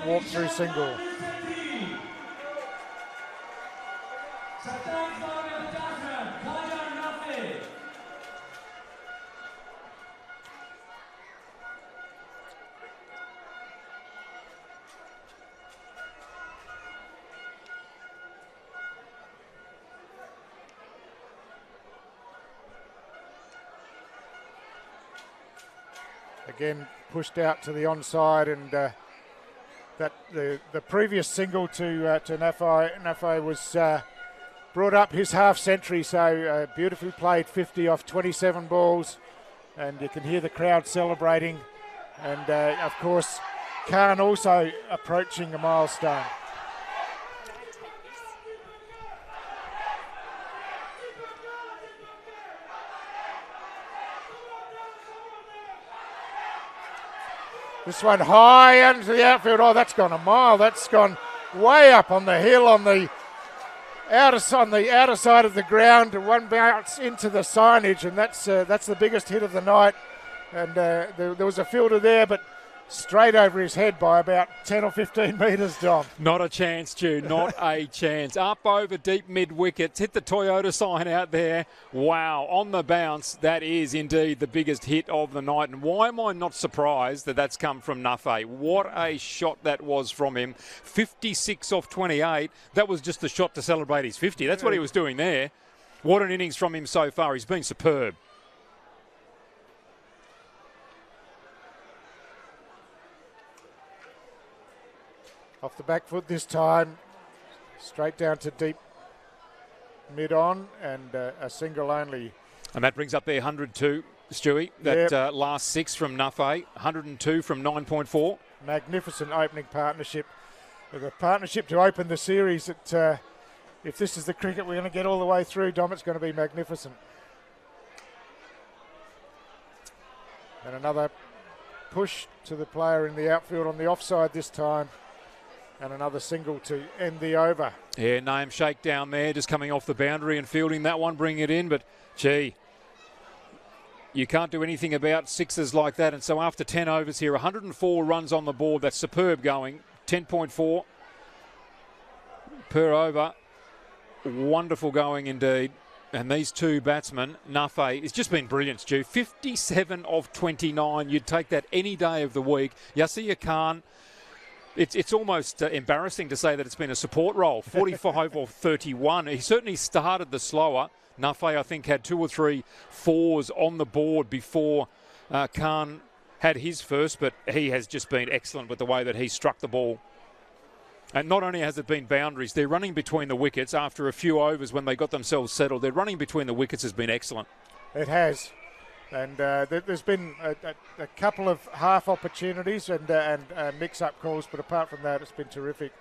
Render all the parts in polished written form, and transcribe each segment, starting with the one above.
walk-through single. Again, pushed out to the onside, and that the previous single to Nafai was brought up his half century. So beautifully played, 50 off 27 balls, and you can hear the crowd celebrating. And of course, Khan also approaching a milestone. This one high into the outfield. Oh, that's gone a mile. That's gone way up on the hill on the outer side of the ground. One bounce into the signage, and that's the biggest hit of the night. And there was a fielder there, but straight over his head by about 10 or 15 metres, Dom. Not a chance, Stu, not a chance. Up over deep mid-wickets, hit the Toyota sign out there. Wow, on the bounce, that is indeed the biggest hit of the night. And why am I not surprised that that's come from Nafai? What a shot that was from him. 56 off 28. That was just the shot to celebrate his 50. That's what he was doing there. What an innings from him so far. He's been superb. Off the back foot this time, straight down to deep mid-on, and a single only. And that brings up their 102, Stewie. That last six from Nafai, 102 from 9.4. Magnificent opening partnership. The partnership to open the series. If this is the cricket we're going to get all the way through, Dom, it's going to be magnificent. And another push to the player in the outfield on the offside this time. And another single to end the over. Yeah, Naeem Sheikh down there, just coming off the boundary and fielding that one, bringing it in. But, gee, you can't do anything about sixes like that. And so after 10 overs here, 104 runs on the board. That's superb going. 10.4 per over. Wonderful going indeed. And these two batsmen, Nafai, it's just been brilliant, Stu. 57 of 29. You'd take that any day of the week. Yasir Khan. It's almost embarrassing to say that it's been a support role, 45 or 31. He certainly started the slower. Nafai, I think, had 2 or 3 fours on the board before Khan had his first, but he has just been excellent with the way that he struck the ball. And not only has it been boundaries, they're running between the wickets after a few overs when they got themselves settled. Their running between the wickets has been excellent. It has. And there's been a couple of half opportunities and mix-up calls, but apart from that, it's been terrific.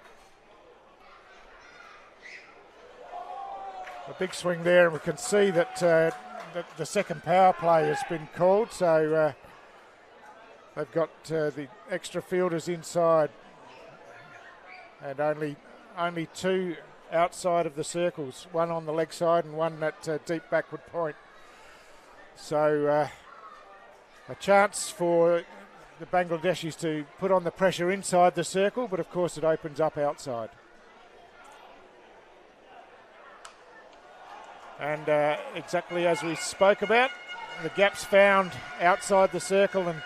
A big swing there, and we can see that the second power play has been called, so they've got the extra fielders inside, and only 2 outside of the circles, one on the leg side and one at deep backward point. So a chance for the Bangladeshis to put on the pressure inside the circle, but of course it opens up outside. And exactly as we spoke about, the gaps found outside the circle and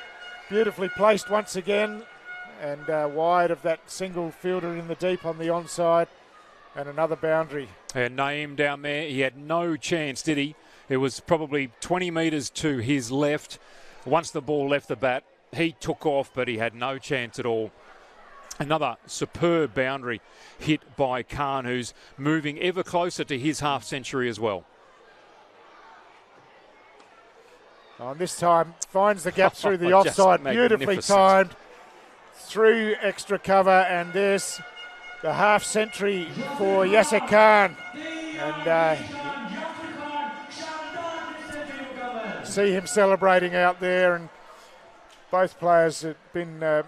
beautifully placed once again, and wide of that single fielder in the deep on the onside, and another boundary. And Naeem down there, he had no chance, did he? It was probably 20 metres to his left. Once the ball left the bat, he took off, but he had no chance at all. Another superb boundary hit by Khan, who's moving ever closer to his half century as well. And this time finds the gap through the offside, beautifully timed, through extra cover, and there's the half century for Yasir Khan. And see him celebrating out there, and both players have been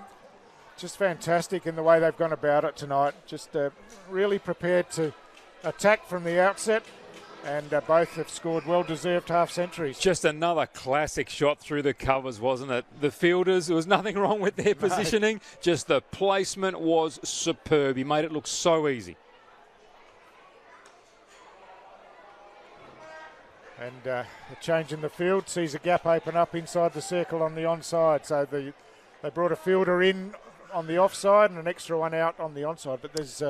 just fantastic in the way they've gone about it tonight. Just really prepared to attack from the outset and both have scored well-deserved half-centuries. Just another classic shot through the covers, wasn't it? The fielders, there was nothing wrong with their positioning, just the placement was superb. He made it look so easy. And the change in the field sees a gap open up inside the circle on the onside. So they brought a fielder in on the offside and an extra one out on the onside. But there's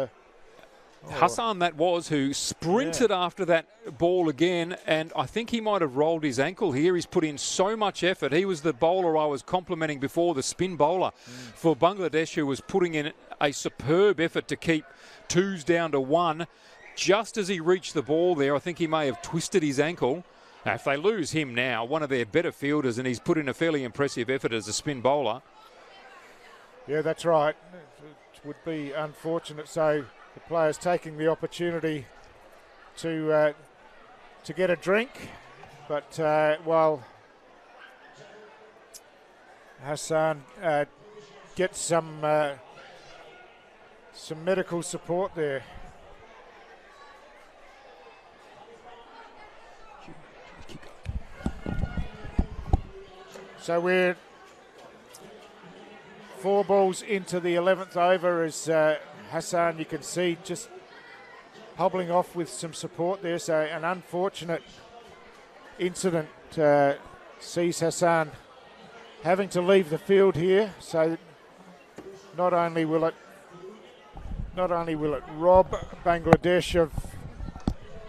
Hassan that was, who sprinted after that ball again, and I think he might have rolled his ankle here. He's put in so much effort. He was the bowler I was complimenting before, the spin bowler for Bangladesh, who was putting in a superb effort to keep twos down to one. Just as he reached the ball there, I think he may have twisted his ankle. Now, if they lose him now, one of their better fielders, and he's put in a fairly impressive effort as a spin bowler. Yeah, that's right. It would be unfortunate. So the players taking the opportunity to get a drink, but while Hassan gets some medical support there. So we're 4 balls into the 11th over as Hassan, you can see, just hobbling off with some support there. So an unfortunate incident sees Hassan having to leave the field here. So not only will it rob Bangladesh of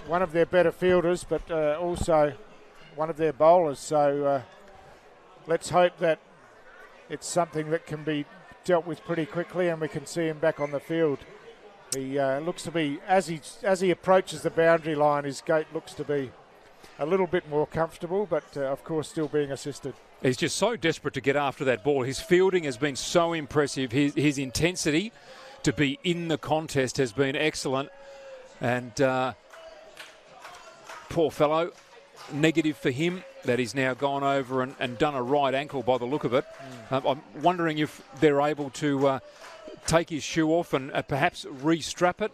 one of their better fielders, but also one of their bowlers. So let's hope that it's something that can be dealt with pretty quickly and we can see him back on the field. He looks to be, as he approaches the boundary line, his gait looks to be a little bit more comfortable, but of course still being assisted. He's just so desperate to get after that ball. His fielding has been so impressive. His intensity to be in the contest has been excellent. And poor fellow, negative for him that he's now gone over and done a right ankle by the look of it. I'm wondering if they're able to take his shoe off and perhaps re-strap it.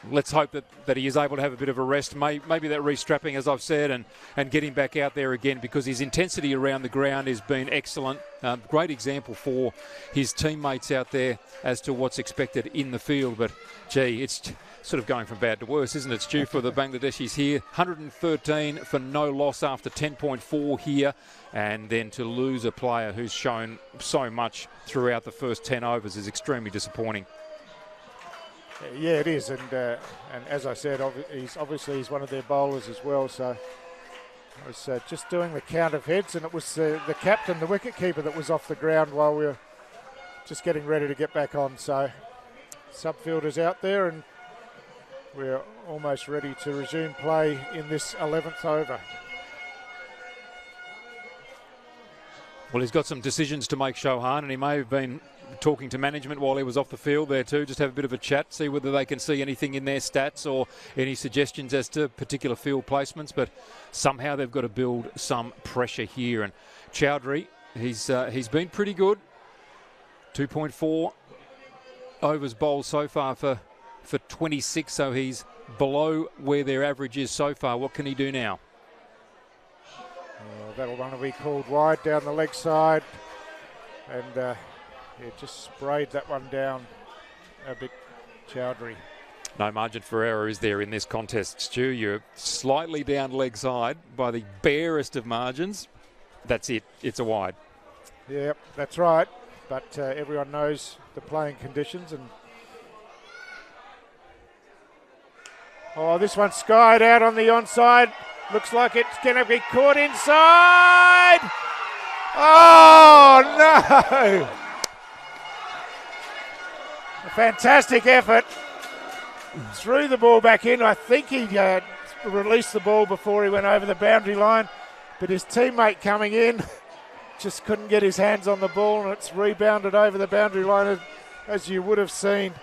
Let's hope that he is able to have a bit of a rest. Maybe that re-strapping, as I've said, and get him back out there again, because his intensity around the ground has been excellent. Great example for his teammates out there as to what's expected in the field. But, gee, it's sort of going from bad to worse, isn't it, Stu, for the Bangladeshis here? 113 for no loss after 10.4 here, and then to lose a player who's shown so much throughout the first 10 overs is extremely disappointing. Yeah, it is, and as I said, he's one of their bowlers as well. So I was just doing the count of heads, and it was the captain, the wicket-keeper, that was off the ground while we were just getting ready to get back on. So sub-fielders out there, and we're almost ready to resume play in this 11th over. Well, he's got some decisions to make, Shaheens, and he may have been talking to management while he was off the field there too. Just have a bit of a chat, see whether they can see anything in their stats or any suggestions as to particular field placements. But somehow they've got to build some pressure here. And Chowdhury, he's been pretty good. 2.4 overs bowled so far for 26, so he's below where their average is so far. What can he do now? That'll want to be called wide down the leg side, and just sprayed that one down a bit, Chowdhury. No margin for error is there in this contest, Stu. You're slightly down leg side by the barest of margins. That's it. It's a wide. Yep, that's right. But everyone knows the playing conditions. And this one's skied out on the onside. Looks like it's going to be caught inside. Oh, no. A fantastic effort. Threw the ball back in. I think he released the ball before he went over the boundary line. But his teammate coming in just couldn't get his hands on the ball, and it's rebounded over the boundary line, as you would have seen.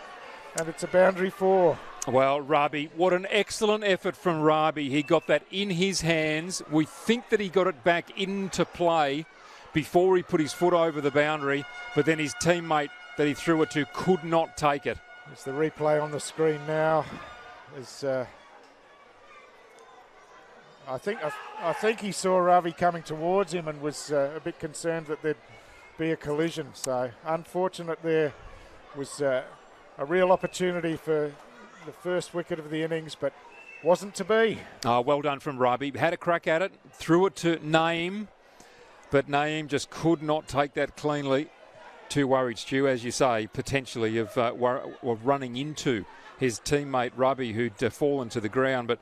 And it's a boundary 4. Well, Rabi, what an excellent effort from Rabi. He got that in his hands. We think that he got it back into play before he put his foot over the boundary, but then his teammate that he threw it to could not take it. There's the replay on the screen now. As I think he saw Ravi coming towards him and was a bit concerned that there'd be a collision. So unfortunate there. Was a real opportunity for the first wicket of the innings, but wasn't to be. Oh, well done from Ravi. Had a crack at it, threw it to Naeem, but Naeem just could not take that cleanly. Too worried, Stu, as you say, potentially of running into his teammate Ravi, who'd fallen to the ground. But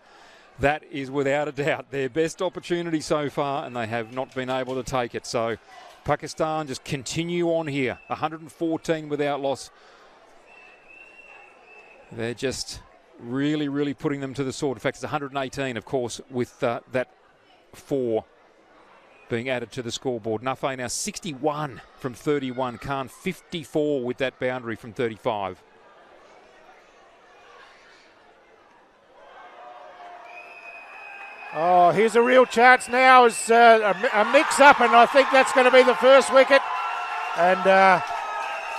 that is without a doubt their best opportunity so far, and they have not been able to take it. So Pakistan just continue on here. 114 without loss. They're just really, really putting them to the sword. In fact, it's 118, of course, with that 4 being added to the scoreboard. Nafe now 61 from 31. Khan 54 with that boundary from 35. Oh, here's a real chance now. It's a mix-up, and I think that's going to be the first wicket. And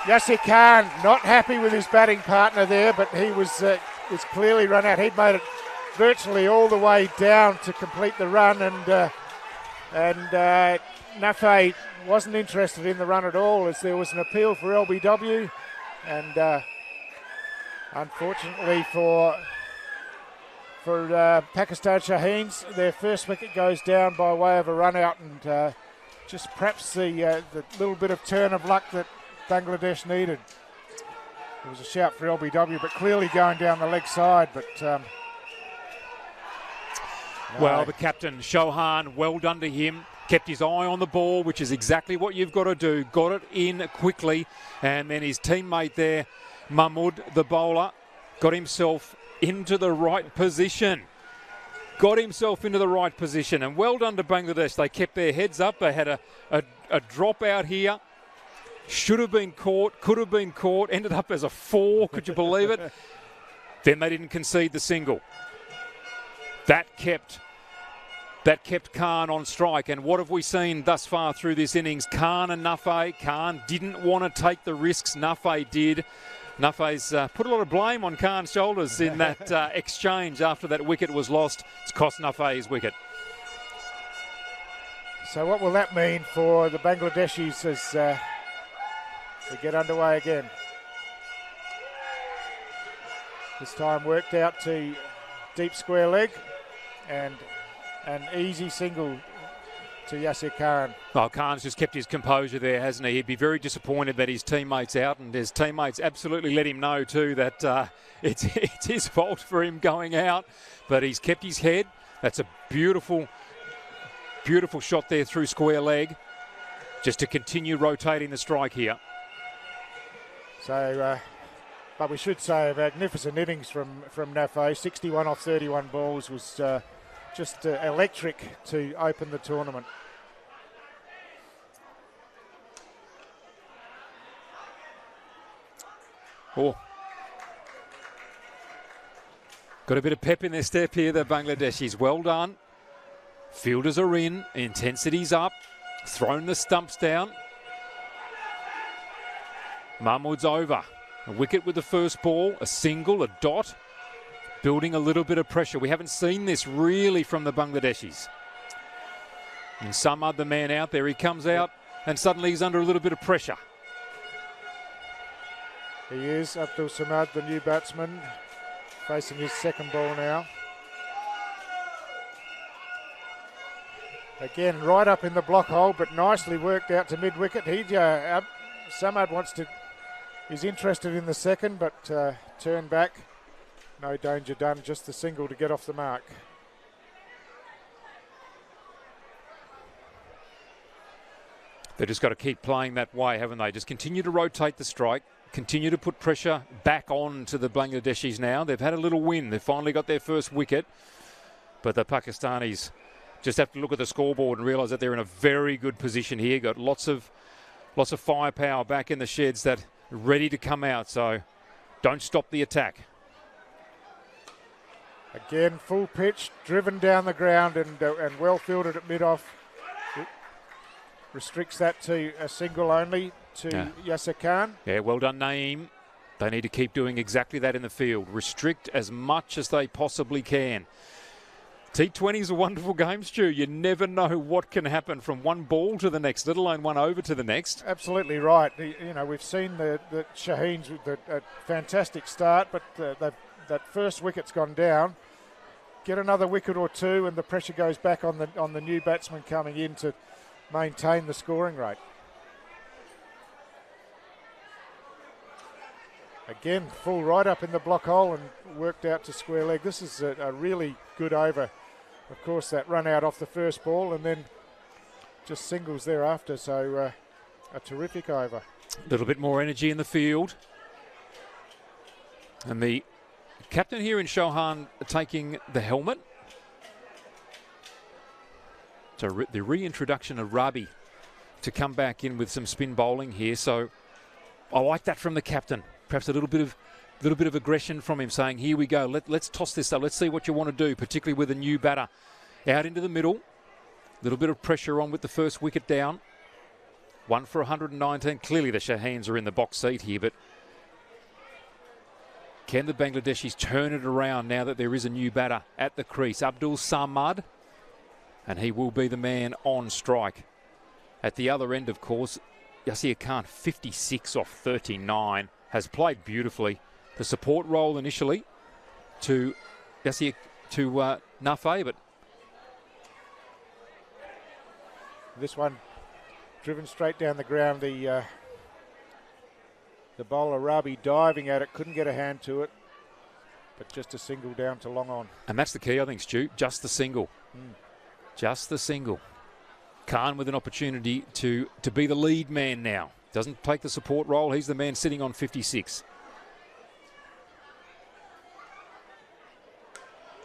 Yasir Khan not happy with his batting partner there, but he was clearly run out. He'd made it virtually all the way down to complete the run, and Nafe wasn't interested in the run at all, as there was an appeal for LBW, and unfortunately for Pakistan Shaheens, their first wicket goes down by way of a run out, and just perhaps the little bit of turn of luck that Bangladesh needed. There was a shout for LBW, but clearly going down the leg side. But well, the captain, Shohan, well done to him. Kept his eye on the ball, which is exactly what you've got to do. Got it in quickly. And then his teammate there, Mahmood, the bowler, got himself into the right position. Got himself into the right position. And well done to Bangladesh. They kept their heads up. They had a drop out here. Should have been caught, could have been caught, ended up as a 4, could you believe it? Then they didn't concede the single. That kept Khan on strike. And what have we seen thus far through this innings? Khan and Nafe. Khan didn't want to take the risks. Nafe did. Nafe's put a lot of blame on Khan's shoulders in that exchange after that wicket was lost. It's cost Nafe his wicket. So what will that mean for the Bangladeshis as we get underway again? This time worked out to deep square leg and an easy single to Yasir Khan. Well, Khan's just kept his composure there, hasn't he? He'd be very disappointed that his teammate's out, and his teammates absolutely let him know too that it's his fault for him going out. But he's kept his head. That's a beautiful, beautiful shot there through square leg, just to continue rotating the strike here. So, but we should say a magnificent innings from Nafe. 61 off 31 balls was just electric to open the tournament. Oh. Got a bit of pep in their step here, the Bangladeshis. Well done. Fielders are in. Intensity's up. Thrown the stumps down. Mahmood's over. A wicket with the first ball. A single, a dot. Building a little bit of pressure. We haven't seen this really from the Bangladeshis. And some other man out there, he comes out and suddenly he's under a little bit of pressure. He is, Abdul Samad, the new batsman, facing his second ball now. Again, right up in the block hole, but nicely worked out to mid-wicket. Samad is interested in the second, but turn back. No danger done, just the single to get off the mark. They've just got to keep playing that way, haven't they? Just continue to rotate the strike, continue to put pressure back on to the Bangladeshis now. They've had a little win. They've finally got their first wicket. But the Pakistanis just have to look at the scoreboard and realise that they're in a very good position here. Got lots of firepower back in the sheds that are ready to come out. So don't stop the attack. Again, full pitch, driven down the ground and well fielded at mid-off. Restricts that to a single only to Yasir Khan. Yeah, well done, Naeem. They need to keep doing exactly that in the field. Restrict as much as they possibly can. T20 is a wonderful game, Stu. You never know what can happen from one ball to the next, let alone one over to the next. Absolutely right. You know, we've seen the Shaheens with a fantastic start, but that first wicket's gone down. Get another wicket or two, and the pressure goes back on the new batsman coming in to maintain the scoring rate. Again, full right up in the block hole and worked out to square leg. This is a really good over. Of course, that run out off the first ball and then just singles thereafter. So a terrific over. A little bit more energy in the field. And the captain here in Shaheens taking the helmet. So the reintroduction of Rabi to come back in with some spin bowling here. So I like that from the captain. Perhaps a little bit of aggression from him, saying, here we go, let's toss this up, let's see what you want to do, particularly with a new batter. Out into the middle, a little bit of pressure on with the first wicket down. 1 for 119. Clearly the Shaheens are in the box seat here, but can the Bangladeshis turn it around now that there is a new batter at the crease? Abdul Samad, and he will be the man on strike. At the other end, of course, Yasir Khan, 56 off 39. Has played beautifully. The support role initially to Nafe, but this one driven straight down the ground. The bowler Rabi diving at it, couldn't get a hand to it, but just a single down to long on. And that's the key, I think, Stu. Just the single. Just the single. Khan with an opportunity to be the lead man now. Doesn't take the support role. He's the man sitting on 56.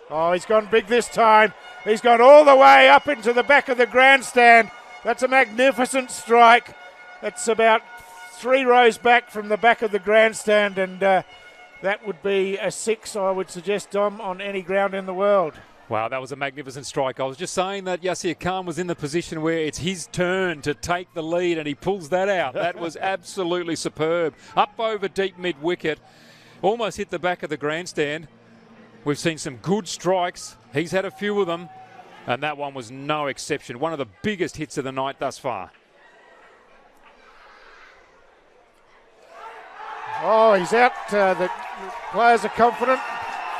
Oh, he's gone big this time. He's gone all the way up into the back of the grandstand. That's a magnificent strike. That's about 3 rows back from the back of the grandstand, and that would be a 6, I would suggest, Dom, on any ground in the world. Wow, that was a magnificent strike. I was just saying that Yasir Khan was in the position where it's his turn to take the lead, and he pulls that out. That was absolutely superb. Up over deep mid-wicket, almost hit the back of the grandstand. We've seen some good strikes. He's had a few of them, and that one was no exception. One of the biggest hits of the night thus far. Oh, he's out. The players are confident.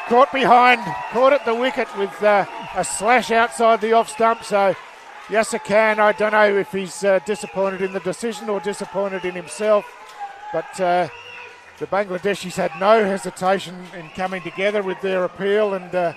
Caught behind, caught at the wicket with a slash outside the off stump. So Yasir Khan, I don't know if he's disappointed in the decision or disappointed in himself, but the Bangladeshis had no hesitation in coming together with their appeal, and the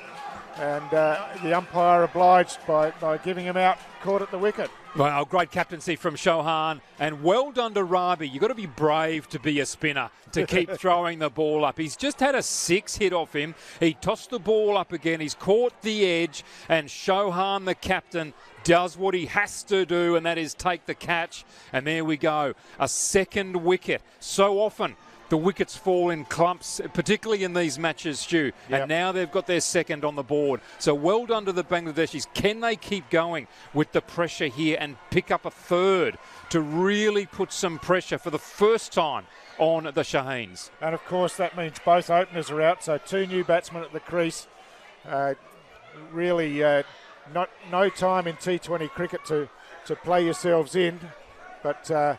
umpire obliged by giving him out, caught at the wicket. Well, great captaincy from Shaheens, and well done to Rabi. You've got to be brave to be a spinner, to keep throwing the ball up. He's just had a 6 hit off him. He tossed the ball up again. He's caught the edge, and Shaheens, the captain, does what he has to do, and that is take the catch. And there we go, a second wicket. So often the wickets fall in clumps, particularly in these matches, Stu. Yep. And now they've got their second on the board. So well done to the Bangladeshis. Can they keep going with the pressure here and pick up a third to really put some pressure for the first time on the Shaheens? And of course that means both openers are out, so 2 new batsmen at the crease. Really no time in T20 cricket to play yourselves in, but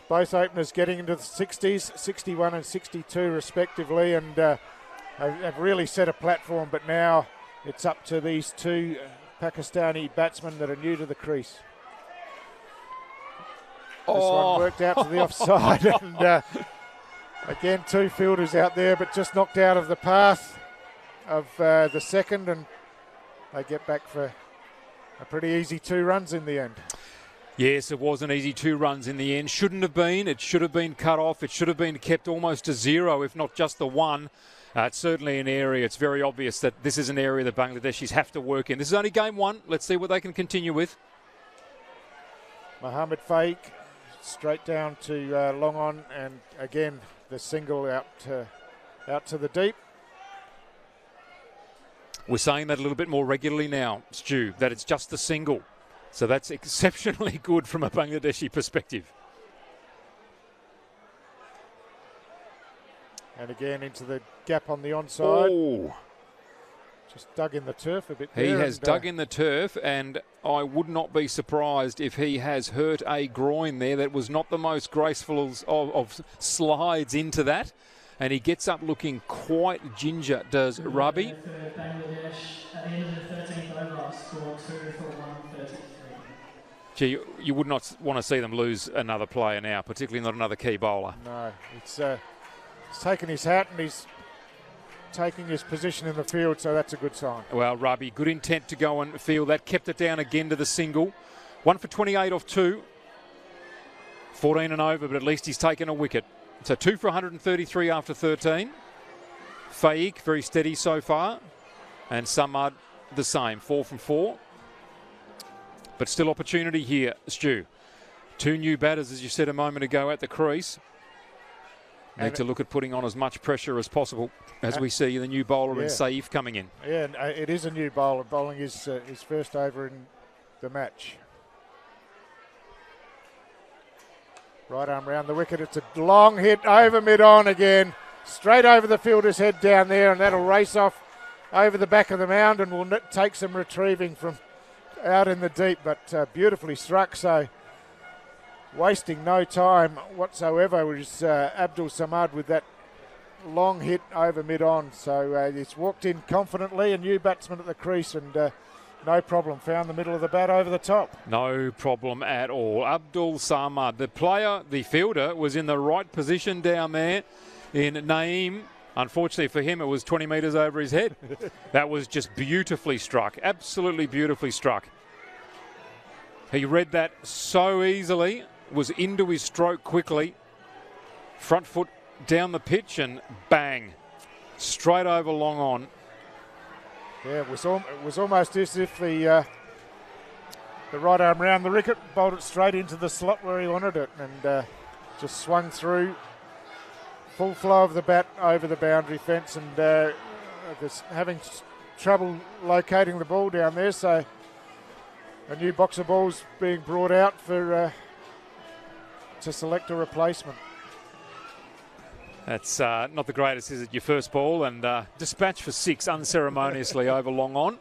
both openers getting into the 60s, 61 and 62 respectively, and have really set a platform, but now it's up to these 2 Pakistani batsmen that are new to the crease. This one worked out to the offside, and again 2 fielders out there, but just knocked out of the path of the second, and they get back for a pretty easy 2 runs in the end. Yes, it wasn't easy. 2 runs in the end. Shouldn't have been. It should have been cut off. It should have been kept almost to 0, if not just the 1. It's certainly an area. It's very obvious that this is an area the Bangladeshis have to work in. This is only game 1. Let's see what they can continue with. Mohammed Faik straight down to long on, and again the single out to the deep. We're saying that a little bit more regularly now, Stu, that it's just the single. So that's exceptionally good from a Bangladeshi perspective. And again into the gap on the onside. Oh. Just dug in the turf a bit He there. has dug in the turf, and I would not be surprised if he has hurt a groin there. That was not the most graceful of slides into that. And he gets up looking quite ginger, does Rubby. Bangladesh at the end of the 13th over scored 2 for 133. Gee, you would not want to see them lose another player now, particularly not another key bowler. No, he's taken his hat and he's taking his position in the field, so that's a good sign. Well, Rubby, good intent to go and field that. Kept it down again to the single. 1 for 28 off 2. 14 and over, but at least he's taken a wicket. So 2 for 133 after 13. Faik, very steady so far. And Samad, the same, 4 from 4. But still opportunity here, Stu. 2 new batters, as you said a moment ago, at the crease. Need to look at putting on as much pressure as possible as we see the new bowler in Saif coming in. Yeah, and it is a new bowler bowling his first over in the match. Right arm round the wicket. It's a long hit over mid-on again. Straight over the fielder's head down there, and that'll race off over the back of the mound and will take some retrieving from out in the deep, but beautifully struck. So wasting no time whatsoever was Abdul Samad with that long hit over mid-on. So he's walked in confidently, a new batsman at the crease, and no problem, found the middle of the bat over the top. No problem at all. Abdul Samad, the fielder, was in the right position down there in Naeem. Unfortunately for him, it was 20 metres over his head. That was just beautifully struck, absolutely beautifully struck. He read that so easily, was into his stroke quickly, front foot down the pitch, and bang, straight over long on. Yeah, it was almost as if the right arm round the wicket, bowled it straight into the slot where he wanted it, and just swung through. Full flow of the bat over the boundary fence, and just having trouble locating the ball down there. So a new box of balls being brought out for to select a replacement. That's not the greatest, is it? Your first ball, and dispatch for 6 unceremoniously over long on.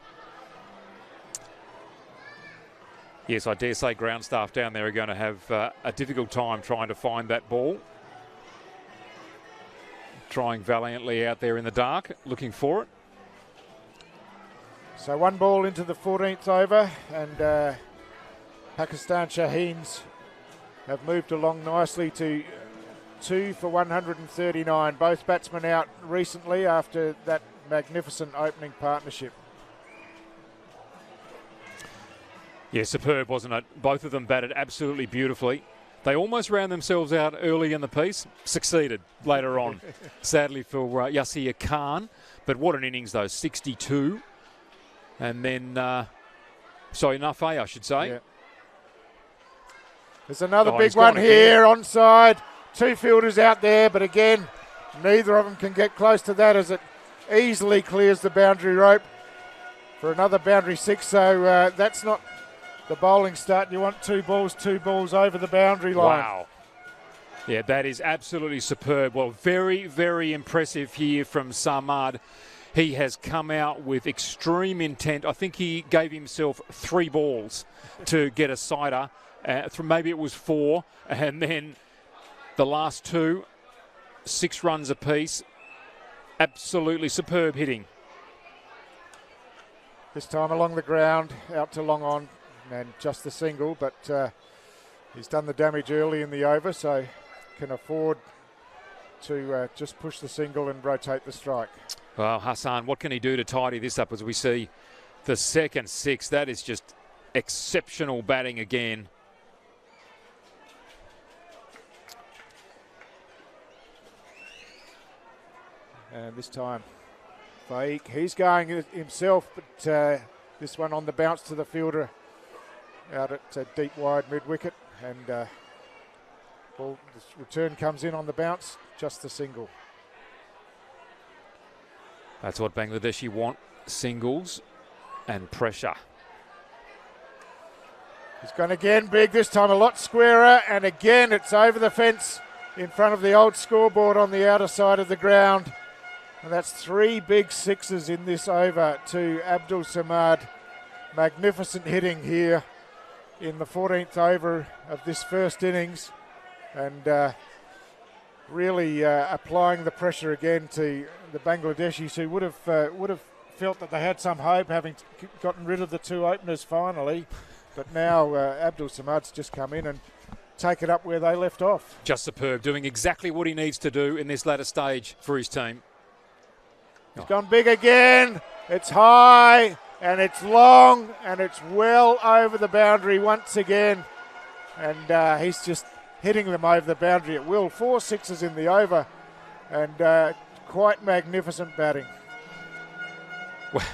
Yes, I dare say ground staff down there are going to have a difficult time trying to find that ball. Trying valiantly out there in the dark, looking for it. So 1 ball into the 14th over, and Pakistan Shaheens have moved along nicely to 2 for 139. Both batsmen out recently after that magnificent opening partnership. Yeah, superb, wasn't it? Both of them batted absolutely beautifully. They almost ran themselves out early in the piece, succeeded later on, sadly for Yasir Khan. But what an innings, though, 62. And then, Nafe, I should say. Yeah. There's another big one here, onside. 2 fielders out there, but again, neither of them can get close to that as it easily clears the boundary rope for another boundary 6. So that's not the bowling start. You want 2 balls over the boundary line. Wow. Yeah, that is absolutely superb. Well, very, very impressive here from Samad. He has come out with extreme intent. I think he gave himself 3 balls to get a sider. Maybe it was 4. And then the last 2, 6 runs apiece. Absolutely superb hitting. This time along the ground, out to long on, and just the single, but he's done the damage early in the over, so can afford to just push the single and rotate the strike. Well, Hassan, what can he do to tidy this up as we see the second 6? That is just exceptional batting again. And this time, Faik, he's going himself, but this one on the bounce to the fielder out at deep wide mid-wicket, and ball, this return comes in on the bounce, just the single. That's what Bangladeshi want, singles and pressure. He's gone again big, this time a lot squarer, and again it's over the fence in front of the old scoreboard on the outer side of the ground. And that's 3 big sixes in this over to Abdul Samad. Magnificent hitting here in the 14th over of this first innings, and really applying the pressure again to the Bangladeshis, who would have felt that they had some hope, having gotten rid of the 2 openers finally. But now Abdul Samad's just come in and take it up where they left off. Just superb, doing exactly what he needs to do in this latter stage for his team. It's gone big again. It's high and it's long and it's well over the boundary once again. And he's just hitting them over the boundary at will. 4 sixes in the over, and quite magnificent batting. Well,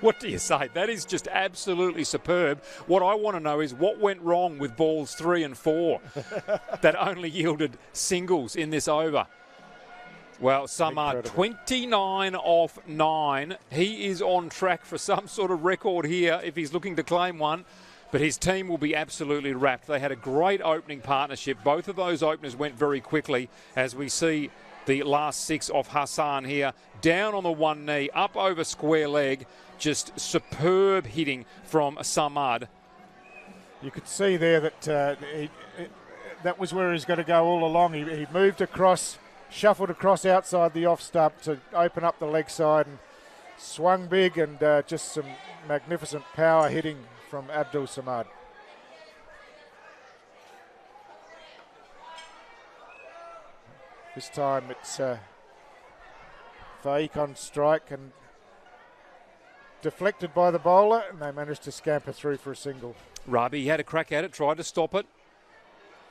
what do you say? That is just absolutely superb. What I want to know is what went wrong with balls 3 and 4 that only yielded singles in this over. Well, Samad, 29 off 9. He is on track for some sort of record here if he's looking to claim one. But his team will be absolutely wrapped. They had a great opening partnership. Both of those openers went very quickly, as we see the last 6 off Hassan here. Down on the one knee, up over square leg. Just superb hitting from Samad. You could see there that that was where he's going to go all along. He moved across, shuffled across outside the off stump to open up the leg side and swung big, and just some magnificent power hitting from Abdul Samad. This time it's Faik on strike and deflected by the bowler, and they managed to scamper through for a single. Rabi had a crack at it, tried to stop it.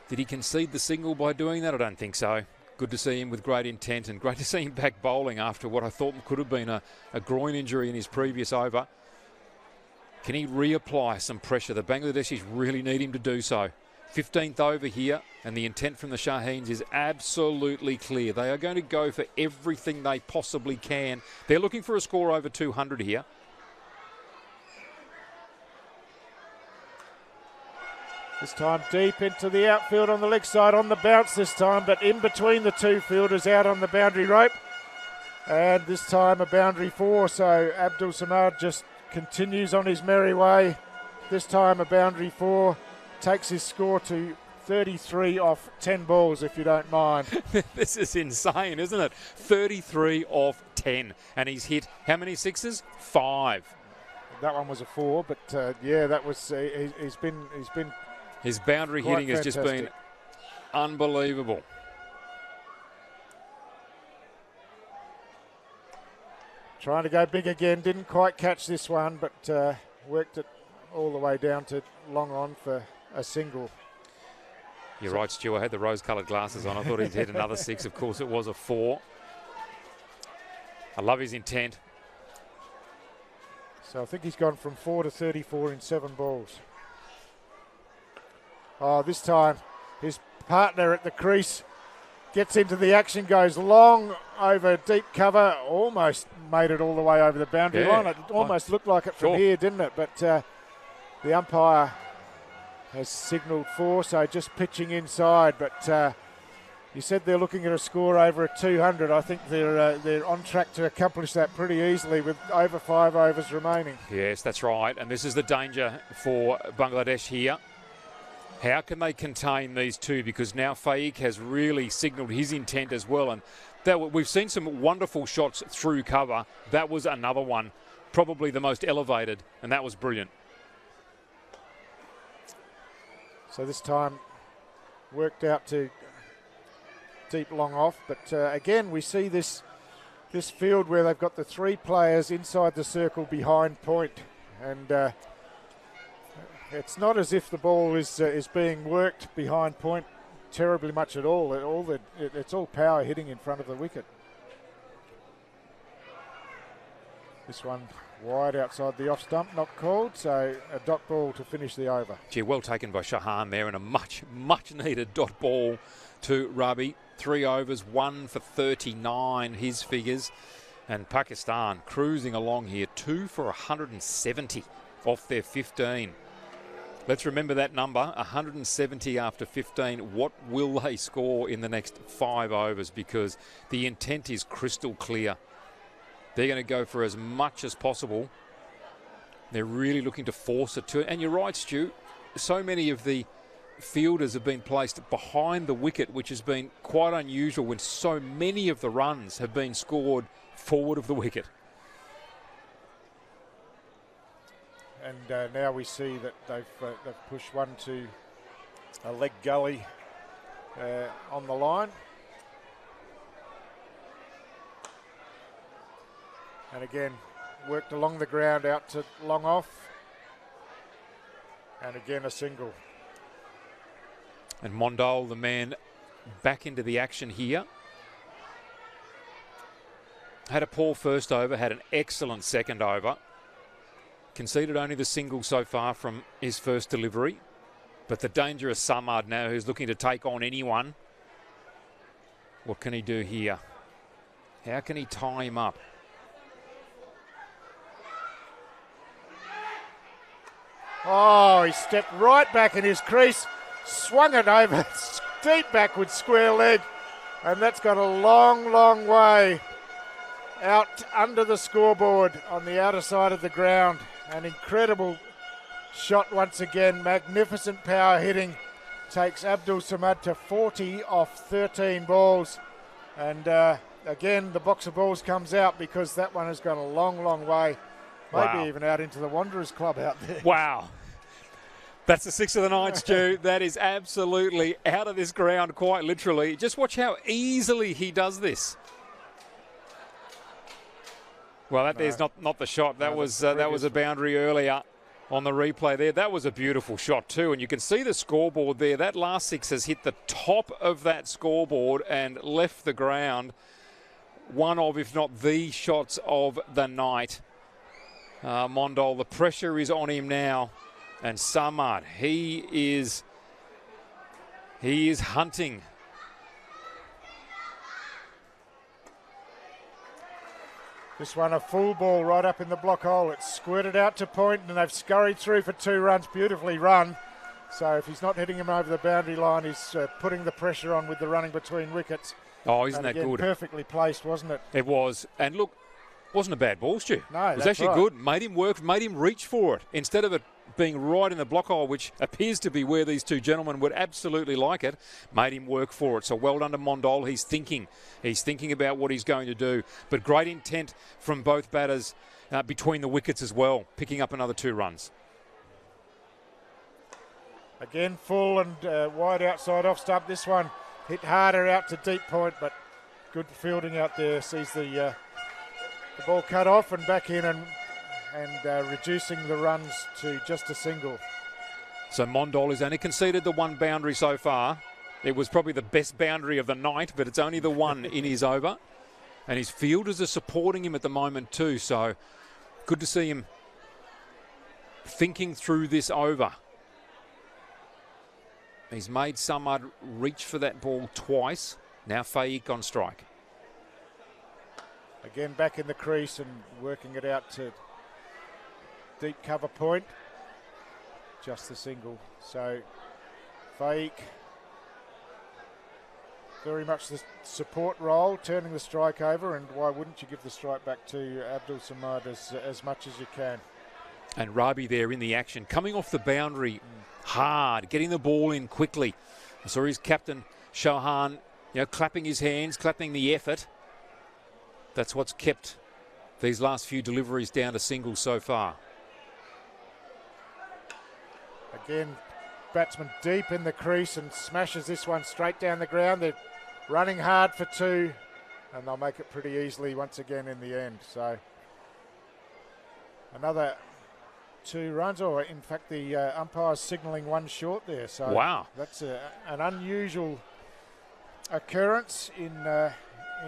Did he concede the single by doing that? I don't think so. Good to see him with great intent, and great to see him back bowling after what I thought could have been a groin injury in his previous over. Can he reapply some pressure? The Bangladeshis really need him to do so. 15th over here, and the intent from the Shaheens is absolutely clear. They are going to go for everything they possibly can. They're looking for a score over 200 here. This time deep into the outfield on the leg side, on the bounce this time, but in between the 2 fielders out on the boundary rope. And this time a boundary 4, so Abdul Samad just continues on his merry way. This time a boundary 4, takes his score to 33 off 10 balls, if you don't mind. This is insane, isn't it? 33 off 10, and he's hit how many sixes? 5. That one was a 4, but yeah, that was he's been his boundary hitting has just been unbelievable. Trying to go big again, didn't quite catch this one, but worked it all the way down to long on for a single. You're right, Stu. I had the rose-coloured glasses on. I thought he'd hit another 6. Of course, it was a 4. I love his intent. So I think he's gone from 4 to 34 in 7 balls. Oh, this time his partner at the crease gets into the action, goes long over deep cover, almost made it all the way over the boundary line. It almost looked like it from here, didn't it? But the umpire has signalled 4, so just pitching inside. But you said they're looking at a score over a 200. I think they're on track to accomplish that pretty easily with over 5 overs remaining. Yes, that's right. And this is the danger for Bangladesh here. How can they contain these 2? Because now Faik has really signalled his intent as well. And we've seen some wonderful shots through cover. That was another one, probably the most elevated, and that was brilliant. So this time worked out to deep long off. But again, we see this field where they've got the 3 players inside the circle behind point. And it's not as if the ball is being worked behind point terribly much at all. It's all power hitting in front of the wicket. This one wide outside the off stump, not called, so a dot ball to finish the over. Gee, well taken by Shahan there, and a much needed dot ball to Rabi. 3 overs, 1 for 39, his figures. And Pakistan cruising along here, 2 for 170 off their 15. Let's remember that number, 170 after 15. What will they score in the next 5 overs? Because the intent is crystal clear. They're going to go for as much as possible. They're really looking to force it to it. And you're right, Stu, so many of the fielders have been placed behind the wicket, which has been quite unusual when so many of the runs have been scored forward of the wicket. And now we see that they've pushed one to a leg gully on the line. And again, worked along the ground out to long off. And again, a single. And Mondole, the man, back into the action here. Had a poor first over, had an excellent second over. Conceded only the single so far from his first delivery. But the dangerous Samad now, who's looking to take on anyone. What can he do here? How can he tie him up? Oh, he stepped right back in his crease, swung it over, deep backward square leg, and that's got a long, long way out under the scoreboard on the outer side of the ground. An incredible shot once again, magnificent power hitting, takes Abdul Samad to 40 off 13 balls. And again, the box of balls comes out because that one has gone a long, long way. Maybe even out into the Wanderers Club out there. Wow. That's the 6 of the night, Stu. That is absolutely out of this ground, quite literally. Just watch how easily he does this. Well, there's not the shot. That was a boundary earlier on the replay there. That was a beautiful shot too. And you can see the scoreboard there. That last 6 has hit the top of that scoreboard and left the ground. One of, if not the shots of the night. Mondole, the pressure is on him now, and Samad, he is hunting. This one a full ball right up in the block hole. It's squirted out to point, and they've scurried through for 2 runs. Beautifully run. So if he's not hitting him over the boundary line, he's putting the pressure on with the running between wickets. Oh, isn't that again, good? Perfectly placed, wasn't it? It was. And look, wasn't a bad ball, Stu. No, it was actually good. Made him work, made him reach for it. Instead of it being right in the block hole, which appears to be where these two gentlemen would absolutely like it, made him work for it. So well done to Mondole. He's thinking. He's thinking about what he's going to do. But great intent from both batters between the wickets as well, picking up another 2 runs. Again, full and wide outside off stump. This one hit harder out to deep point, but good fielding out there. Sees the ball cut off and back in and reducing the runs to just a single. So Mondole has only conceded the 1 boundary so far. It was probably the best boundary of the night, but it's only the 1 in his over. And his fielders are supporting him at the moment too, so good to see him thinking through this over. He's made Samad reach for that ball twice. Now Faik on strike. Again, back in the crease and working it out to deep cover point. Just the single. So Faik, very much the support role, turning the strike over, and why wouldn't you give the strike back to Abdul Samad as much as you can? And Rabi there in the action, coming off the boundary hard, getting the ball in quickly. I saw his captain, Shaheens, clapping his hands, clapping the effort. That's what's kept these last few deliveries down to singles so far. Again, batsman deep in the crease and smashes this one straight down the ground. They're running hard for 2, and they'll make it pretty easily once again in the end. So another 2 runs, or in fact the umpire's signalling 1 short there. So wow, that's an unusual occurrence in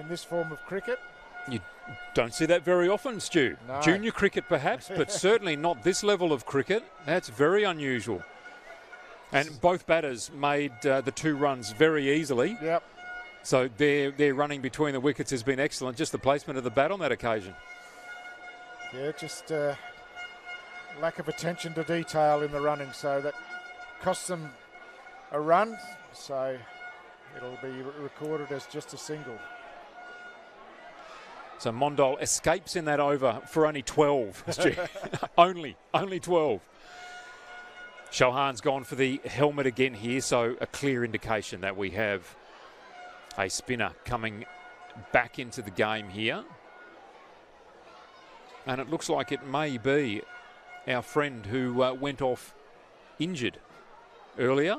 this form of cricket. You don't see that very often, Stu. No. Junior cricket perhaps, but certainly not this level of cricket. That's very unusual. And both batters made the 2 runs very easily. Yep. So their running between the wickets has been excellent. Just the placement of the bat on that occasion. Yeah, just lack of attention to detail in the running, so that costs them a run, so it'll be recorded as just a single. So Mondal escapes in that over for only 12. only 12. Shaheens gone for the helmet again here, so a clear indication that we have a spinner coming back into the game here. And it looks like it may be our friend who went off injured earlier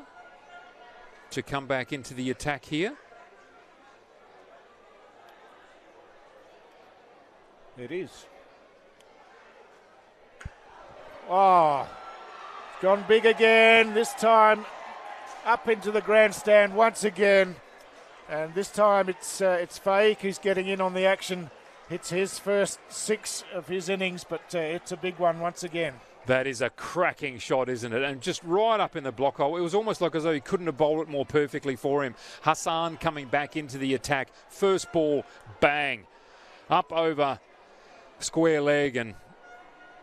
to come back into the attack here. It is. Oh, it's gone big again, this time up into the grandstand once again. And this time it's Faik who's getting in on the action. It's his first 6 of his innings, but it's a big one once again. That is a cracking shot, isn't it? And just right up in the block hole. It was almost like as though he couldn't have bowled it more perfectly for him. Hassan coming back into the attack. First ball, bang. Up over square leg and,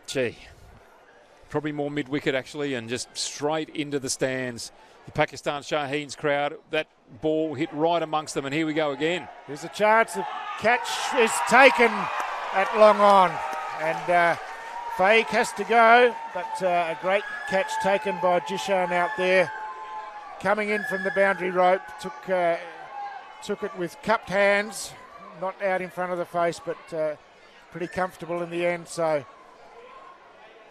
gee, probably more mid-wicket actually, and just straight into the stands. The Pakistan Shaheens crowd, that ball hit right amongst them, and here we go again. There's a chance the catch is taken at long on, and Faik has to go, but a great catch taken by Jishan out there. Coming in from the boundary rope, took it with cupped hands, not out in front of the face, but pretty comfortable in the end. So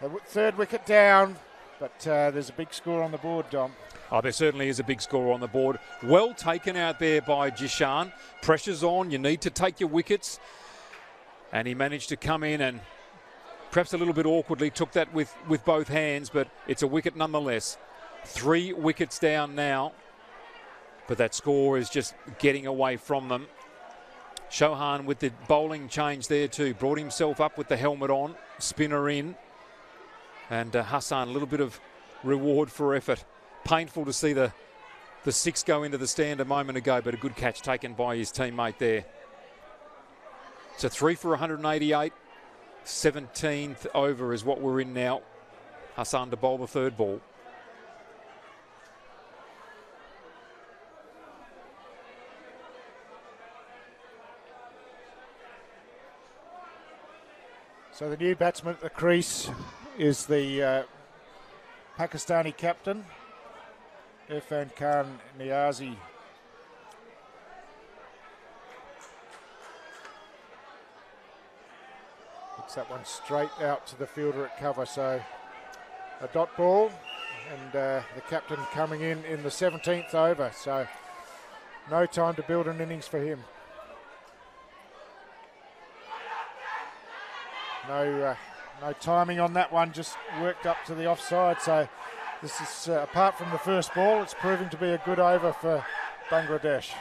a third wicket down, but there's a big score on the board, Dom. Oh, there certainly is a big score on the board. Well taken out there by Jishan. Pressure's on. You need to take your wickets. And he managed to come in and perhaps a little bit awkwardly took that with both hands, but it's a wicket nonetheless. 3 wickets down now. But that score is just getting away from them. Chauhan with the bowling change there too. Brought himself up with the helmet on. Spinner in. And Hassan, a little bit of reward for effort. Painful to see the 6 go into the stand a moment ago, but a good catch taken by his teammate there. So 3 for 188. 17th over is what we're in now. Hassan to bowl the third ball. So the new batsman at the crease is the Pakistani captain, Irfan Khan Niazi. Puts that one straight out to the fielder at cover, so a dot ball, and the captain coming in the 17th over, so no time to build an innings for him. No timing on that one, just worked up to the offside. So this is, apart from the first ball, it's proving to be a good over for Bangladesh.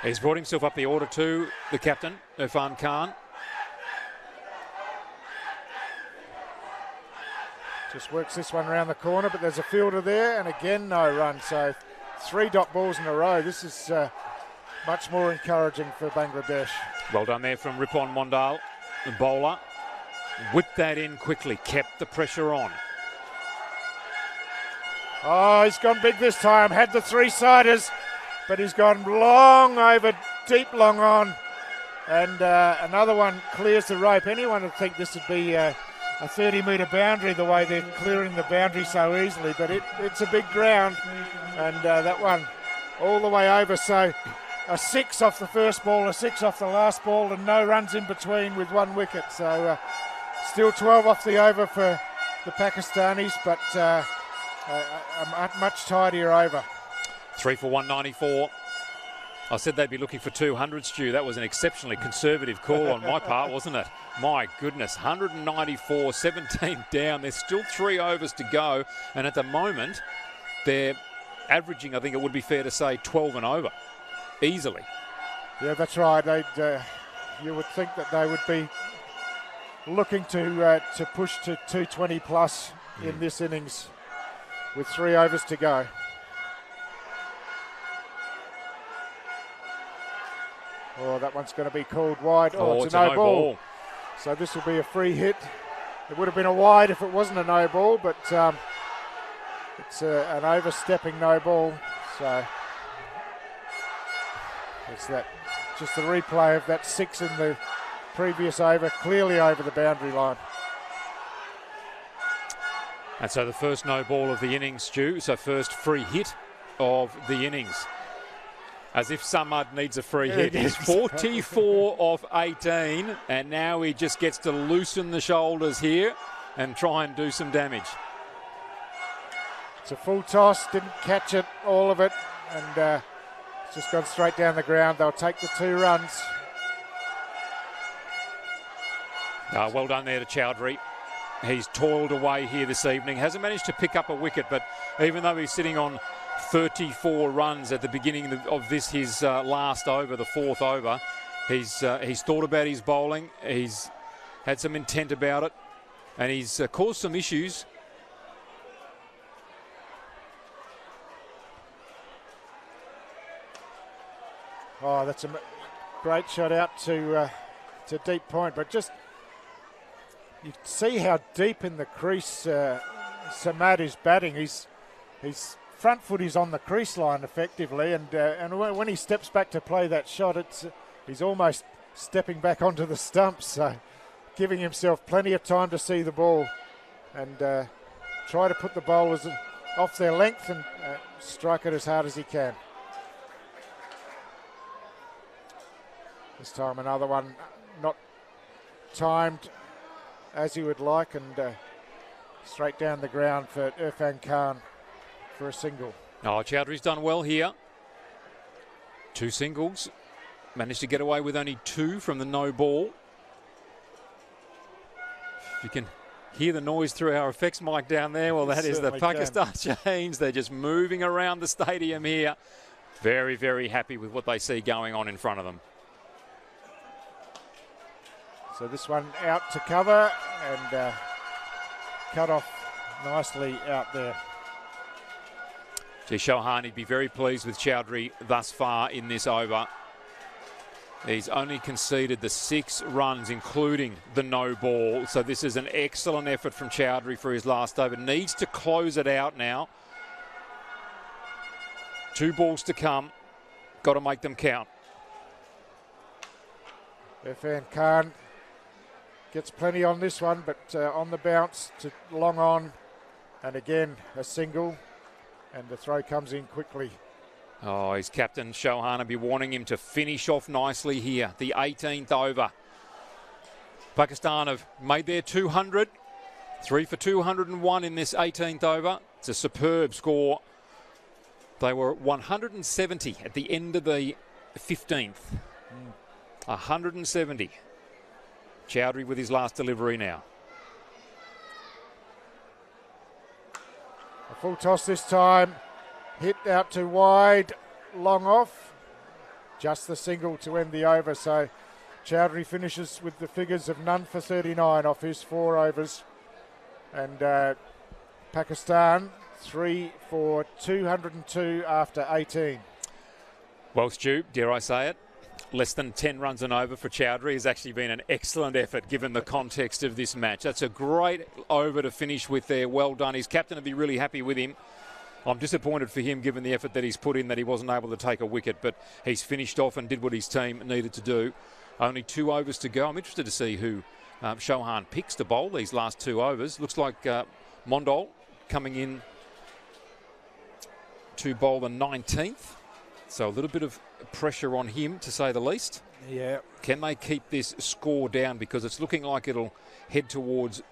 He's brought himself up the order too, the captain, Irfan Khan. Just works this one around the corner, but there's a fielder there, and again no run. So 3 dot balls in a row. This is much more encouraging for Bangladesh. Well done there from Ripon Mondal, the bowler. Whipped that in quickly, kept the pressure on. Oh, he's gone big this time. Had the 3-siders, but he's gone long over, deep long on. And another one clears the rope. Anyone would think this would be a 30-metre boundary, the way they're clearing the boundary so easily, but it's a big ground, and that one all the way over. So a 6 off the first ball, a 6 off the last ball, and no runs in between with 1 wicket. So still 12 off the over for the Pakistanis, but a much tidier over. 3 for 194. I said they'd be looking for 200, Stu. That was an exceptionally conservative call on my part, wasn't it? My goodness, 194, 17 down. There's still 3 overs to go. And at the moment, they're averaging, I think it would be fair to say, 12 and over. Easily. Yeah, that's right. You would think that they would be looking to push to 220 plus in this innings with 3 overs to go. Oh, that one's going to be called wide. Oh, it's a no ball. So this will be a free hit It would have been a wide if it wasn't a no ball, but it's an overstepping no ball. So it's that, just the replay of that 6 in the previous over, clearly over the boundary line. And so the first no ball of the innings, Stu. So first free hit of the innings. As if Samad needs a free hit. He's 44 off 18, and now he just gets to loosen the shoulders here and try and do some damage. It's a full toss, didn't catch it, all of it, and it's just gone straight down the ground. They'll take the 2 runs. Well done there to Chowdhury. He's toiled away here this evening. Hasn't managed to pick up a wicket, but even though he's sitting on 34 runs at the beginning of this, his last over, the 4th over, he's thought about his bowling. He's had some intent about it, and he's caused some issues. Oh, that's a great shot out to deep point, but just you see how deep in the crease Samad is batting. His front foot is on the crease line effectively, and when he steps back to play that shot, he's almost stepping back onto the stumps, so giving himself plenty of time to see the ball and try to put the bowlers off their length and strike it as hard as he can. This time another one not timed as he would like, and straight down the ground for Irfan Khan for a single. Oh, Chowdhury's done well here. 2 singles. Managed to get away with only 2 from the no ball. You can hear the noise through our effects mic down there. Well, that is the Pakistan Shaheens. They're just moving around the stadium here. Very, very happy with what they see going on in front of them. So this one out to cover and cut off nicely out there. Gee, Shahan, he'd be very pleased with Chowdhury thus far in this over. He's only conceded the 6 runs, including the no ball. So this is an excellent effort from Chowdhury for his last over. Needs to close it out now. 2 balls to come. Got to make them count. Irfan Khan gets plenty on this one, but on the bounce to long on, and again a single, and the throw comes in quickly. Oh, his captain Shohan will be warning him to finish off nicely here. The 18th over. Pakistan have made their 200. 3 for 201 in this 18th over. It's a superb score. They were 170 at the end of the 15th. 170. Chowdhury with his last delivery now. A full toss this time. Hit out to wide, long off. Just the single to end the over. So Chowdhury finishes with the figures of none for 39 off his 4 overs. And Pakistan 3 for 202 after 18. Well, Stu, dare I say it, less than 10 runs and over for Chowdhury has actually been an excellent effort given the context of this match. That's a great over to finish with there. Well done. His captain will be really happy with him. I'm disappointed for him given the effort that he's put in that he wasn't able to take a wicket, but he's finished off and did what his team needed to do. Only 2 overs to go. I'm interested to see who Shohan picks to bowl these last 2 overs. Looks like Mondal coming in to bowl the 19th. So a little bit of pressure on him, to say the least. Yeah. Can they keep this score down? Because it's looking like it'll head towards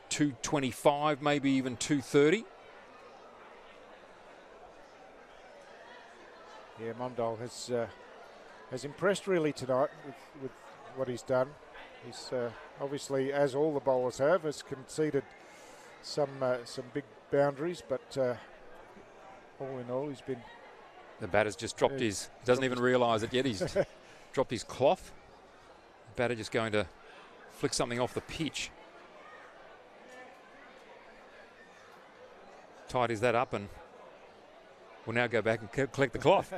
225, maybe even 230. Yeah, Mondal has impressed really tonight with what he's done. He's obviously, as all the bowlers have, has conceded some big boundaries, but all in all, he's been... The batter's just dropped his... Doesn't even realise it yet. He's dropped his cloth. The batter just going to flick something off the pitch. Tidies that up and we'll now go back and collect the cloth.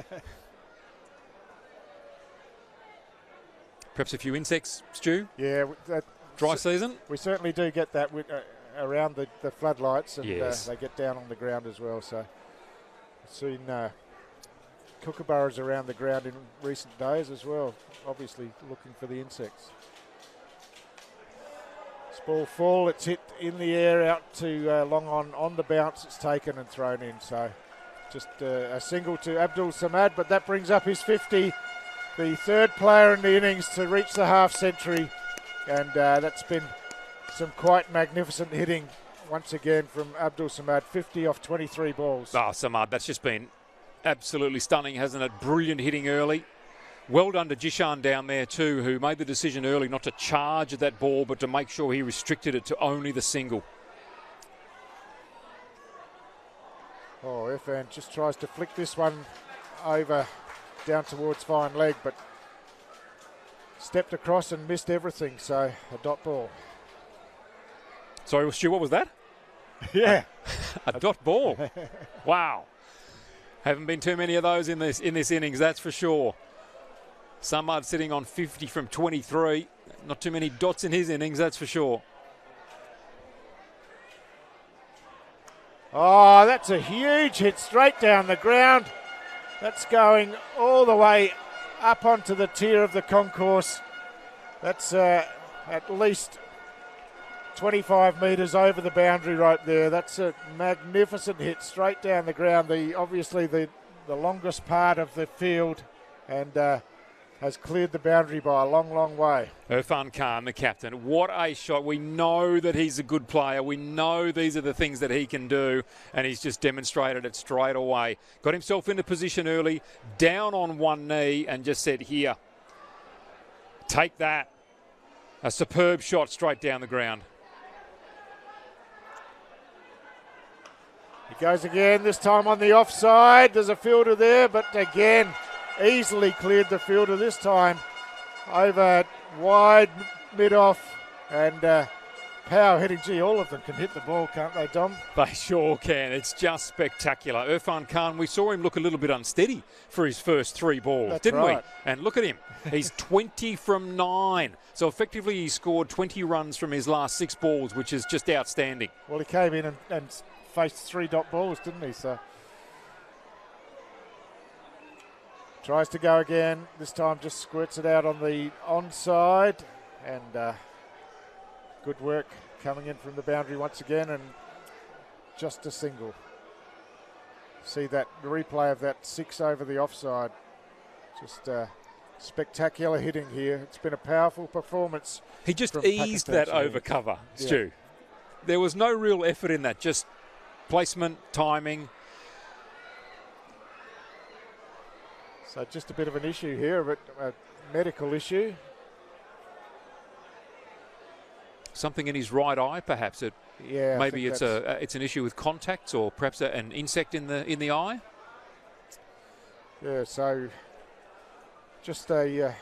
Perhaps a few insects, Stu? Yeah, that dry season. We certainly do get that with, around the floodlights, and Yes. they get down on the ground as well. So I've seen kookaburras around the ground in recent days as well, obviously looking for the insects. This ball full, it's hit in the air out to long on the bounce, it's taken and thrown in. So just a single to Abdul Samad, but that brings up his 50, the third player in the innings to reach the half century, and that's been some quite magnificent hitting once again from Abdul Samad, 50 off 23 balls. Ah, Samad, that's just been absolutely stunning, hasn't it? Brilliant hitting early. Well done to Jishan down there too, who made the decision early not to charge at that ball, but to make sure he restricted it to only the single. Oh, Irfan just tries to flick this one over down towards fine leg, but stepped across and missed everything, so a dot ball. Sorry, Stu, what was that? Yeah. A dot ball. Wow. Haven't been too many of those in this innings, that's for sure. Samad sitting on 50 from 23. Not too many dots in his innings, that's for sure. Oh, that's a huge hit straight down the ground. That's going all the way up onto the tier of the concourse. That's at least 25 metres over the boundary right there. That's a magnificent hit straight down the ground. Obviously the longest part of the field, and has cleared the boundary by a long, long way. Irfan Khan, the captain. What a shot. We know that he's a good player. We know these are the things that he can do, and he's just demonstrated it straight away. Got himself into position early, down on one knee, and just said, here, take that. A superb shot straight down the ground. He goes again, this time on the offside. There's a fielder there, but again, easily cleared the fielder this time. Over wide mid-off, and power hitting. Gee, all of them can hit the ball, can't they, Dom? They sure can. It's just spectacular. Irfan Khan, we saw him look a little bit unsteady for his first three balls, That's didn't right. we? And look at him. He's 20 from 9. So effectively he scored 20 runs from his last 6 balls, which is just outstanding. Well, he came in and faced 3 dot balls, didn't he? So tries to go again. This time just squirts it out on the onside, and good work coming in from the boundary once again, and just a single. See that replay of that 6 over the offside. Just spectacular hitting here. It's been a powerful performance. He just from eased Pakistan that Shaheens. over cover, Stu. There was no real effort in that, just placement, timing. So just a bit of an issue here, a medical issue. Something in his right eye, perhaps. Yeah, Maybe it's an issue with contacts, or perhaps an insect in the eye. Yeah, so just a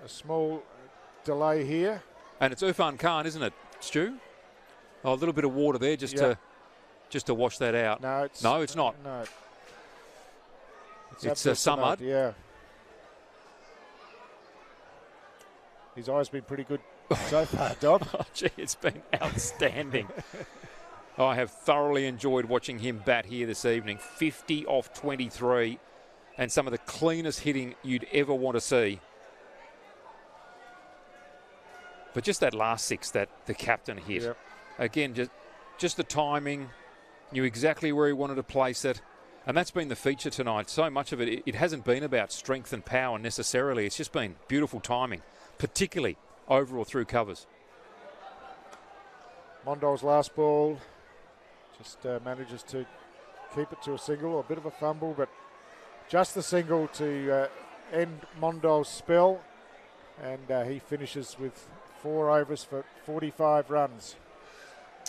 small delay here. And it's Irfan Khan, isn't it, Stu? Oh, a little bit of water there just to wash that out. No, it's not. No, It's Abdul Samad. Yeah, his eye's been pretty good so far, Dom. Oh, gee, it's been outstanding. I have thoroughly enjoyed watching him bat here this evening. 50 off 23, and some of the cleanest hitting you'd ever want to see. But just that last 6 that the captain hit. Yep. Again, just the timing, knew exactly where he wanted to place it. And that's been the feature tonight. So much of it hasn't been about strength and power necessarily. It's just been beautiful timing, particularly over or through covers. Mondol's last ball just manages to keep it to a single, a bit of a fumble, but just the single to end Mondol's spell, and he finishes with 4 overs for 45 runs.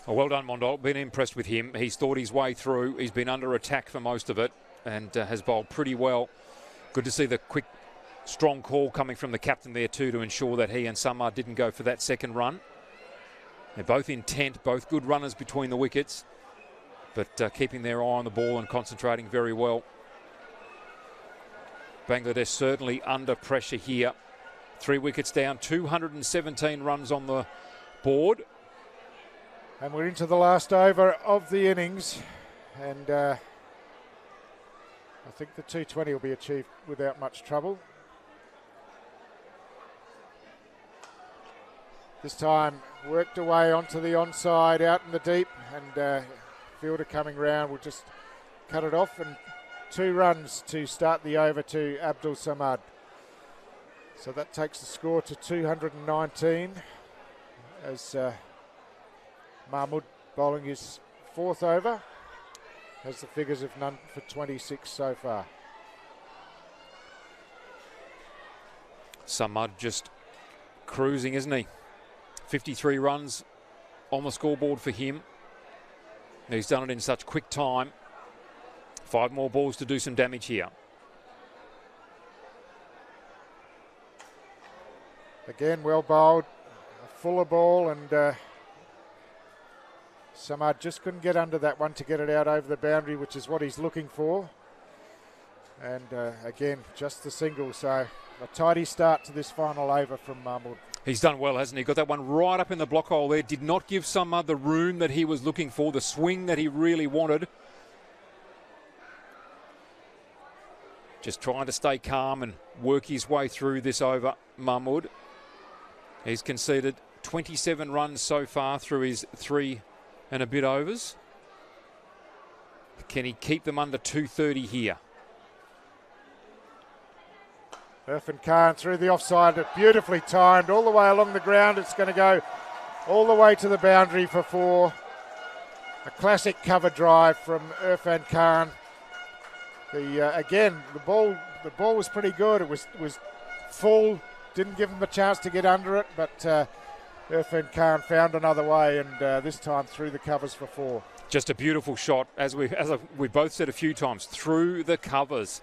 Oh, well done, Mondol. Been impressed with him. He's thought his way through. He's been under attack for most of it, and has bowled pretty well. Good to see the quick, strong call coming from the captain there too, to ensure that he and Samad didn't go for that second run. They're both intent, both good runners between the wickets, but keeping their eye on the ball and concentrating very well. Bangladesh certainly under pressure here. 3 wickets down, 217 runs on the board. And we're into the last over of the innings. And I think the 220 will be achieved without much trouble. This time worked away onto the onside, out in the deep, and fielder coming round will just cut it off, and 2 runs to start the over to Abdul Samad. So that takes the score to 219 as Mahmood bowling his 4th over, has the figures of none for 26 so far. Samad just cruising, isn't he? 53 runs on the scoreboard for him. He's done it in such quick time. 5 more balls to do some damage here. Again, well bowled, a fuller ball, and Samad just couldn't get under that one to get it out over the boundary, which is what he's looking for. And again, just the single, so a tidy start to this final over from Mahmood. He's done well, hasn't he? Got that one right up in the block hole there. Did not give Samad the room that he was looking for, the swing that he really wanted. Just trying to stay calm and work his way through this over, Mahmood. He's conceded 27 runs so far through his 3 and a bit overs. Can he keep them under 230 here? Irfan Khan through the offside, beautifully timed all the way along the ground. It's going to go all the way to the boundary for 4. A classic cover drive from Irfan Khan. Again, the ball was pretty good. It was full, didn't give him a chance to get under it, but Irfan Khan found another way, and this time through the covers for 4. Just a beautiful shot, as we both said a few times, through the covers.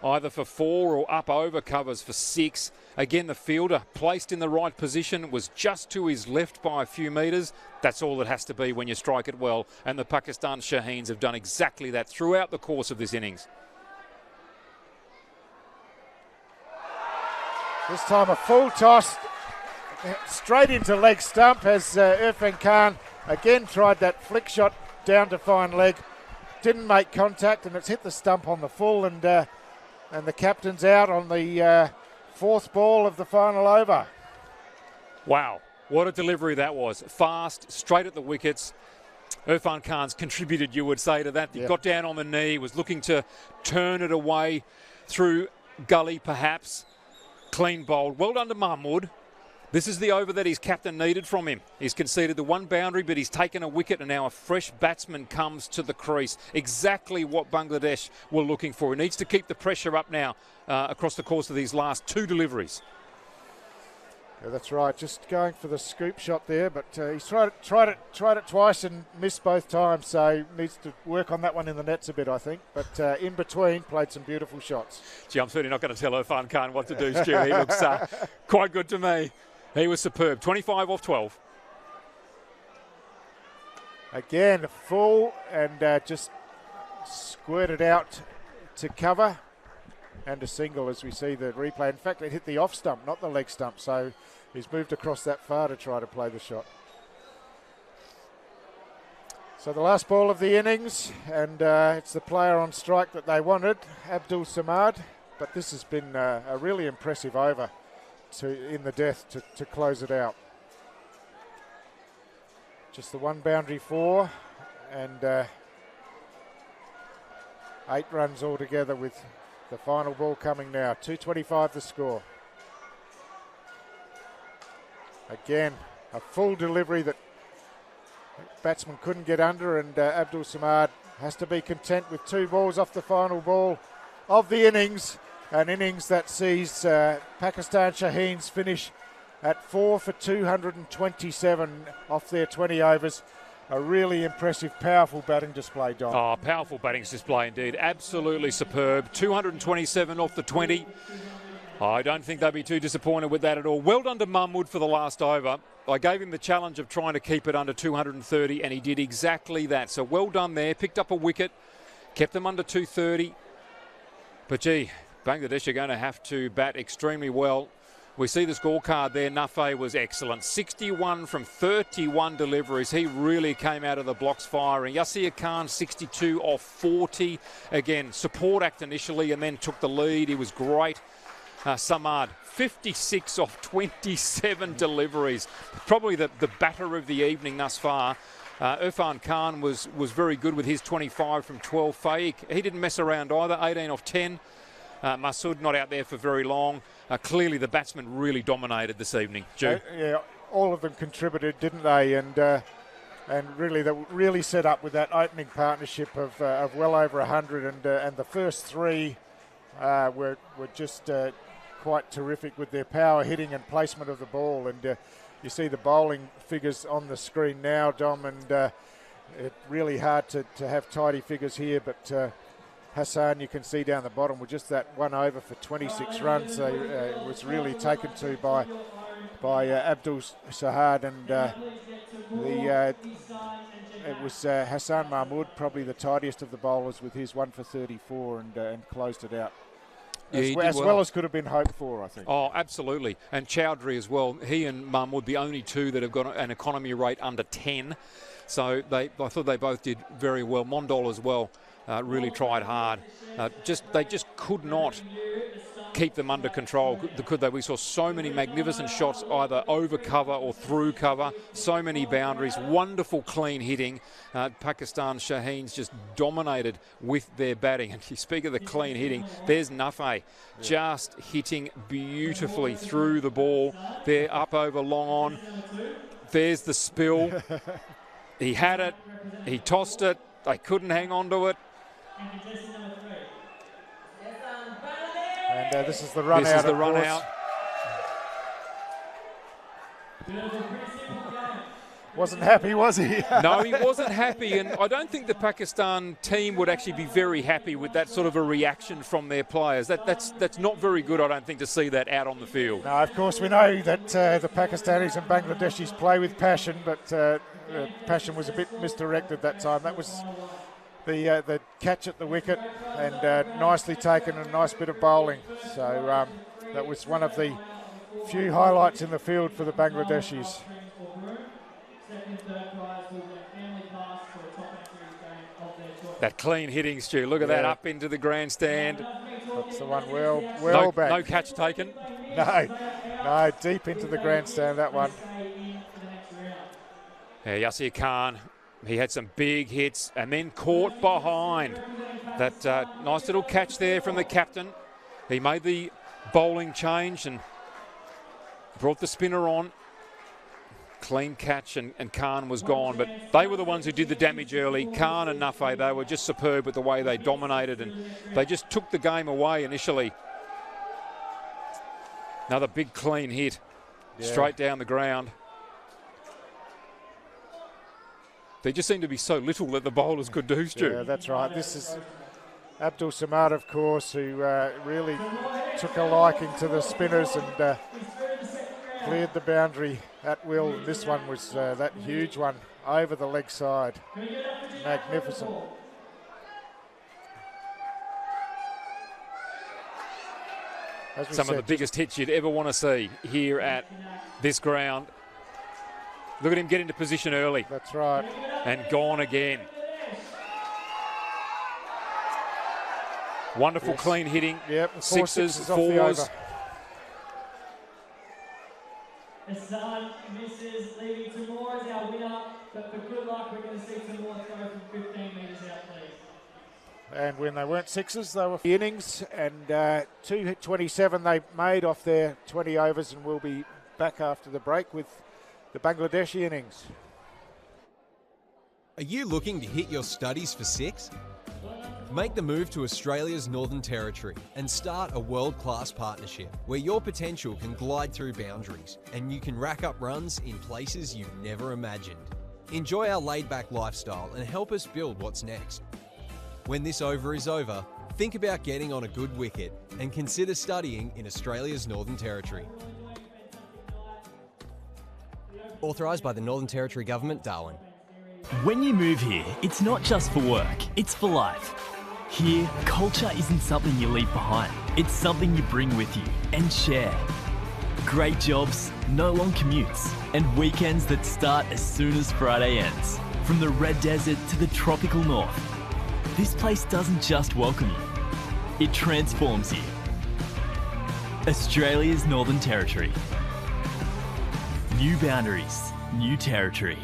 Either for 4 or up over covers for 6. Again, the fielder placed in the right position, was just to his left by a few metres. That's all it has to be when you strike it well. And the Pakistan Shaheens have done exactly that throughout the course of this innings. This time a full toss straight into leg stump as Irfan Khan again tried that flick shot down to fine leg. Didn't make contact, and it's hit the stump on the full, and the captain's out on the 4th ball of the final over. Wow, what a delivery that was. Fast, straight at the wickets. Irfan Khan's contributed, you would say, to that. He got down on the knee, was looking to turn it away through gully perhaps. Clean bowled. Well done to Mahmood. This is the over that his captain needed from him. He's conceded the 1 boundary, but he's taken a wicket, and now a fresh batsman comes to the crease. Exactly what Bangladesh were looking for. He needs to keep the pressure up now across the course of these last 2 deliveries. Yeah, that's right. Just going for the scoop shot there, but he's tried it twice and missed both times. So needs to work on that one in the nets a bit, I think. But in between, played some beautiful shots. Gee, I'm certainly not going to tell Irfan Khan what to do, Stu. He looks quite good to me. He was superb. 25 off 12. Again, full, and just squirted out to cover, and a single as we see the replay. In fact, it hit the off stump, not the leg stump, so he's moved across that far to try to play the shot. So the last ball of the innings, and it's the player on strike that they wanted, Abdul Samad, but this has been a really impressive over in the death to close it out. Just the 1 boundary 4, and 8 runs altogether, with the final ball coming now. 225 the score. Again, a full delivery that batsman couldn't get under, and Abdul Samad has to be content with 2 balls off the final ball of the innings. An innings that sees Pakistan Shaheens finish at 4 for 227 off their 20 overs. A really impressive, powerful batting display, Don. Oh, powerful batting display indeed. Absolutely superb. 227 off the 20. I don't think they'd be too disappointed with that at all. Well done to Mahmood for the last over. I gave him the challenge of trying to keep it under 230, and he did exactly that. So well done there. Picked up a wicket, kept them under 230. But gee, Bangladesh are going to have to bat extremely well We see the scorecard there. Nuffey was excellent. 61 from 31 deliveries. He really came out of the blocks firing. Yasir Khan, 62 off 40. Again, support act initially and then took the lead. He was great. Samad, 56 off 27 deliveries. Probably the batter of the evening thus far. Irfan Khan was very good with his 25 from 12. Faik, he didn't mess around either. 18 off 10. Masood not out there for very long. Clearly the batsmen really dominated this evening. Yeah, all of them contributed, didn't they? And really they really set up with that opening partnership of well over 100, and the first three were just quite terrific with their power hitting and placement of the ball. And you see the bowling figures on the screen now, Dom, and it's really hard to have tidy figures here, but Hassan, you can see down the bottom with just that one over for 26 runs. It was really taken to by Abdul Sahad, and it was Hassan Mahmood, probably the tidiest of the bowlers with his 1 for 34, and closed it out. As well as could have been hoped for, I think. Oh, absolutely. And Chowdhury as well. He and Mahmood, the only two that have got an economy rate under 10. So I thought they both did very well. Mondol as well. Really tried hard. They just could not keep them under control, could they? We saw so many magnificent shots either over cover or through cover, so many boundaries, wonderful clean hitting. Pakistan Shaheens just dominated with their batting. And you speak of the clean hitting, there's Nuffey just hitting beautifully through the ball. They're up over long on. There's the spill. He had it, he tossed it, they couldn't hang on to it. And this is the run out. Wasn't happy, was he? No, he wasn't happy, and I don't think the Pakistan team would actually be very happy with that sort of a reaction from their players. That's not very good, I don't think, to see that out on the field. No, of course, we know that the Pakistanis and Bangladeshis play with passion, but passion was a bit misdirected that time. That was the catch at the wicket, and nicely taken, a nice bit of bowling. So that was one of the few highlights in the field for the Bangladeshis. That clean hitting, Stu. Look at that, up into the grandstand. That's the one well back. No catch taken. No, deep into the grandstand, that one. Yeah, Yasir Khan, he had some big hits and then caught behind. That nice little catch there from the captain. He made the bowling change and brought the spinner on. Clean catch, and Khan was gone, but they were the ones who did the damage early. Khan and Nuffey, they were just superb with the way they dominated, and they just took the game away initially. Another big clean hit, straight down the ground. There just seemed to be so little that the bowlers could do, Stu. Yeah, that's right. This is Abdul Samad, of course, who really took a liking to the spinners and cleared the boundary at will. This one was that huge one over the leg side. Magnificent. Some of the biggest hits you'd ever want to see here at this ground. Look at him get into position early. That's right. And gone again. Wonderful clean hitting. Yep, sixes, off the fours. Hassan misses, leading to more as our winner, but for good luck, we're going to see some more throw from 15 metres out, please. And when they weren't sixes, they were innings, and 227 they made off their 20 overs, and we'll be back after the break with the Bangladeshi innings. Are you looking to hit your studies for six? Make the move to Australia's Northern Territory and start a world-class partnership where your potential can glide through boundaries and you can rack up runs in places you've never imagined. Enjoy our laid-back lifestyle and help us build what's next. When this over is over, think about getting on a good wicket and consider studying in Australia's Northern Territory. Authorised by the Northern Territory Government, Darwin. When you move here, it's not just for work, it's for life. Here, culture isn't something you leave behind. It's something you bring with you and share. Great jobs, no long commutes, and weekends that start as soon as Friday ends. From the red desert to the tropical north, this place doesn't just welcome you, it transforms you. Australia's Northern Territory. New boundaries, new territory.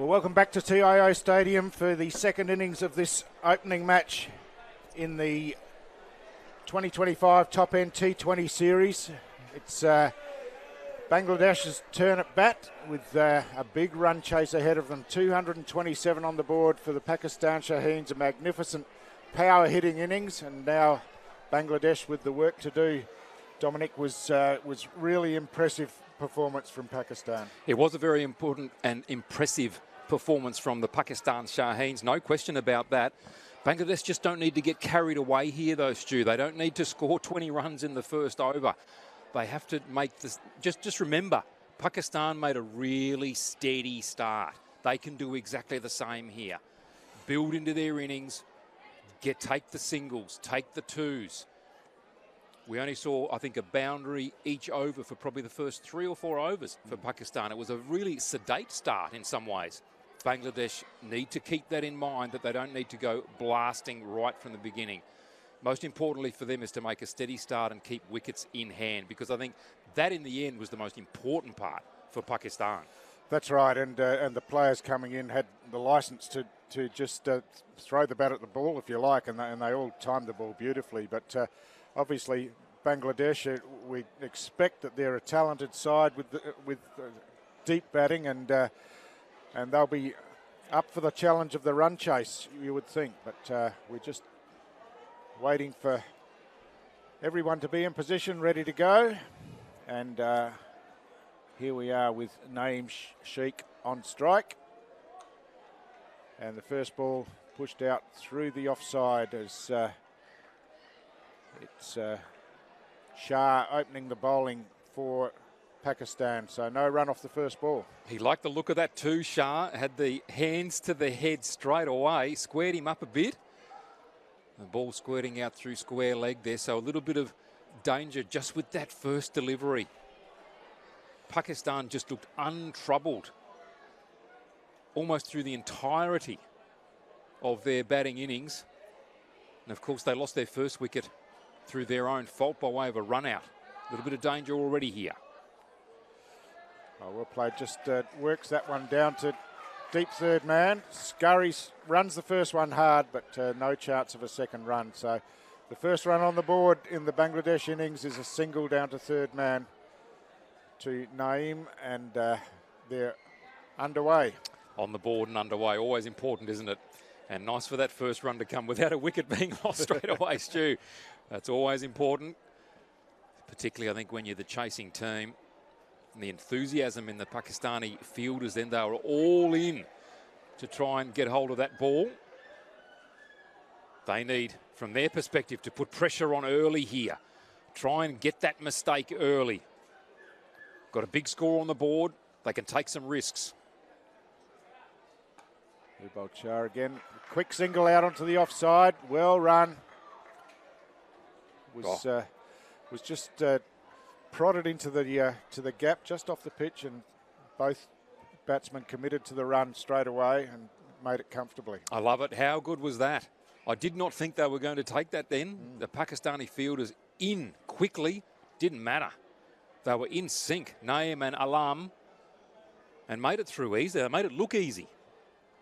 Well, welcome back to TIO Stadium for the second innings of this opening match in the 2025 Top End T20 Series. It's Bangladesh's turn at bat with a big run chase ahead of them. 227 on the board for the Pakistan Shaheens, a magnificent power hitting innings, and now Bangladesh with the work to do. Dominic, was really impressive performance from Pakistan. It was a very important and impressive performance from the Pakistan Shaheens, no question about that. Bangladesh just don't need to get carried away here though, Stu. They don't need to score 20 runs in the first over. They have to make this, just remember, Pakistan made a really steady start. They can do exactly the same here. Build into their innings, take the singles, take the twos. We only saw, I think, a boundary each over for probably the first 3 or 4 overs for Pakistan. It was a really sedate start in some ways. Bangladesh need to keep that in mind, that they don't need to go blasting right from the beginning. Most importantly for them is to make a steady start and keep wickets in hand, because I think that in the end was the most important part for Pakistan. That's right, and the players coming in had the licence to just throw the bat at the ball, if you like, and they all timed the ball beautifully. But obviously, Bangladesh, we expect that they're a talented side with deep batting, and they'll be up for the challenge of the run chase, you would think. But we're just waiting for everyone to be in position, ready to go. And here we are with Naeem Sheikh on strike. And the first ball pushed out through the offside as it's Shah opening the bowling for Pakistan, so no run off the first ball. He liked the look of that too, Shah. Had the hands to the head straight away, squared him up a bit. The ball squirting out through square leg there, so a little bit of danger just with that first delivery. Pakistan just looked untroubled almost through the entirety of their batting innings. And of course, they lost their first wicket through their own fault by way of a run out. A little bit of danger already here. Oh, well played, just works that one down to deep third man. Scurry runs the first one hard, but no chance of a second run. So the first run on the board in the Bangladesh innings is a single down to third man to Naeem, and they're underway. On the board and underway, always important, isn't it? And nice for that first run to come without a wicket being lost straight away, Stu. That's always important, particularly I think when you're the chasing team. And the enthusiasm in the Pakistani fielders then, they were all in to try and get hold of that ball. They need, from their perspective, to put pressure on early here. Try and get that mistake early. Got a big score on the board. They can take some risks. Shah again. Quick single out onto the offside. Well run. Was just prodded into the gap just off the pitch, and both batsmen committed to the run straight away and made it comfortably. I love it. How good was that? I did not think they were going to take that then. The Pakistani fielders in quickly. Didn't matter. They were in sync, Naeem and Alam, and made it through easy. They made it look easy.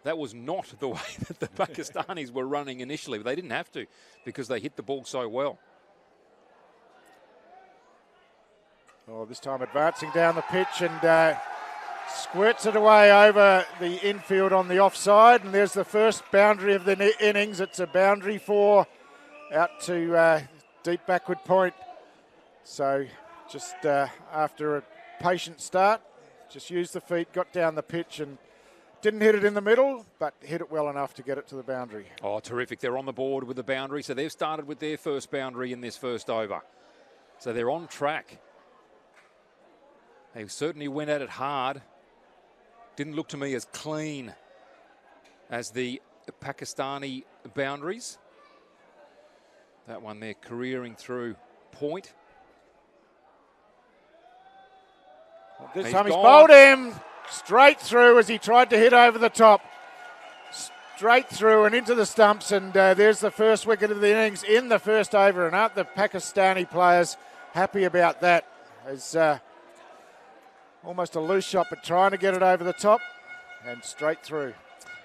That was not the way that the Pakistanis were running initially. They didn't have to, because they hit the ball so well. Oh, this time advancing down the pitch and squirts it away over the infield on the offside. And there's the first boundary of the innings. It's a boundary 4 out to deep backward point. So just after a patient start, just used the feet, got down the pitch and didn't hit it in the middle, but hit it well enough to get it to the boundary. Oh, terrific. They're on the board with the boundary. So they've started with their first boundary in this first over. So they're on track. They certainly went at it hard. Didn't look to me as clean as the Pakistani boundaries. That one there careering through point. This time he's bowled him straight through as he tried to hit over the top. Straight through and into the stumps, and there's the first wicket of the innings in the first over, and aren't the Pakistani players happy about that? As almost a loose shot, but trying to get it over the top. and straight through.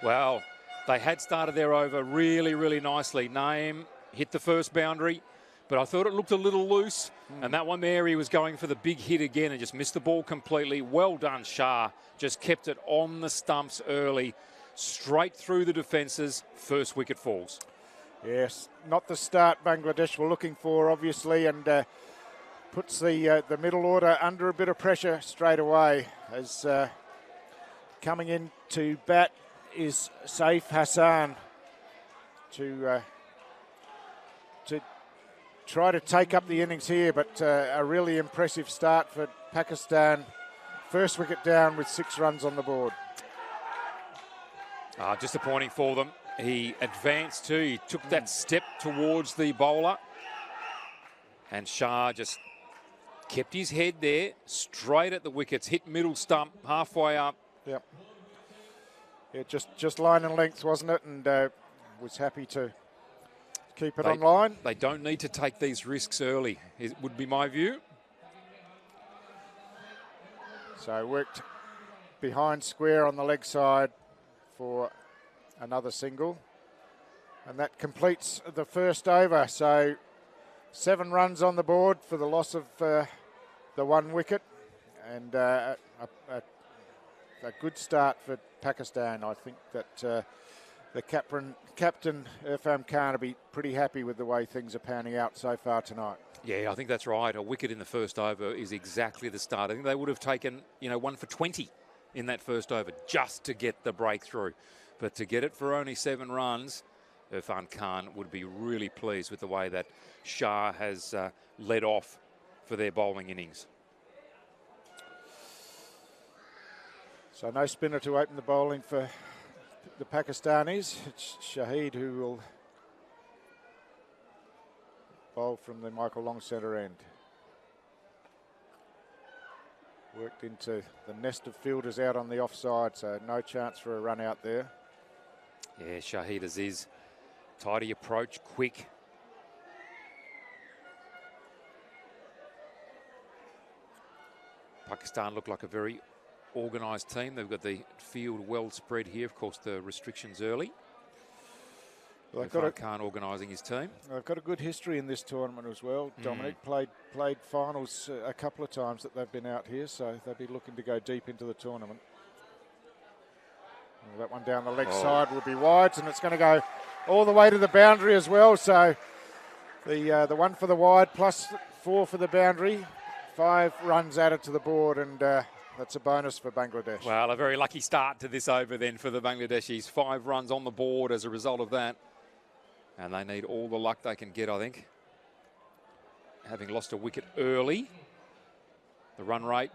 Well, they had started their over really, really nicely. Naeem hit the first boundary, but I thought it looked a little loose. And that one there, he was going for the big hit again and just missed the ball completely. Well done, Shah. Just kept it on the stumps early, straight through the defences. First wicket falls. Yes, not the start Bangladesh were looking for, obviously, and puts the middle order under a bit of pressure straight away. As coming in to bat is Saif Hassan to try to take up the innings here, but a really impressive start for Pakistan. First wicket down with 6 runs on the board. Disappointing for them. He advanced too. He took that step towards the bowler. And Shah just kept his head there, straight at the wickets, hit middle stump, halfway up. Yep. Yeah, just line and length, wasn't it? And was happy to keep it on line. They don't need to take these risks early, it would be my view. So worked behind square on the leg side for another single. And that completes the first over. So 7 runs on the board for the loss of the 1 wicket. And a good start for Pakistan. I think that the captain Irfan Khan will be pretty happy with the way things are panning out so far tonight. Yeah, I think that's right. A wicket in the first over is exactly the start. I think they would have taken, 1 for 20 in that first over just to get the breakthrough. But to get it for only 7 runs, Irfan Khan would be really pleased with the way that Shah has led off for their bowling innings. So no spinner to open the bowling for the Pakistanis. It's Shaheed who will bowl from the Michael Long centre end. Worked into the nest of fielders out on the offside, so no chance for a run out there. Yeah, Shaheed Aziz, tidy approach, quick. Pakistan look like a very organised team. They've got the field well spread here. Of course, the restrictions early. Well, Irfan Khan organising his team. They've got a good history in this tournament as well. Dominic played finals a couple of times that they've been out here, so they'll be looking to go deep into the tournament. Well, that one down the leg side will be wide, and it's going to go all the way to the boundary as well. So the 1 for the wide plus 4 for the boundary. 5 runs added to the board, and that's a bonus for Bangladesh. Well, a very lucky start to this over then for the Bangladeshis. 5 runs on the board as a result of that. And they need all the luck they can get, I think. Having lost a wicket early. The run rate,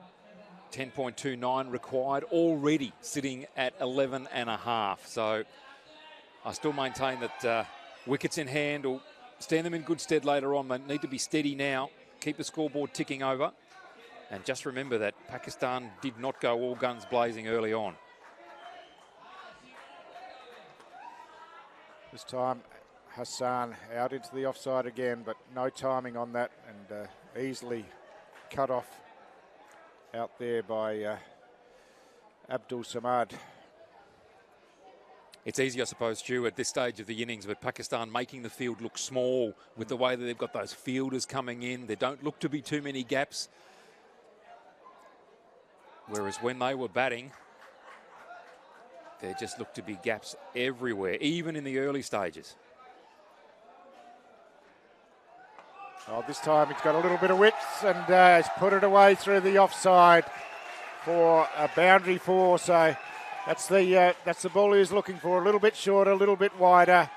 10.29 required, already sitting at 11.5. So I still maintain that wickets in hand will stand them in good stead later on. They need to be steady now, keep the scoreboard ticking over. And just remember that Pakistan did not go all guns blazing early on. This time, Hassan out into the offside again, but no timing on that, and easily cut off out there by Abdul Samad. It's easy, I suppose, Stu, at this stage of the innings, but Pakistan making the field look small with the way that they've got those fielders coming in. There don't look to be too many gaps. Whereas when they were batting, there just looked to be gaps everywhere, even in the early stages. Oh, this time he's got a little bit of width and he's put it away through the offside for a boundary 4. So that's the ball he was looking for. A little bit shorter, a little bit wider,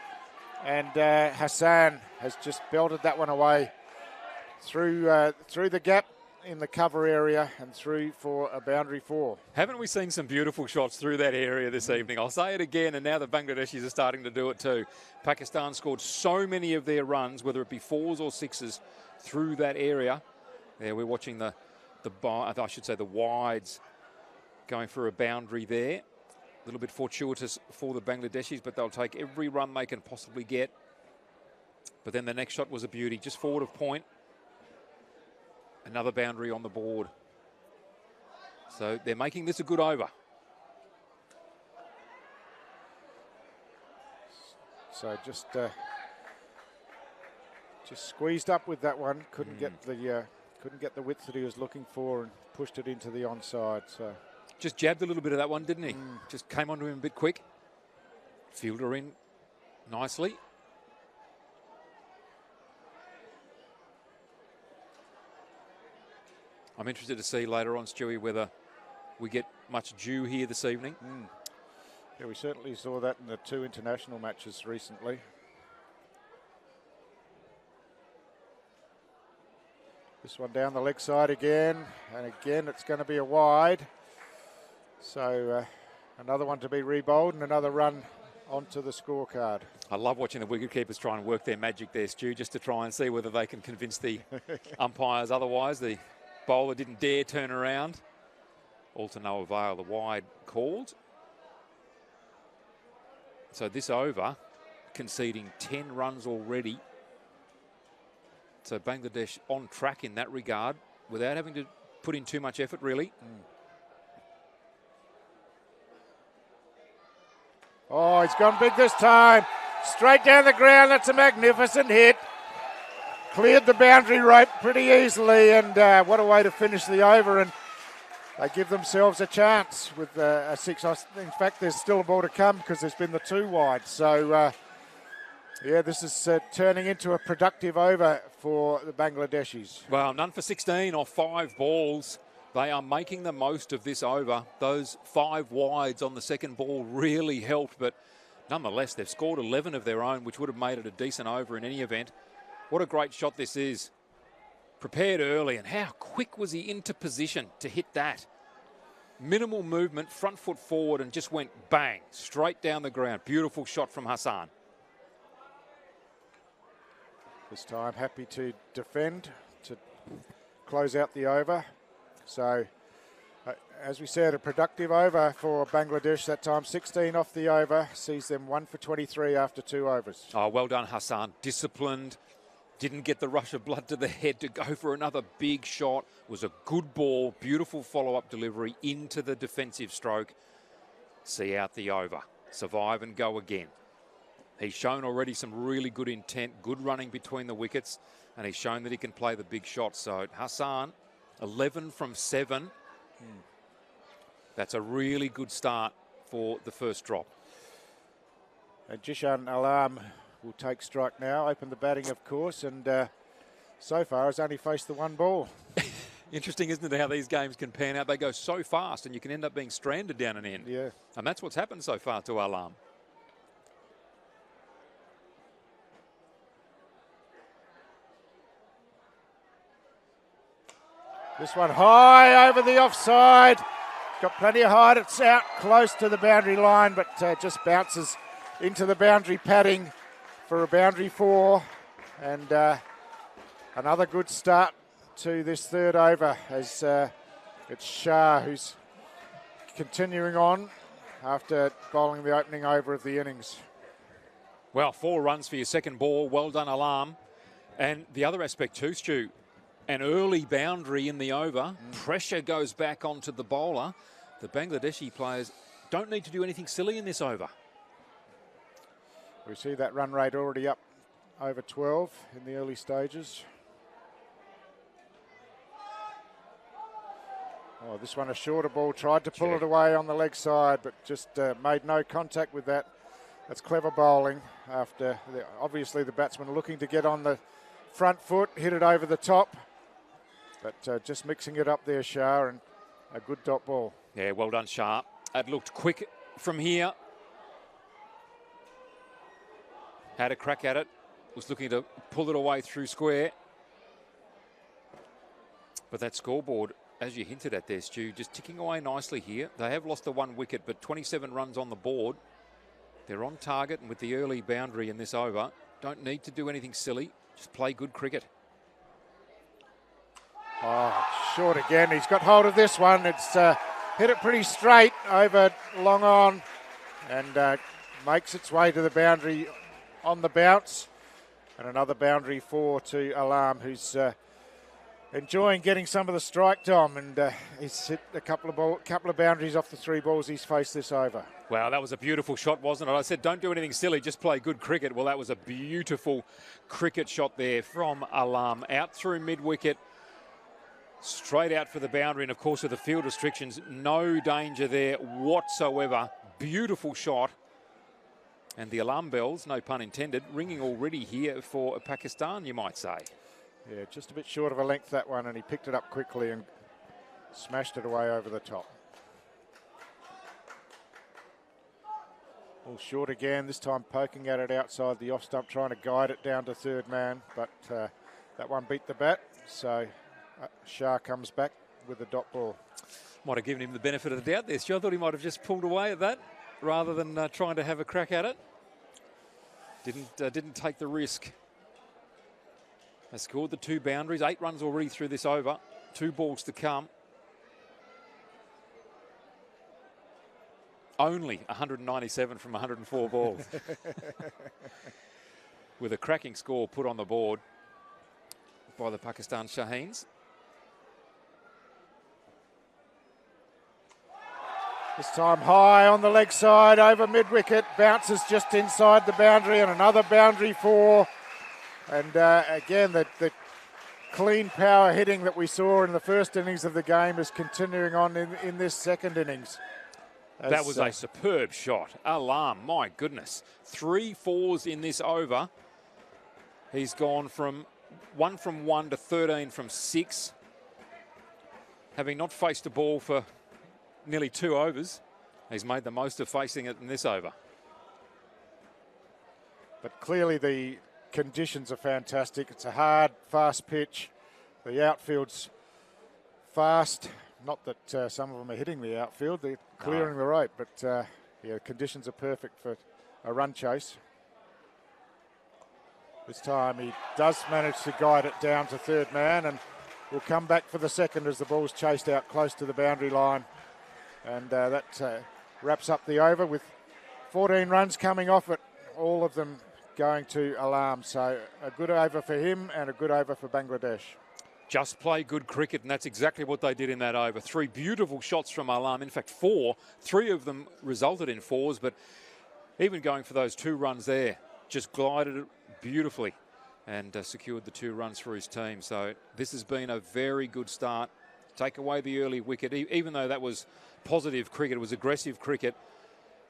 and Hassan has just belted that one away through the gap in the cover area and through for a boundary 4. Haven't we seen some beautiful shots through that area this evening? I'll say it again, and now the Bangladeshis are starting to do it too. Pakistan scored so many of their runs, whether it be 4s or 6s, through that area. There, we're watching the wides going for a boundary there. A little bit fortuitous for the Bangladeshis, but they'll take every run they can possibly get. But then the next shot was a beauty, just forward of point. Another boundary on the board. So they're making this a good over. So just squeezed up with that one. Couldn't get the width that he was looking for, and pushed it into the onside. So just jabbed a little bit of that one, didn't he? Just came onto him a bit quick. Fielder in nicely. I'm interested to see later on, Stewie, whether we get much dew here this evening. Yeah, we certainly saw that in the 2 international matches recently. This one down the leg side again, and again it's going to be a wide. So another one to be rebowled and another run onto the scorecard. I love watching the wicketkeepers try and work their magic there, Stu, just to try and see whether they can convince the umpires otherwise. The bowler didn't dare turn around. All to no avail, the wide called. So this over, conceding 10 runs already. So Bangladesh on track in that regard without having to put in too much effort, really. Oh, he's gone big this time. Straight down the ground. That's a magnificent hit. Cleared the boundary rope pretty easily, and what a way to finish the over. And they give themselves a chance with a 6. In fact, there's still a ball to come because there's been the 2 wide. So, yeah, this is turning into a productive over for the Bangladeshis. Well, none for 16 off 5 balls. They are making the most of this over. Those 5 wides on the second ball really helped, but nonetheless, they've scored 11 of their own, which would have made it a decent over in any event. What a great shot this is. Prepared early, and how quick was he into position to hit that? Minimal movement, front foot forward, and just went bang, straight down the ground. Beautiful shot from Hassan. This time happy to defend, to close out the over. So, as we said, a productive over for Bangladesh that time. 16 off the over, sees them 1 for 23 after 2 overs. Oh, well done, Hassan. Disciplined. Didn't get the rush of blood to the head to go for another big shot. Was a good ball, beautiful follow-up delivery into the defensive stroke. See out the over. Survive and go again. He's shown already some really good intent, good running between the wickets, and he's shown that he can play the big shots. So Hassan, 11 from 7. That's a really good start for the first drop. And Jishan Alam will take strike now, open the batting, of course, and so far has only faced the 1 ball. Interesting, isn't it, how these games can pan out? They go so fast and you can end up being stranded down an end. Yeah. And that's what's happened so far to Alam. This one high over the offside. Got plenty of height. It's out close to the boundary line, but just bounces into the boundary padding for a boundary 4. And another good start to this 3rd over as it's Shah who's continuing on after bowling the opening over of the innings. Well, 4 runs for your second ball. Well done, Alam. And the other aspect too, Stu, an early boundary in the over. Pressure goes back onto the bowler. The Bangladeshi players don't need to do anything silly in this over. We see that run rate already up over 12 in the early stages. Oh, this one a shorter ball, tried to pull it away on the leg side, but just made no contact with that. That's clever bowling after, obviously the batsman looking to get on the front foot, hit it over the top. But just mixing it up there, Shah, and a good dot ball. Yeah, well done, Shah. It looked quick from here. Had a crack at it. Was looking to pull it away through square. But that scoreboard, as you hinted at there, Stu, just ticking away nicely here. They have lost the 1 wicket, but 27 runs on the board. They're on target, and with the early boundary in this over, don't need to do anything silly. Just play good cricket. Oh, short again. He's got hold of this one. It's hit it pretty straight over long on and makes its way to the boundary on the bounce. And another boundary 4 to Alam, who's enjoying getting some of the strike, Dom, and he's hit a couple of boundaries off the 3 balls he's faced this over. Wow, that was a beautiful shot, wasn't it? I said, don't do anything silly, just play good cricket. Well, that was a beautiful cricket shot there from Alam. Out through mid-wicket, straight out for the boundary, and of course with the field restrictions, no danger there whatsoever. Beautiful shot. And the alarm bells, no pun intended, ringing already here for Pakistan, you might say. Yeah, just a bit short of a length, that one, and he picked it up quickly and smashed it away over the top. All short again, this time poking at it outside the off stump, trying to guide it down to third man, but that one beat the bat, so Shah comes back with the dot ball. Might have given him the benefit of the doubt there, Stu. I thought he might have just pulled away at that rather than trying to have a crack at it. Didn't take the risk. They scored the 2 boundaries, 8 runs already through this over, 2 balls to come. Only 197 from 104 balls. With a cracking score put on the board by the Pakistan Shaheens. This time high on the leg side, over mid-wicket, bounces just inside the boundary, and another boundary 4. And again, the clean power hitting that we saw in the first innings of the game is continuing on in this second innings. That was a superb shot. Alam, my goodness. 3 fours in this over. He's gone from 1 to 13 from 6. Having not faced a ball for nearly 2 overs, he's made the most of facing it in this over. But clearly the conditions are fantastic. It's a hard, fast pitch. The outfield's fast. Not that some of them are hitting the outfield, they're clearing the rope, but yeah, conditions are perfect for a run chase. This time he does manage to guide it down to third man, and will come back for the second as the ball's chased out close to the boundary line. And that wraps up the over with 14 runs coming off it, all of them going to Alam. So a good over for him and a good over for Bangladesh. Just play good cricket, and that's exactly what they did in that over. 3 beautiful shots from Alam. In fact, 4. 3 of them resulted in 4s, but even going for those 2 runs there, just glided it beautifully and secured the 2 runs for his team. So this has been a very good start. Take away the early wicket, even though that was positive cricket, it was aggressive cricket.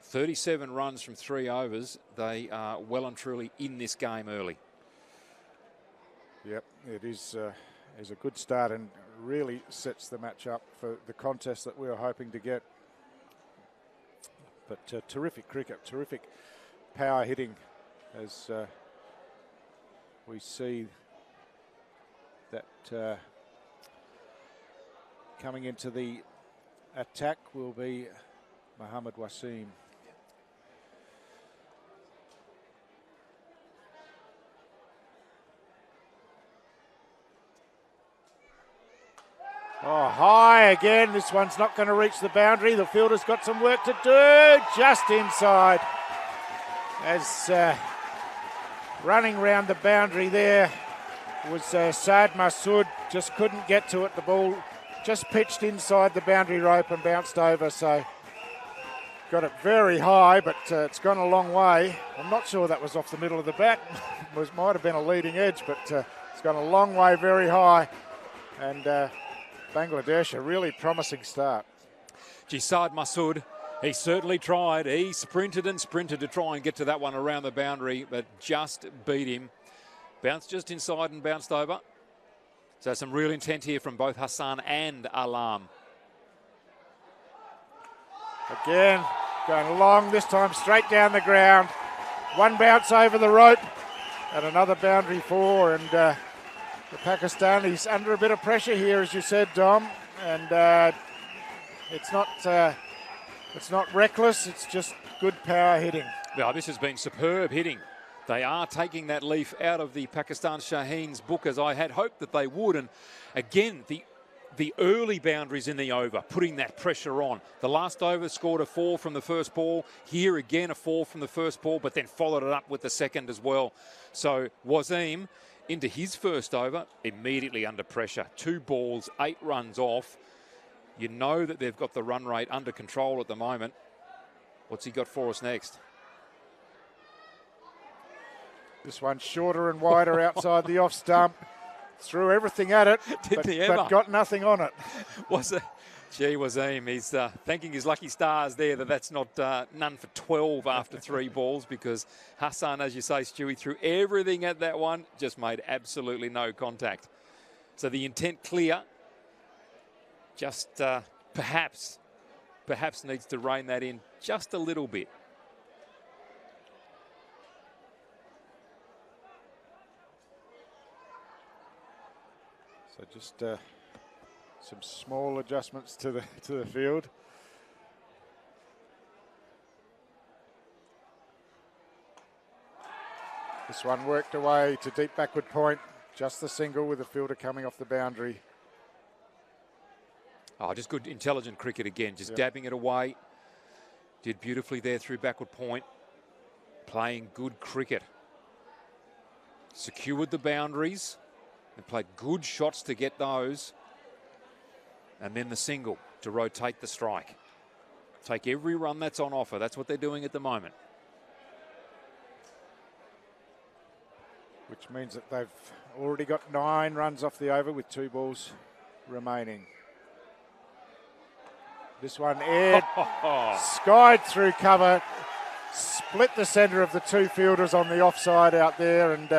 37 runs from 3 overs. They are well and truly in this game early. Yep, it is a good start and really sets the match up for the contest that we were hoping to get. But terrific cricket, terrific power hitting as we see that coming into the attack will be Mohammad Wasim. Oh, high again. This one's not going to reach the boundary. The fielder's got some work to do. Just inside. As running round the boundary there was Saad Masood. Just couldn't get to it. The ball just pitched inside the boundary rope and bounced over. So got it very high, but it's gone a long way. I'm not sure that was off the middle of the bat. It might have been a leading edge, but it's gone a long way, very high. And Bangladesh, a really promising start. Saad Masood, he certainly tried. He sprinted and sprinted to try and get to that one around the boundary, but just beat him. Bounced just inside and bounced over. So some real intent here from both Hassan and Alam. Again, going long, this time straight down the ground. One bounce over the rope and another boundary 4, and the Pakistanis under a bit of pressure here, as you said, Dom, and it's not reckless, it's just good power hitting. Yeah, this has been superb hitting. They are taking that leaf out of the Pakistan Shaheens book, as I had hoped that they would. And again, the early boundaries in the over, putting that pressure on. The last over scored a 4 from the first ball. Here again, a 4 from the first ball, but then followed it up with the second as well. So Wasim into his first over, immediately under pressure. 2 balls, 8 runs off. You know that they've got the run rate under control at the moment. What's he got for us next? This one shorter and wider outside the off stump. Threw everything at it, but got nothing on it. Gee, Wasim, he's thanking his lucky stars there that's not none for 12 after 3 balls, because Hassan, as you say, Stewie, threw everything at that one, just made absolutely no contact. So the intent clear, just perhaps needs to rein that in just a little bit. So just some small adjustments to the field. This one worked away to deep backward point. Just the single with the fielder coming off the boundary. Oh, just good intelligent cricket again, just dabbing it away. Did beautifully there through backward point. Playing good cricket. Secured the boundaries. They played good shots to get those. And then the single to rotate the strike. Take every run that's on offer. That's what they're doing at the moment. Which means that they've already got 9 runs off the over with 2 balls remaining. This one aired, skied through cover, split the centre of the 2 fielders on the offside out there, and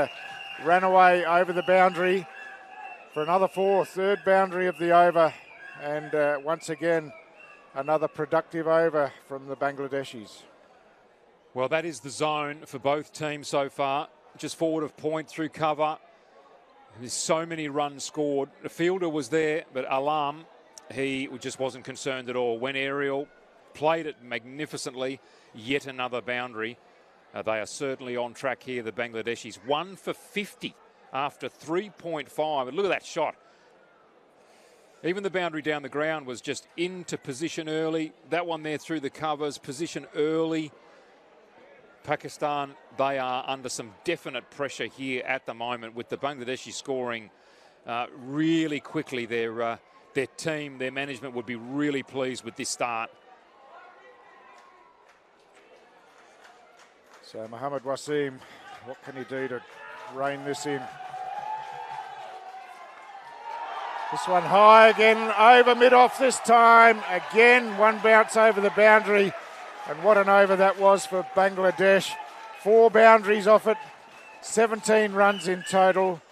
ran away over the boundary for another 4, 3rd boundary of the over. And once again, another productive over from the Bangladeshis. Well, that is the zone for both teams so far. Just forward of point through cover. There's so many runs scored. The fielder was there, but Alam, he just wasn't concerned at all. Went aerial, played it magnificently. Yet another boundary. They are certainly on track here, the Bangladeshis. 1 for 50 after 3.5. And look at that shot. Even the boundary down the ground was just into position early. That one there through the covers, position early. Pakistan, they are under some definite pressure here at the moment, with the Bangladeshi scoring really quickly. Their team, their management would be really pleased with this start. So Mohammad Wasim, what can he do to rein this in? This one high again, over mid-off this time. Again, one bounce over the boundary. And what an over that was for Bangladesh. 4 boundaries off it, 17 runs in total.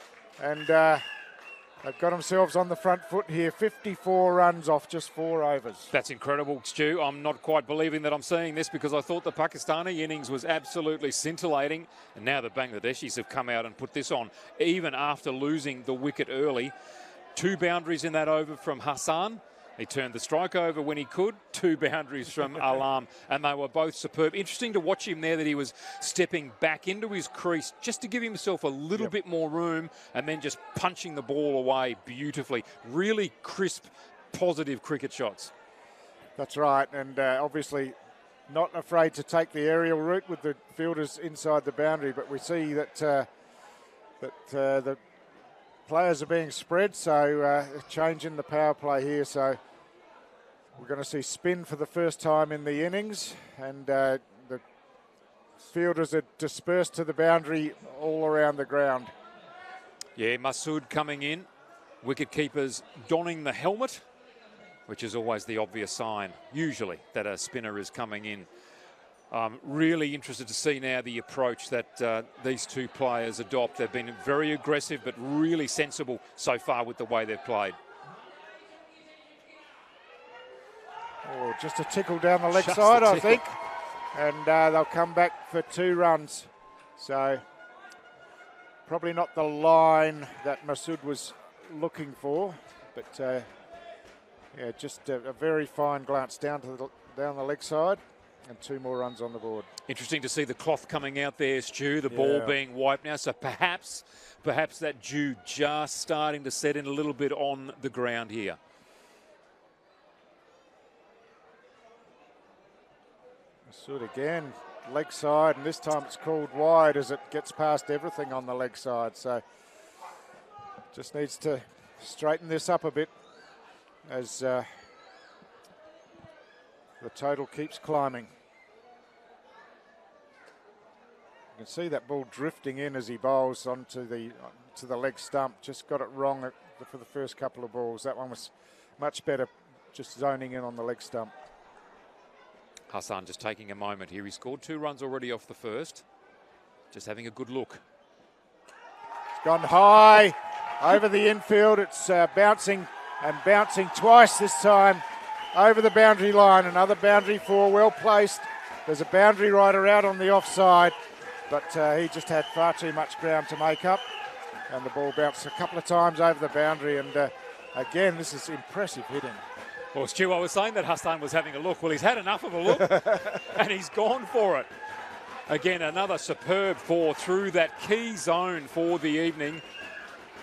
And they've got themselves on the front foot here. 54 runs off just 4 overs. That's incredible, Stu. I'm not quite believing that I'm seeing this, because I thought the Pakistani innings was absolutely scintillating. And now the Bangladeshis have come out and put this on, even after losing the wicket early. 2 boundaries in that over from Hassan. He turned the strike over when he could. 2 boundaries from Alam, and they were both superb. Interesting to watch him there, that he was stepping back into his crease just to give himself a little bit more room, and then just punching the ball away beautifully. Really crisp, positive cricket shots. That's right, and obviously not afraid to take the aerial route with the fielders inside the boundary, but we see that the players are being spread, so change in the power play here. So we're going to see spin for the first time in the innings, and the fielders are dispersed to the boundary all around the ground. Yeah, Masood coming in. Wicket keepers donning the helmet, which is always the obvious sign, usually, that a spinner is coming in. Really interested to see now the approach that these 2 players adopt. They've been very aggressive, but really sensible so far with the way they've played. Oh, just a tickle down the leg side, I think. And they'll come back for 2 runs. So probably not the line that Masood was looking for, but yeah, just a very fine glance down the leg side. And 2 more runs on the board. Interesting to see the cloth coming out there, Stu, the ball being wiped now. So perhaps that dew just starting to set in a little bit on the ground here. Masood again, leg side, and this time it's called wide as it gets past everything on the leg side. So Just needs to straighten this up a bit as the total keeps climbing. You can see that ball drifting in as he bowls onto the leg stump. Just got it wrong for the first couple of balls. That one was much better, just zoning in on the leg stump. Hassan just taking a moment here. He scored 2 runs already off the first. Just having a good look. It's gone high over the infield. It's bouncing twice this time over the boundary line. Another boundary 4, well placed. There's a boundary rider out on the offside, but he just had far too much ground to make up. And the ball bounced a couple of times over the boundary. And again, this is impressive hitting. Well, Stu, I was saying that Hassan was having a look. Well, he's had enough of a look and he's gone for it. Again, another superb 4 through that key zone for the evening.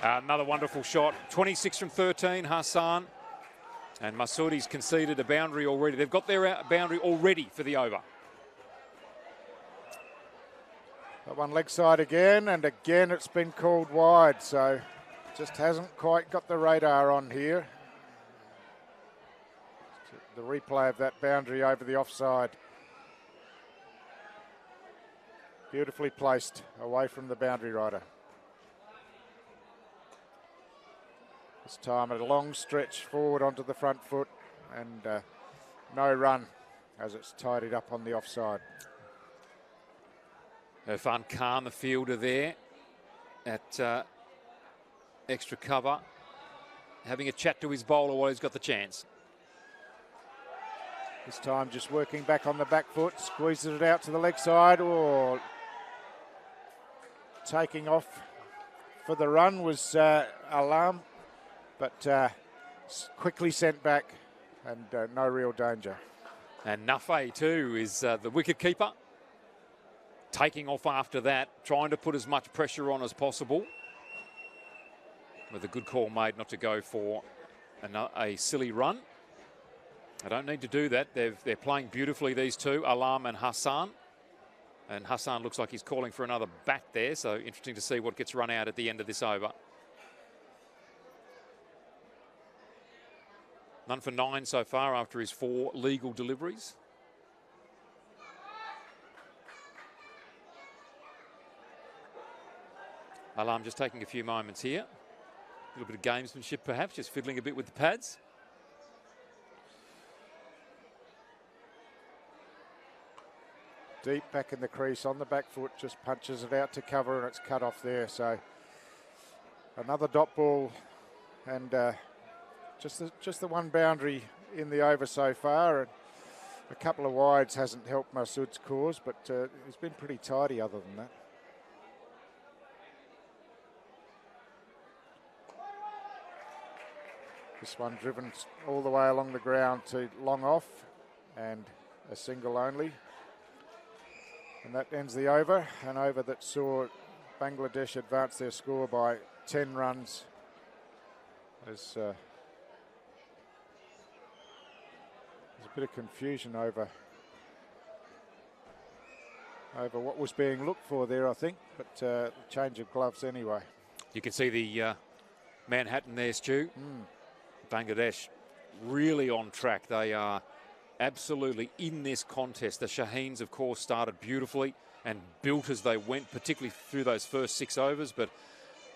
Another wonderful shot. 26 from 13, Hassan. And Masoudi's conceded a boundary already. They've got their boundary already for the over. That one leg side again, and again it's been called wide, so just hasn't quite got the radar on here. The replay of that boundary over the offside. Beautifully placed away from the boundary rider. This time a long stretch forward onto the front foot and no run as it's tidied up on the offside. Irfan Khan, the fielder there at extra cover, having a chat to his bowler while he's got the chance. This time just working back on the back foot, squeezes it out to the leg side, or taking off for the run was Alam, but quickly sent back and no real danger. And Nafay too is the wicket keeper. Taking off after that, trying to put as much pressure on as possible. With a good call made not to go for a silly run. I don't need to do that. They're playing beautifully, these two, Alam and Hassan. And Hassan looks like he's calling for another bat there, so interesting to see what gets run out at the end of this over. None for 9 so far after his 4 legal deliveries. Alam just taking a few moments here. A little bit of gamesmanship perhaps, just fiddling a bit with the pads. Deep back in the crease on the back foot, just punches it out to cover and it's cut off there. So another dot ball and just the one boundary in the over so far. And a couple of wides hasn't helped Masood's cause, but he's been pretty tidy other than that. This one driven all the way along the ground to long off and a single only. And that ends the over, an over that saw Bangladesh advance their score by 10 runs. There's a bit of confusion over what was being looked for there, I think, but change of gloves anyway. You can see the Manhattan there, Stu. Bangladesh really on track. They are absolutely in this contest. The Shaheens, of course, started beautifully and built as they went, particularly through those first 6 overs. But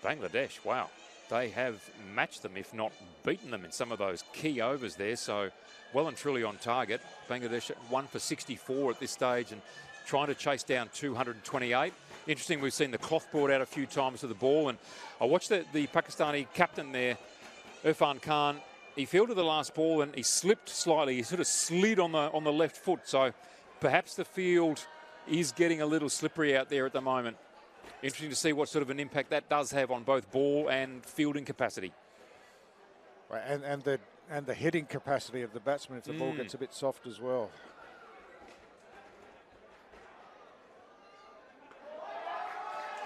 Bangladesh, wow, they have matched them, if not beaten them in some of those key overs there. So well and truly on target. Bangladesh 1 for 64 at this stage and trying to chase down 228. Interesting, we've seen the cloth brought out a few times to the ball. And I watched the Pakistani captain there, Irfan Khan. He fielded the last ball and he slipped slightly. He sort of slid on the left foot. So perhaps the field is getting a little slippery out there at the moment. Interesting to see what sort of an impact that does have on both ball and fielding capacity. And the hitting capacity of the batsman if the ball gets a bit soft as well.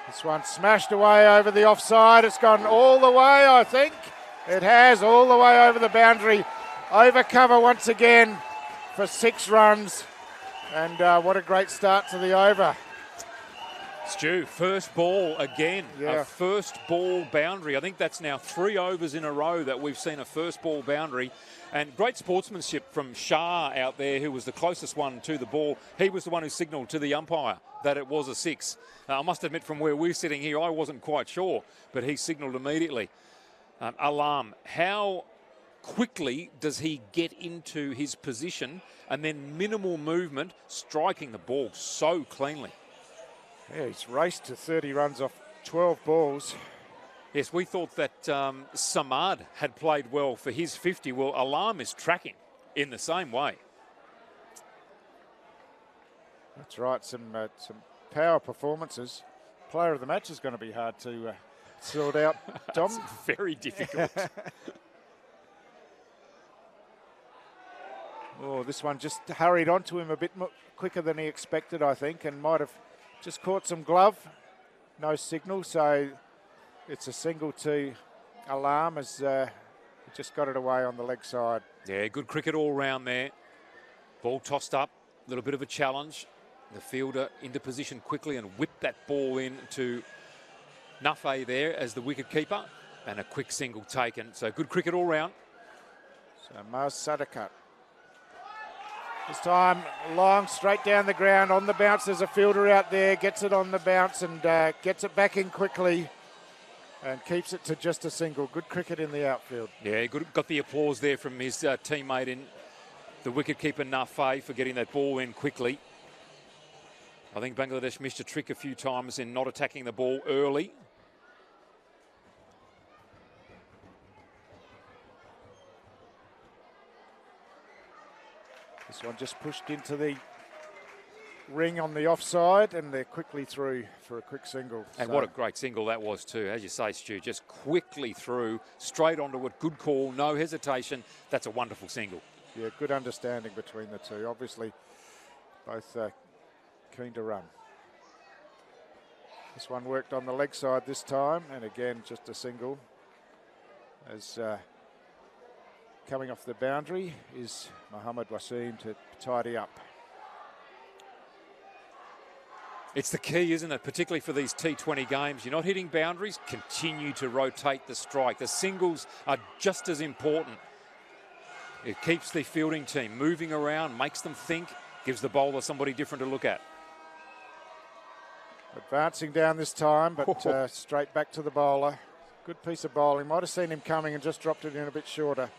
This one smashed away over the offside. It's gone all the way, I think. It has, all the way over the boundary. Over cover once again for 6 runs. And what a great start to the over. Stu, first ball again. Yeah. A first ball boundary. I think that's now 3 overs in a row that we've seen a first ball boundary. And great sportsmanship from Shah out there, who was the closest one to the ball. He was the one who signalled to the umpire that it was a 6. I must admit, from where we're sitting here, I wasn't quite sure, but he signalled immediately. Alam, how quickly does he get into his position and then minimal movement, striking the ball so cleanly? Yeah, he's raced to 30 runs off 12 balls. Yes, we thought that Samad had played well for his 50. Well, Alam is tracking in the same way. That's right, some power performances. Player of the match is going to be hard to sort out, Dom. It's very difficult. Oh, this one just hurried onto him a bit quicker than he expected, I think, and might have just caught some glove. No signal, so it's a single to Alam as he just got it away on the leg side. Yeah, good cricket all round there. Ball tossed up, a little bit of a challenge. The fielder into position quickly and whipped that ball in to Nafe there as the wicket keeper, and a quick single taken. So good cricket all round. So Maz Sadakat. This time, long, straight down the ground, on the bounce. There's a fielder out there, gets it on the bounce and gets it back in quickly and keeps it to just a single. Good cricket in the outfield. Yeah, good. Got the applause there from his teammate in the wicketkeeper Nafe for getting that ball in quickly. I think Bangladesh missed a trick a few times in not attacking the ball early. This one just pushed into the ring on the offside and they're quickly through for a quick single. And what a great single that was too. As you say, Stu, just quickly through, straight onto it. Good call, no hesitation. That's a wonderful single. Yeah, good understanding between the two. Obviously, both keen to run. This one worked on the leg side this time, and again, just a single. As coming off the boundary is Mohammad Wasim to tidy up. It's the key, isn't it? Particularly for these T20 games. You're not hitting boundaries, continue to rotate the strike. The singles are just as important. It keeps the fielding team moving around, makes them think, gives the bowler somebody different to look at. Advancing down this time, but straight back to the bowler. Good piece of bowling. Might have seen him coming and just dropped it in a bit shorter.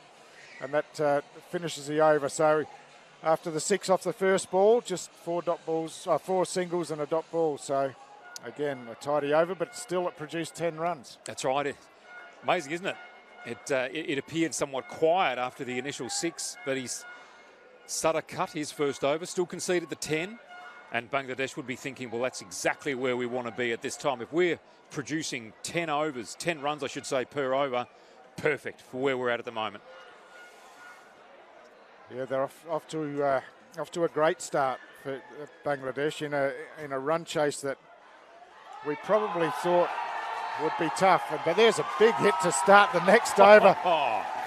And that finishes the over. So after the 6 off the first ball, just 4 singles and a dot ball. So again, a tidy over, but still it produced 10 runs. That's right. Amazing, isn't it? It appeared somewhat quiet after the initial 6, but Sutter cut his first over, still conceded the 10. And Bangladesh would be thinking, well, that's exactly where we want to be at this time. If we're producing 10 overs, 10 runs, I should say, per over, perfect for where we're at the moment. Yeah, they're off to a great start for Bangladesh in a run chase that we probably thought would be tough. But there's a big hit to start the next over.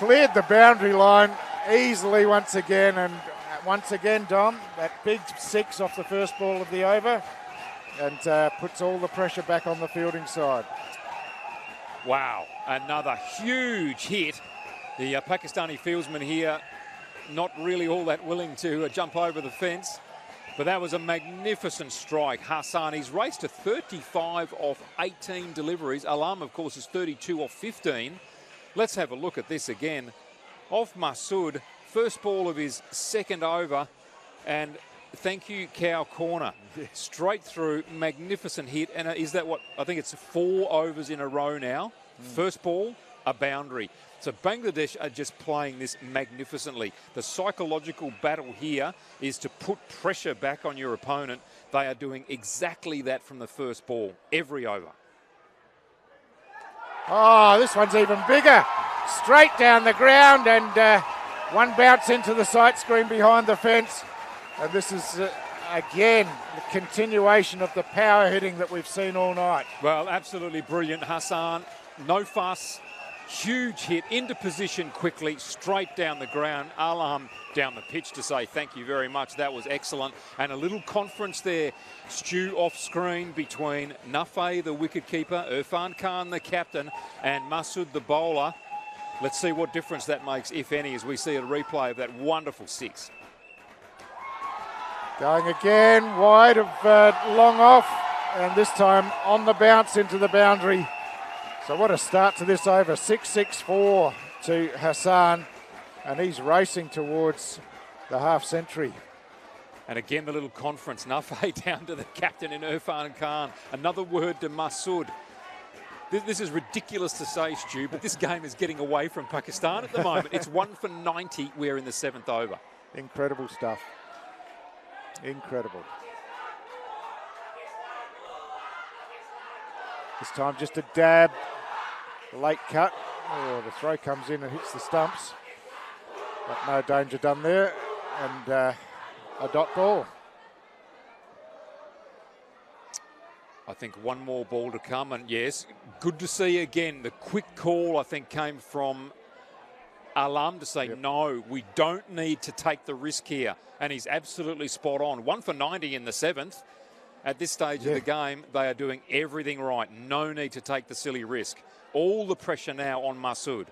Cleared the boundary line easily once again, and once again, Dom, that big 6 off the first ball of the over, and puts all the pressure back on the fielding side. Wow, another huge hit. The Pakistani fieldsman here not really all that willing to jump over the fence, but that was a magnificent strike. Hassan, he's raced to 35 off 18 deliveries. Alam, of course, is 32 off 15. Let's have a look at this again. Off Masood, first ball of his second over, and thank you, cow corner. Straight through, magnificent hit. And is that what, I think it's 4 overs in a row now. First ball, a boundary. So Bangladesh are just playing this magnificently. The psychological battle here is to put pressure back on your opponent. They are doing exactly that from the first ball, every over. Oh, this one's even bigger. Straight down the ground, and one bounce into the sight screen behind the fence. And this is, again, the continuation of the power hitting that we've seen all night. Well, absolutely brilliant, Hassan. No fuss. Huge hit, into position quickly, straight down the ground. Alam down the pitch to say thank you very much. That was excellent. And a little conference there, Stu, off screen between Nafay, the wicketkeeper, Irfan Khan, the captain, and Masood, the bowler. Let's see what difference that makes, if any, as we see a replay of that wonderful 6. Going again, wide of long off, and this time on the bounce into the boundary. So what a start to this over. 6-6-4 to Hassan, and he's racing towards the half century. And again, the little conference, Nafay down to the captain in Irfan Khan. Another word to Masood. This is ridiculous to say, Stu, but this game is getting away from Pakistan at the moment. It's 1 for 90. We're in the 7th over. Incredible stuff. Incredible. This time just a dab. Late cut. Oh, the throw comes in and hits the stumps. But no danger done there. And a dot ball. I think one more ball to come. And yes, good to see again. The quick call, I think, came from Alam to say, no, we don't need to take the risk here. And he's absolutely spot on. 1 for 90 in the 7th. At this stage of the game, they are doing everything right. No need to take the silly risk. All the pressure now on Masood.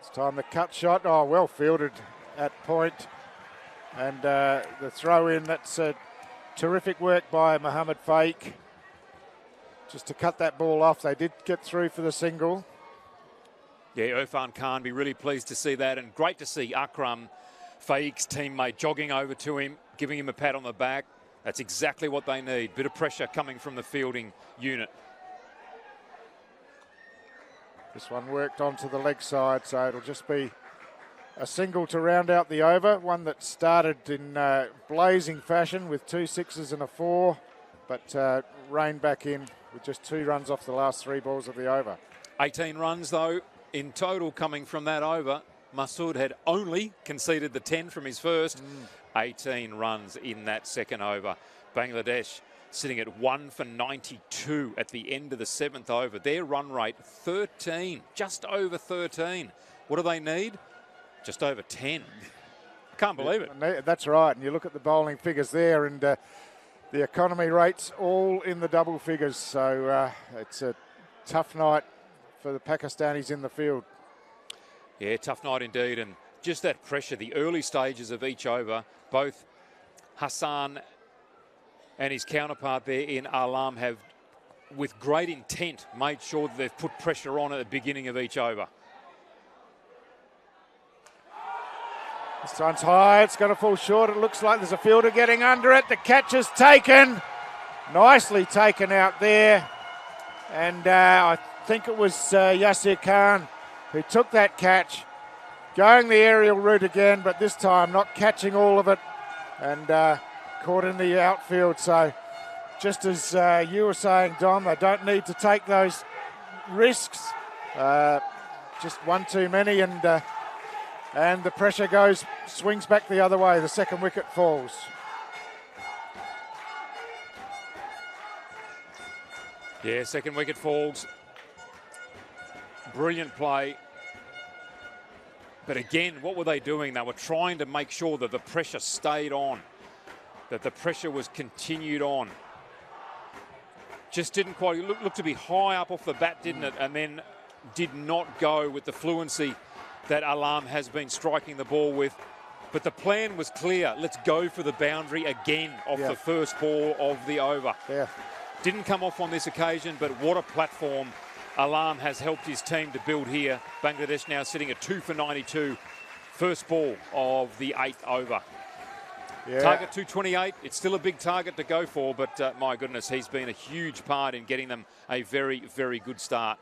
This time the cut shot. Oh, well fielded at point. And the throw in, that's terrific work by Mohammed Faiq. Just to cut that ball off. They did get through for the single. Yeah, Irfan Khan be really pleased to see that, and great to see Akram, Faiq's teammate, jogging over to him, giving him a pat on the back. That's exactly what they need. Bit of pressure coming from the fielding unit. This one worked onto the leg side, so it'll just be a single to round out the over. One that started in blazing fashion with 2 6s and a 4, but reined back in with just 2 runs off the last 3 balls of the over. 18 runs, though, in total coming from that over. Masood had only conceded the 10 from his first. 18 runs in that second over. Bangladesh sitting at 1 for 92 at the end of the 7th over. Their run rate, 13, just over 13. What do they need? Just over 10. Can't believe it. That's right. And you look at the bowling figures there, and the economy rates all in the double figures. So it's a tough night for the Pakistanis in the field. Yeah, tough night indeed. And just that pressure, the early stages of each over, both Hassan and his counterpart there in Alam have, with great intent, made sure that they've put pressure on at the beginning of each over. This time's high, it's going to fall short. It looks like there's a fielder getting under it. The catch is taken. Nicely taken out there. And I think it was Yasir Khan who took that catch, going the aerial route again, but this time not catching all of it, and caught in the outfield. So just as you were saying, Dom, they don't need to take those risks. Just one too many, and the pressure swings back the other way. The second wicket falls. Yeah, second wicket falls. Brilliant play. But again, what were they doing? They were trying to make sure that the pressure stayed on, that the pressure was continued on. Just didn't quite look to be high up off the bat, didn't it? And then did not go with the fluency that Alam has been striking the ball with. But the plan was clear. Let's go for the boundary again off the first ball of the over. Yeah. Didn't come off on this occasion, but what a platform Alam has helped his team to build here. Bangladesh now sitting at 2 for 92. First ball of the 8th over. Yeah. Target 228. It's still a big target to go for, but my goodness, he's been a huge part in getting them a very, very good start.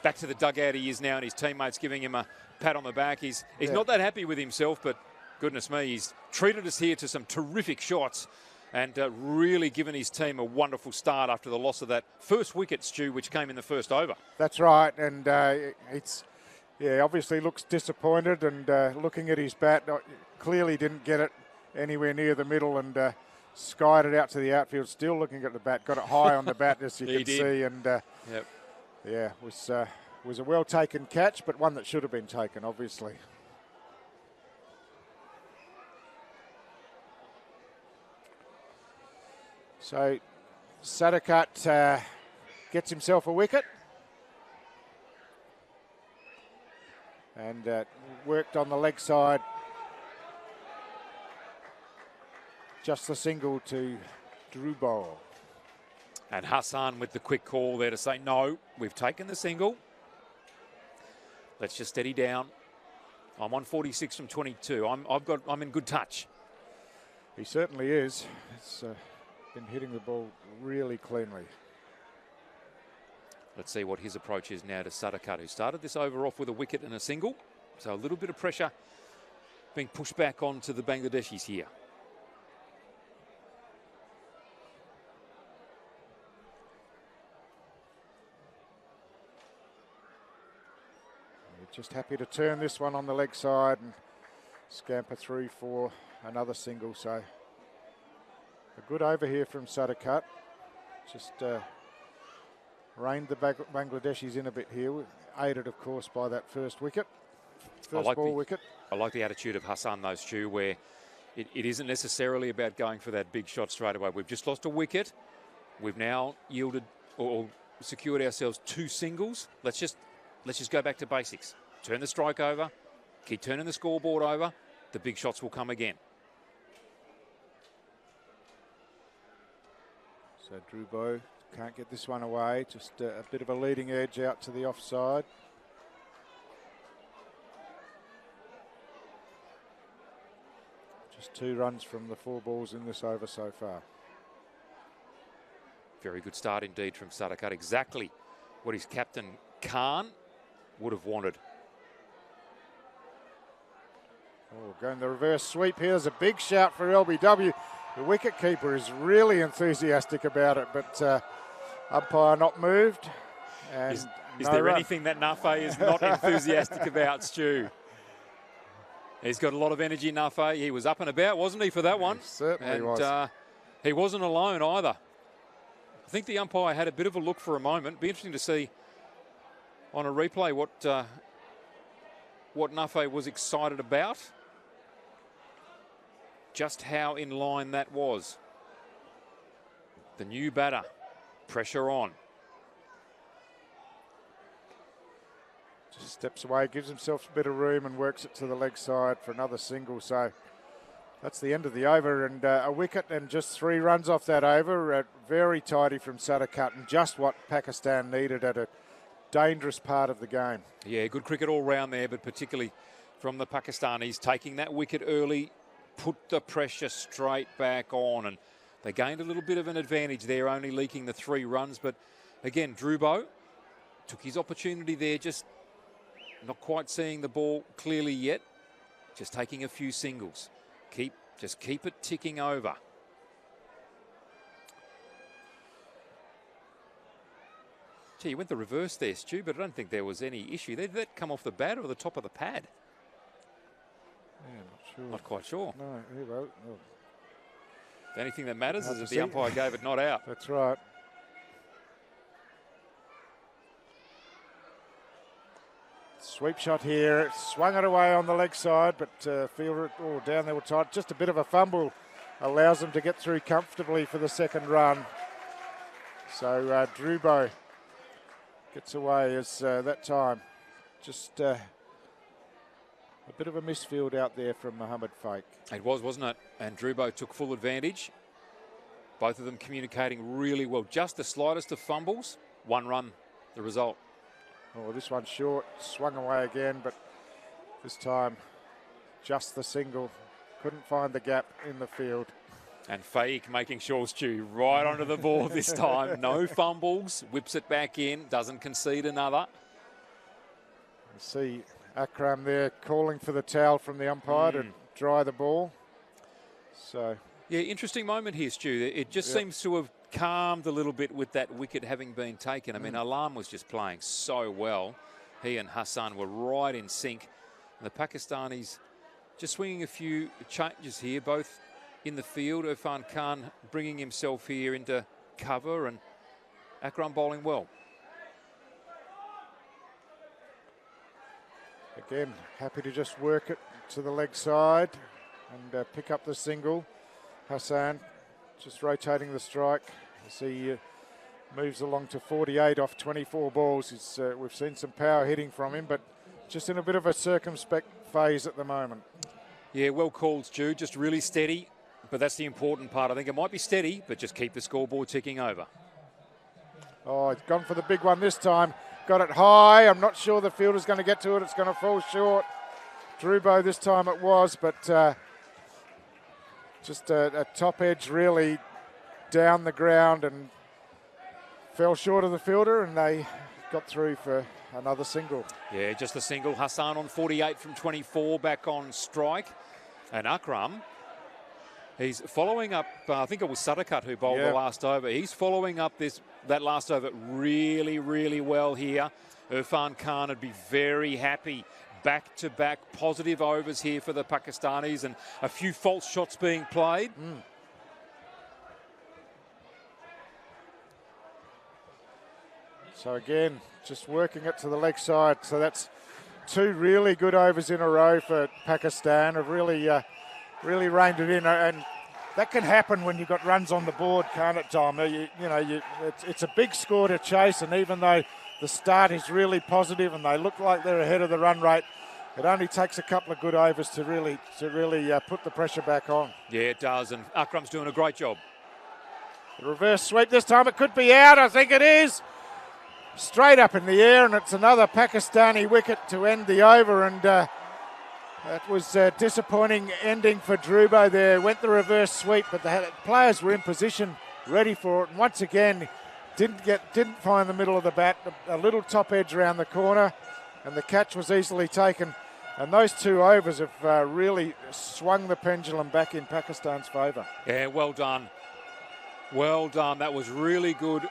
Back to the dugout he is now, and his teammates giving him a pat on the back. He's not that happy with himself, but goodness me, he's treated us here to some terrific shots and really given his team a wonderful start after the loss of that first wicket, Stu, which came in the first over. That's right, and obviously looks disappointed, and looking at his bat, clearly didn't get it anywhere near the middle, and skied it out to the outfield, still looking at the bat, got it high on the bat, as you can see, and was was a well-taken catch, but one that should have been taken, obviously. So Sadakat gets himself a wicket. And worked on the leg side. Just the single to Drubo. And Hassan with the quick call there to say, no, we've taken the single. Let's just steady down. I'm on 46 from 22. I'm in good touch. He certainly is. He's been hitting the ball really cleanly. Let's see what his approach is now to Sadakat, who started this over off with a wicket and a single. So a little bit of pressure being pushed back onto the Bangladeshis here. Just happy to turn this one on the leg side and scamper through for another single. So a good over here from Sadakat. Just reined the Bangladeshis in a bit here, aided of course by that first wicket, wicket. I like the attitude of Hassan though, Stu, where it isn't necessarily about going for that big shot straight away. We've just lost a wicket. We've now yielded or secured ourselves 2 singles. Let's just go back to basics. Turn the strike over, keep turning the scoreboard over. The big shots will come again. So Drubo can't get this one away. Just a bit of a leading edge out to the offside. Just 2 runs from the 4 balls in this over so far. Very good start indeed from Sadakat. Exactly what his captain Khan would have wanted. Oh, going the reverse sweep here. There's a big shout for LBW. The wicketkeeper is really enthusiastic about it, but umpire not moved. And is there anything that Nafe is not enthusiastic about, Stu? He's got a lot of energy, Nafe. He was up and about, wasn't he, for that one? He certainly was. He wasn't alone either. I think the umpire had a bit of a look for a moment. Be interesting to see on a replay what Nafe was excited about. Just how in line that was. The new batter, pressure on. Just steps away, gives himself a bit of room and works it to the leg side for another single. So that's the end of the over, and a wicket and just 3 runs off that over. Very tidy from Sadakat, and just what Pakistan needed at a dangerous part of the game. Yeah, good cricket all round there, but particularly from the Pakistanis, taking that wicket early, put the pressure straight back on, and they gained a little bit of an advantage there, only leaking the 3 runs. But again, Drubo took his opportunity there, just not quite seeing the ball clearly yet, just taking a few singles. Just keep it ticking over. Gee, you went the reverse there, Stu, but I don't think there was any issue. Did that come off the bat or the top of the pad? Yeah, not sure. Not quite sure. No, here we go. The only thing that matters is that the umpire gave it not out. That's right. Sweep shot here, swung it away on the leg side, but fielder down there were tight. Just a bit of a fumble allows them to get through comfortably for the second run. So Drubo gets away as that time. Just a bit of a misfield out there from Mohammed Fake. It was, wasn't it? And Drubo took full advantage. Both of them communicating really well. Just the slightest of fumbles, 1 run, the result. Oh, this one's short, swung away again, but this time just the single. Couldn't find the gap in the field. And Faik making sure, Stu, right onto the ball this time. No fumbles, whips it back in, doesn't concede another. You see Akram there calling for the towel from the umpire to dry the ball. So yeah, interesting moment here, Stu. It just seems to have calmed a little bit with that wicket having been taken. I mean, Alam was just playing so well. He and Hassan were right in sync. And the Pakistanis just swinging a few changes here, both in the field. Irfan Khan bringing himself here into cover, and Akram bowling well. Again, happy to just work it to the leg side and pick up the single. Hassan just rotating the strike as he moves along to 48 off 24 balls. We've seen some power hitting from him, but just in a bit of a circumspect phase at the moment. Yeah, well called, Stu. Just really steady, but that's the important part. I think it might be steady, but just keep the scoreboard ticking over. Oh, he's gone for the big one this time. Got it high. I'm not sure the fielder's going to get to it. It's going to fall short. Drubo this time it was, but just a top edge really down the ground and fell short of the fielder, and they got through for another single. Yeah, just a single. Hassan on 48 from 24 back on strike. And Akram, he's following up, I think it was Sadakat who bowled the last over. He's following up that last over really, really well here. Irfan Khan would be very happy. Back-to-back positive overs here for the Pakistanis and a few false shots being played. So again, just working it to the leg side. So that's 2 really good overs in a row for Pakistan. Have really reined it in, and that can happen when you've got runs on the board, can't it, Tom? It's a big score to chase, and even though the start is really positive and they look like they're ahead of the run rate, it only takes a couple of good overs to really put the pressure back on. Yeah, it does, and Akram's doing a great job. The reverse sweep this time, it could be out. I think it is. Straight up in the air, and it's another Pakistani wicket to end the over, and that was a disappointing ending for Drubo there. Went the reverse sweep, but the players were in position, ready for it, and once again didn't find the middle of the bat. A little top edge around the corner, and the catch was easily taken. And those 2 overs have really swung the pendulum back in Pakistan's favour. Yeah, well done. Well done. That was really good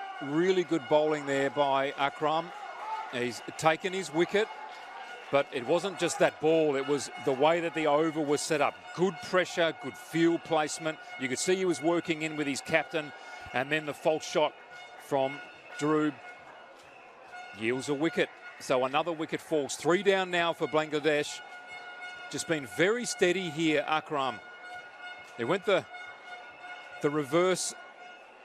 bowling there by Akram. He's taken his wicket, but it wasn't just that ball. It was the way that the over was set up. Good pressure, good field placement. You could see he was working in with his captain, and then the false shot from Dhruv yields a wicket. So another wicket falls. 3 down now for Bangladesh. Just been very steady here, Akram. They went the reverse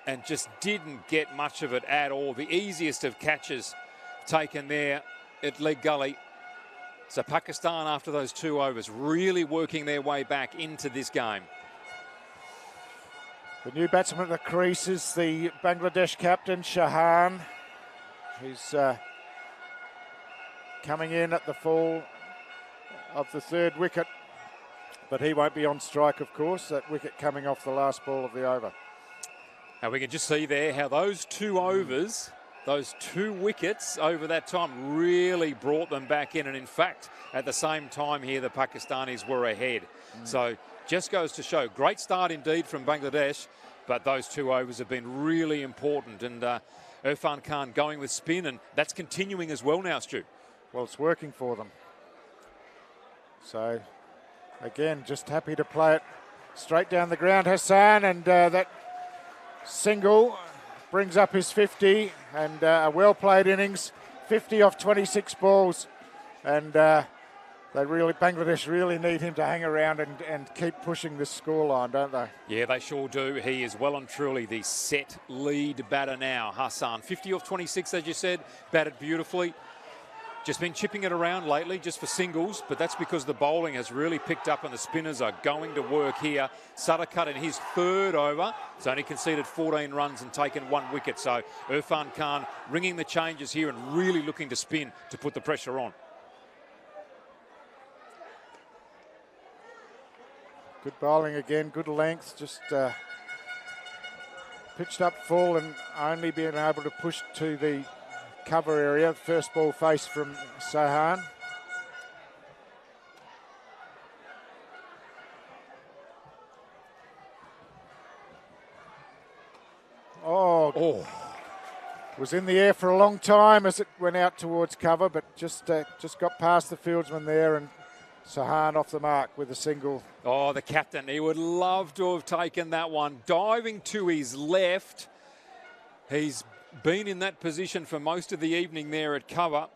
and just didn't get much of it at all. The easiest of catches taken there at leg gully. So Pakistan, after those 2 overs, really working their way back into this game. The new batsman at the crease is the Bangladesh captain, Shahan. He's coming in at the fall of the 3rd wicket, but he won't be on strike, of course. That wicket coming off the last ball of the over. And we can just see there how those 2 overs, those 2 wickets over that time really brought them back in. And in fact, at the same time here, the Pakistanis were ahead. So just goes to show, great start indeed from Bangladesh, but those 2 overs have been really important. And Irfan Khan going with spin, and that's continuing as well now, Stu. Well, it's working for them. So, again, just happy to play it straight down the ground, Hassan, and that single brings up his 50, and a well-played innings, 50 off 26 balls, and Bangladesh really need him to hang around and keep pushing this scoreline, don't they? Yeah, they sure do. He is well and truly the set lead batter now, Hassan. 50 off 26, as you said, batted beautifully. Just been chipping it around lately just for singles, but that's because the bowling has really picked up and the spinners are going to work here. Sadakat in his 3rd over. He's only conceded 14 runs and taken 1 wicket. So Irfan Khan ringing the changes here and really looking to spin to put the pressure on. Good bowling again, good length, just pitched up full and only being able to push to the cover area. First ball face from Sahan. Oh, was in the air for a long time as it went out towards cover, but just got past the fieldsman there, and Sahan off the mark with a single. Oh, the captain, he would love to have taken that one. Diving to his left. He's been in that position for most of the evening there at cover.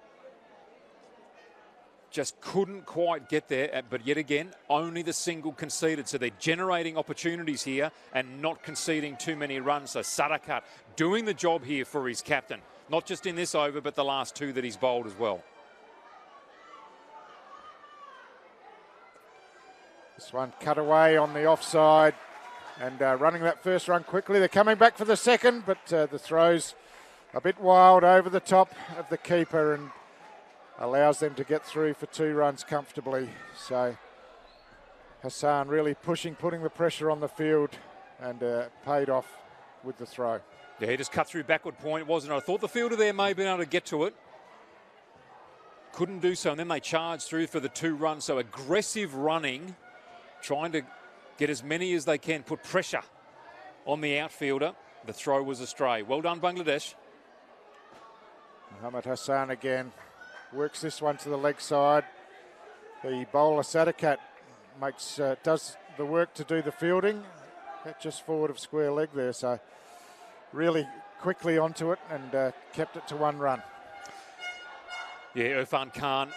just couldn't quite get there. But yet again, only the single conceded. So they're generating opportunities here and not conceding too many runs. So Sadakat doing the job here for his captain, not just in this over, but the last two that he's bowled as well. This one cut away on the offside and running that first run quickly. They're coming back for the second, but the throw's a bit wild over the top of the keeper and allows them to get through for 2 runs comfortably. So Hassan really pushing, putting the pressure on the field, and paid off with the throw. Yeah, he just cut through backward point, wasn't it? I thought the fielder there may have been able to get to it. Couldn't do so, and then they charged through for the 2 runs. So aggressive running, trying to get as many as they can, put pressure on the outfielder. The throw was astray. Well done, Bangladesh. Muhammad Hassan again works this one to the leg side. The bowler Sadakat does the work to do the fielding. Just forward of square leg there, so really quickly onto it and kept it to 1 run. Yeah, Irfan Khan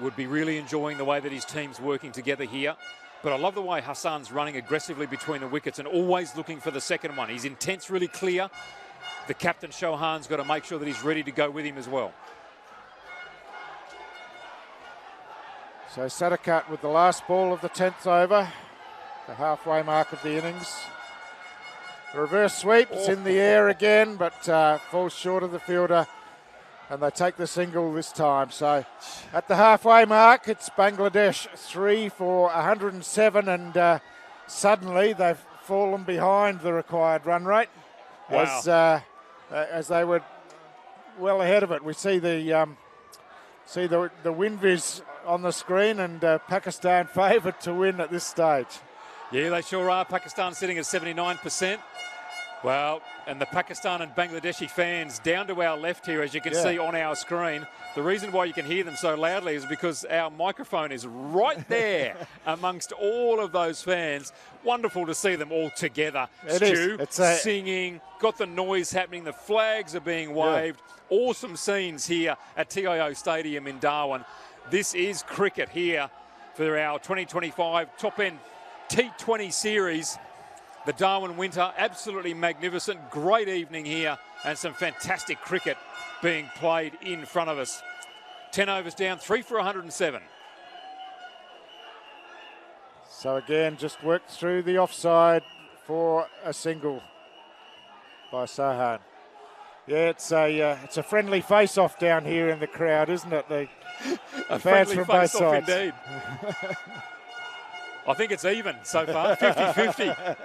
would be really enjoying the way that his team's working together here. But I love the way Hassan's running aggressively between the wickets and always looking for the second one. His intent's really clear. The captain, Shaheens, got to make sure that he's ready to go with him as well. So Sadakat with the last ball of the 10th over, the halfway mark of the innings. The reverse sweep, it's in the air again, but falls short of the fielder, and they take the single this time. So at the halfway mark, it's Bangladesh 3 for 107, and suddenly they've fallen behind the required run rate. Wow. As they were well ahead of it. We see the WinViz on the screen, and Pakistan favoured to win at this stage. Yeah, they sure are. Pakistan sitting at 79%. Well, and the Pakistan and Bangladeshi fans down to our left here, as you can see on our screen. The reason why you can hear them so loudly is because our microphone is right there amongst all of those fans. Wonderful to see them all together. Stu, singing, got the noise happening, the flags are being waved. Awesome scenes here at TIO Stadium in Darwin. This is cricket here for our 2025 top-end T20 Series. The Darwin Winter, absolutely magnificent. Great evening here and some fantastic cricket being played in front of us. 10 overs down, 3 for 107. So again, just worked through the offside for a single by Sahan. Yeah, it's a friendly face-off down here in the crowd, isn't it? A fans friendly from both face-off sides. Indeed. I think it's even so far, 50-50.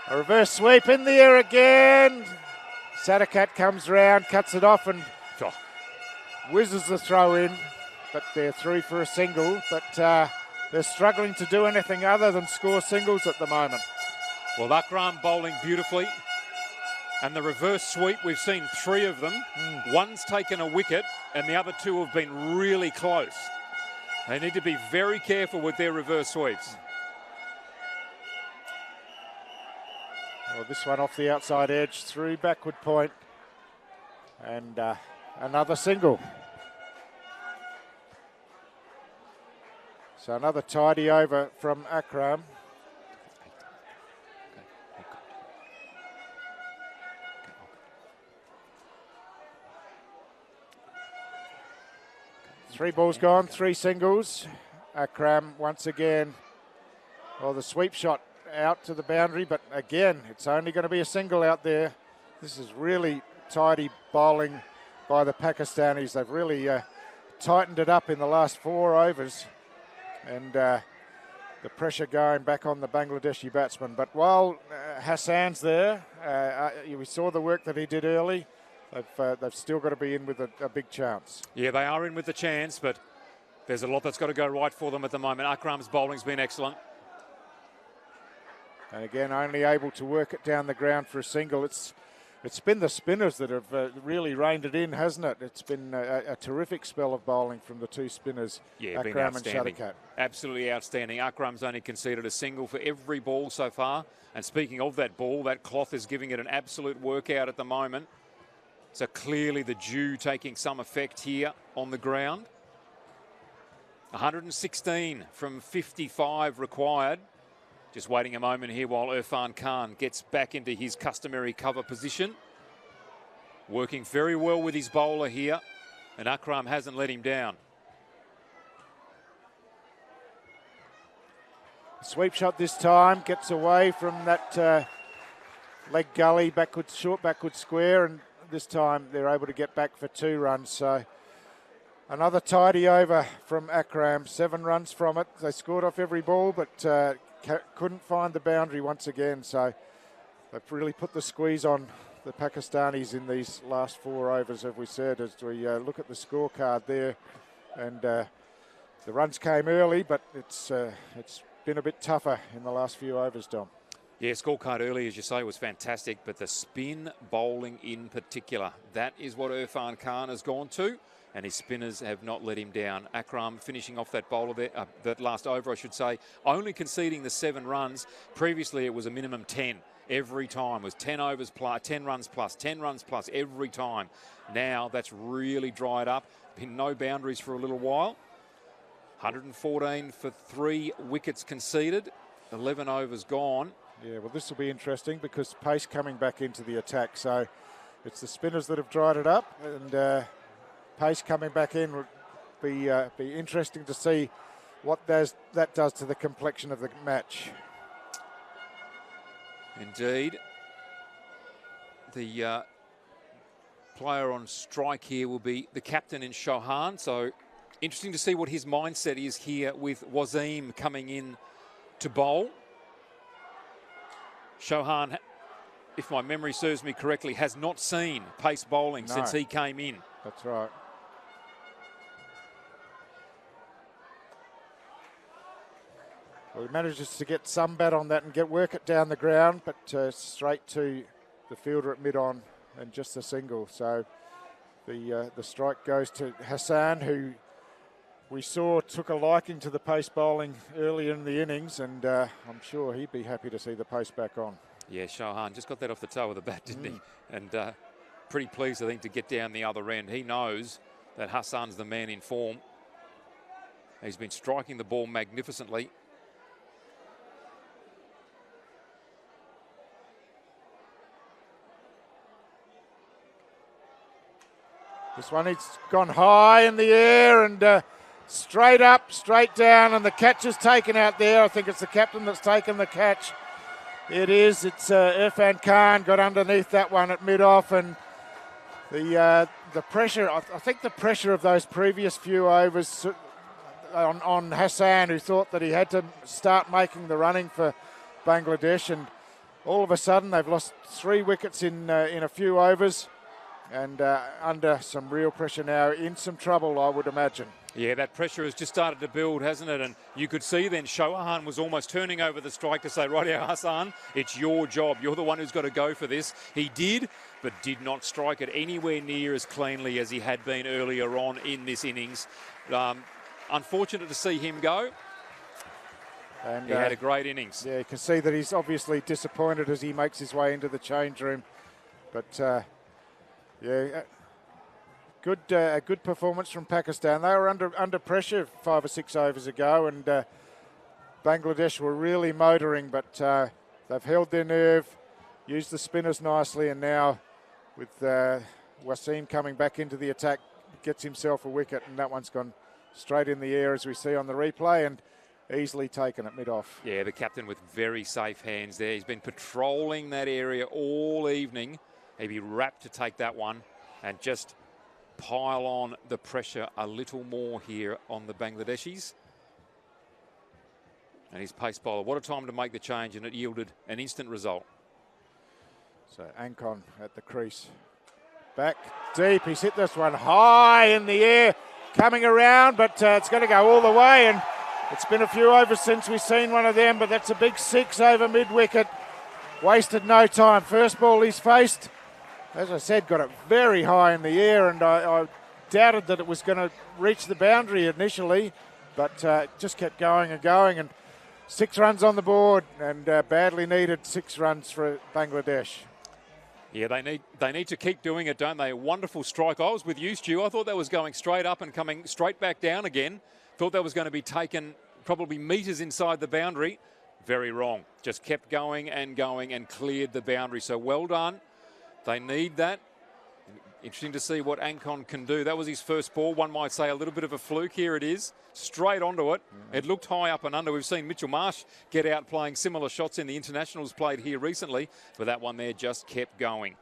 A reverse sweep in the air again. Sadakat comes round, cuts it off and whizzes the throw in. But they're through for a single. But they're struggling to do anything other than score singles at the moment. Well, Akram bowling beautifully. And the reverse sweep, we've seen 3 of them. One's taken a wicket and the other 2 have been really close. They need to be very careful with their reverse sweeps. Well, this one off the outside edge, through backward point. And another single. So another tidy over from Akram. Three balls gone, 3 singles. Akram once again, well, the sweep shot out to the boundary, but again, it's only going to be a single out there. This is really tidy bowling by the Pakistanis. They've really tightened it up in the last 4 overs, and the pressure going back on the Bangladeshi batsman. But while Hassan's there, we saw the work that he did early. They've still got to be in with a big chance. Yeah, they are in with the chance, but there's a lot that's got to go right for them at the moment. Akram's bowling's been excellent. And again, only able to work it down the ground for a single. It's been the spinners that have really reined it in, hasn't it? It's been a terrific spell of bowling from the 2 spinners, Akram and Sadakat. Absolutely outstanding. Akram's only conceded a single for every ball so far. And speaking of that ball, that cloth is giving it an absolute workout at the moment. So clearly the dew taking some effect here on the ground. 116 from 55 required. Just waiting a moment here while Irfan Khan gets back into his customary cover position. Working very well with his bowler here, and Akram hasn't let him down. Sweep shot this time, gets away from that leg gully, backwards, short backward square, and this time they're able to get back for 2 runs. So another tidy over from Akram, 7 runs from it. They scored off every ball, but couldn't find the boundary once again. So they've really put the squeeze on the Pakistanis in these last 4 overs, as we said, as we look at the scorecard there. And the runs came early, but it's been a bit tougher in the last few overs, Dom. Yeah, scorecard early, as you say, was fantastic, but the spin bowling in particular, that is what Irfan Khan has gone to, and his spinners have not let him down. Akram finishing off that bowler there, that last over, I should say, only conceding the 7 runs. Previously, it was a minimum 10 every time. It was 10 overs plus, 10 runs plus, 10 runs plus every time. Now that's really dried up. Been no boundaries for a little while. 114 for 3 wickets conceded, 11 overs gone. Yeah, well, this will be interesting because pace coming back into the attack. So it's the spinners that have dried it up, and pace coming back in would be interesting to see what that does to the complexion of the match. Indeed. The player on strike here will be the captain in Shaheens. So interesting to see what his mindset is here with Wasim coming in to bowl. Shaheens, if my memory serves me correctly, has not seen pace bowling since he came in. That's right. Well, he manages to get some bat on that and work it down the ground, but straight to the fielder at mid-on and just a single. So the strike goes to Hassan, who we saw took a liking to the pace bowling earlier in the innings, and I'm sure he'd be happy to see the pace back on. Yeah, Shaheens just got that off the toe of the bat, didn't he? And pretty pleased, I think, to get down the other end. He knows that Hassan's the man in form. He's been striking the ball magnificently. This one, it's gone high in the air and straight up, straight down, and the catch is taken out there. I think it's the captain that's taken the catch. It is. It's Irfan Khan got underneath that one at mid-off, and the pressure, I think the pressure of those previous few overs on Hassan, who thought that he had to start making the running for Bangladesh, and all of a sudden they've lost 3 wickets in a few overs. And under some real pressure now, in some trouble, I would imagine. Yeah, that pressure has just started to build, hasn't it? And you could see then Shaheens was almost turning over the strike to say, rightio, Hassan, it's your job. You're the one who's got to go for this. He did, but did not strike it anywhere near as cleanly as he had been earlier on in this innings. Unfortunate to see him go. And he had a great innings. Yeah, you can see that he's obviously disappointed as he makes his way into the change room. But yeah, a good performance from Pakistan. They were under pressure 5 or 6 overs ago, and Bangladesh were really motoring, but they've held their nerve, used the spinners nicely, and now with Wasim coming back into the attack, gets himself a wicket, and that one's gone straight in the air as we see on the replay, and easily taken at mid-off. Yeah, the captain with very safe hands there. He's been patrolling that area all evening. He'd be rapt to take that one and just pile on the pressure a little more here on the Bangladeshis. And his pace bowler, what a time to make the change, and it yielded an instant result. So Ankon at the crease. Back deep, he's hit this one high in the air, coming around, but it's going to go all the way, and it's been a few overs since we've seen one of them, but that's a big 6 over mid-wicket. Wasted no time. First ball he's faced, as I said, got it very high in the air, and I doubted that it was going to reach the boundary initially, but just kept going and going, and 6 runs on the board, and badly needed 6 runs for Bangladesh. Yeah, they need to keep doing it, don't they? A wonderful strike. I was with you, Stu. I thought that was going straight up and coming straight back down again. Thought that was going to be taken probably metres inside the boundary. Very wrong. Just kept going and cleared the boundary. So well done. They need that. Interesting to see what Ancon can do. That was his first ball. One might say a little bit of a fluke. Here it is. Straight onto it. It looked high up and under. We've seen Mitchell Marsh get out playing similar shots in the internationals played here recently. But that one there just kept going.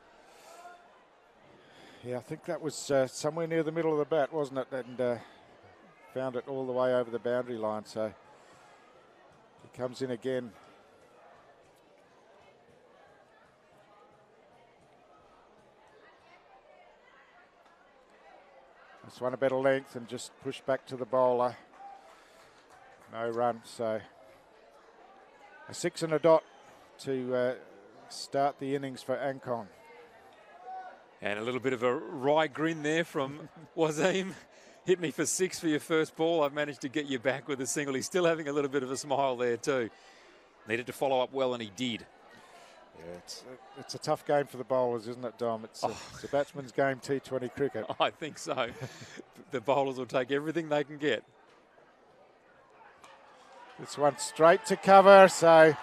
Yeah, I think that was somewhere near the middle of the bat, wasn't it? And found it all the way over the boundary line. So he comes in again. This one a better length and just push back to the bowler. No run, so a 6 and a dot to start the innings for Ancon. And a little bit of a wry grin there from Wasim. Hit me for 6 for your first ball. I've managed to get you back with a single. He's still having a little bit of a smile there too. Needed to follow up well, and he did. Yeah, it's a tough game for the bowlers, isn't it, Dom? It's a batsman's game, T20 cricket. I think so. The bowlers will take everything they can get. This one straight to cover, so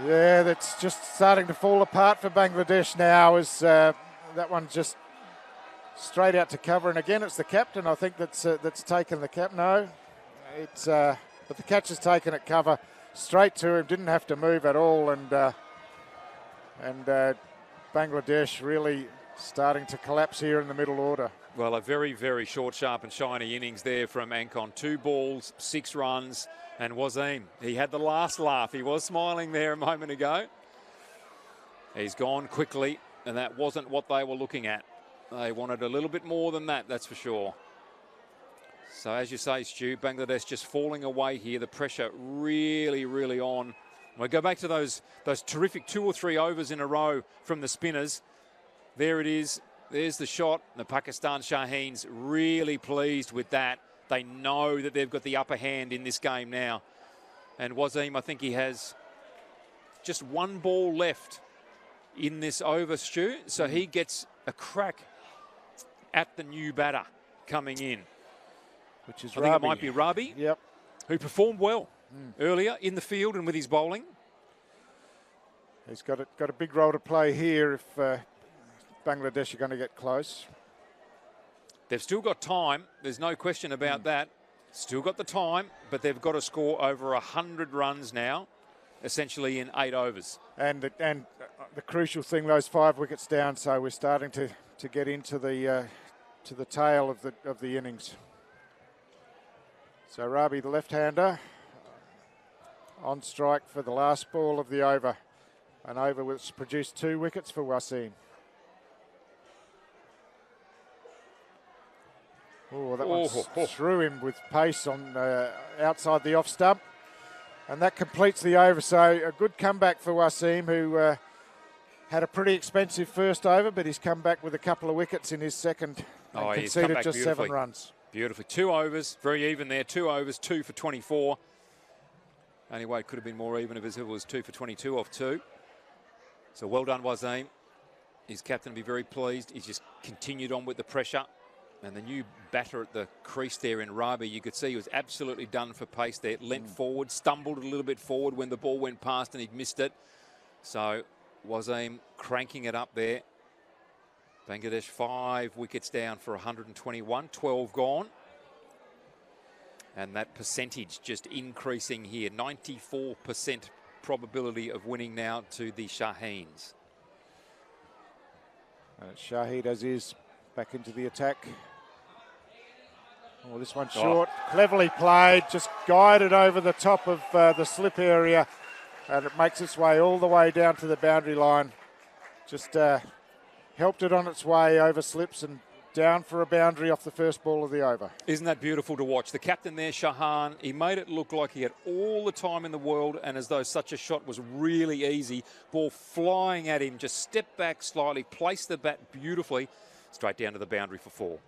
yeah, that's just starting to fall apart for Bangladesh now. As that one just straight out to cover, and again it's the captain. I think that's taken the cap. No, it's but the catch has taken it cover. Straight to him, didn't have to move at all, and Bangladesh really starting to collapse here in the middle order. Well, a very, very short, sharp and shiny innings there from Ancon. 2 balls, 6 runs, and Wasim. He had the last laugh. He was smiling there a moment ago. He's gone quickly, and that wasn't what they were looking at. They wanted a little bit more than that, that's for sure. So as you say, Stu, Bangladesh just falling away here. The pressure really, really on. We go back to those terrific 2 or 3 overs in a row from the spinners. There it is. There's the shot. The Pakistan Shaheens really pleased with that. They know that they've got the upper hand in this game now. And Wasim, I think he has just 1 ball left in this over, Stu. So he gets a crack at the new batter coming in. Which is I think it might be Rabi, yep, who performed well earlier in the field and with his bowling. He's got a big role to play here if Bangladesh are going to get close. They've still got time. There's no question about that. Still got the time, but they've got to score over 100 runs now, essentially in 8 overs. And the crucial thing, those 5 wickets down, so we're starting to get into the tail of the innings. So Rabi, the left-hander, on strike for the last ball of the over. An over which produced 2 wickets for Wasim. Oh, that one threw him with pace on outside the off stump. And that completes the over. So a good comeback for Wasim, who had a pretty expensive first over, but he's come back with a couple of wickets in his second and conceded just 7 runs. Beautifully. 2 overs, very even there. 2 overs, 2 for 24. Only way it could have been more even if it was 2 for 22 off 2. So well done, Wasim. His captain will be very pleased. He's just continued on with the pressure. And the new batter at the crease there in Rabi, you could see he was absolutely done for pace there. Leant forward, stumbled a little bit forward when the ball went past and he'd missed it. So Wasim cranking it up there. Bangladesh 5 wickets down for 121, 12 gone. And that percentage just increasing here. 94% probability of winning now to the Shaheens. Shahid as is back into the attack. Oh, this one short, cleverly played, just guided over the top of the slip area, and it makes its way all the way down to the boundary line. Just helped it on its way over slips and down for a boundary off the first ball of the over. Isn't that beautiful to watch? The captain there, Shahan, he made it look like he had all the time in the world and as though such a shot was really easy. Ball flying at him, just stepped back slightly, placed the bat beautifully, straight down to the boundary for 4.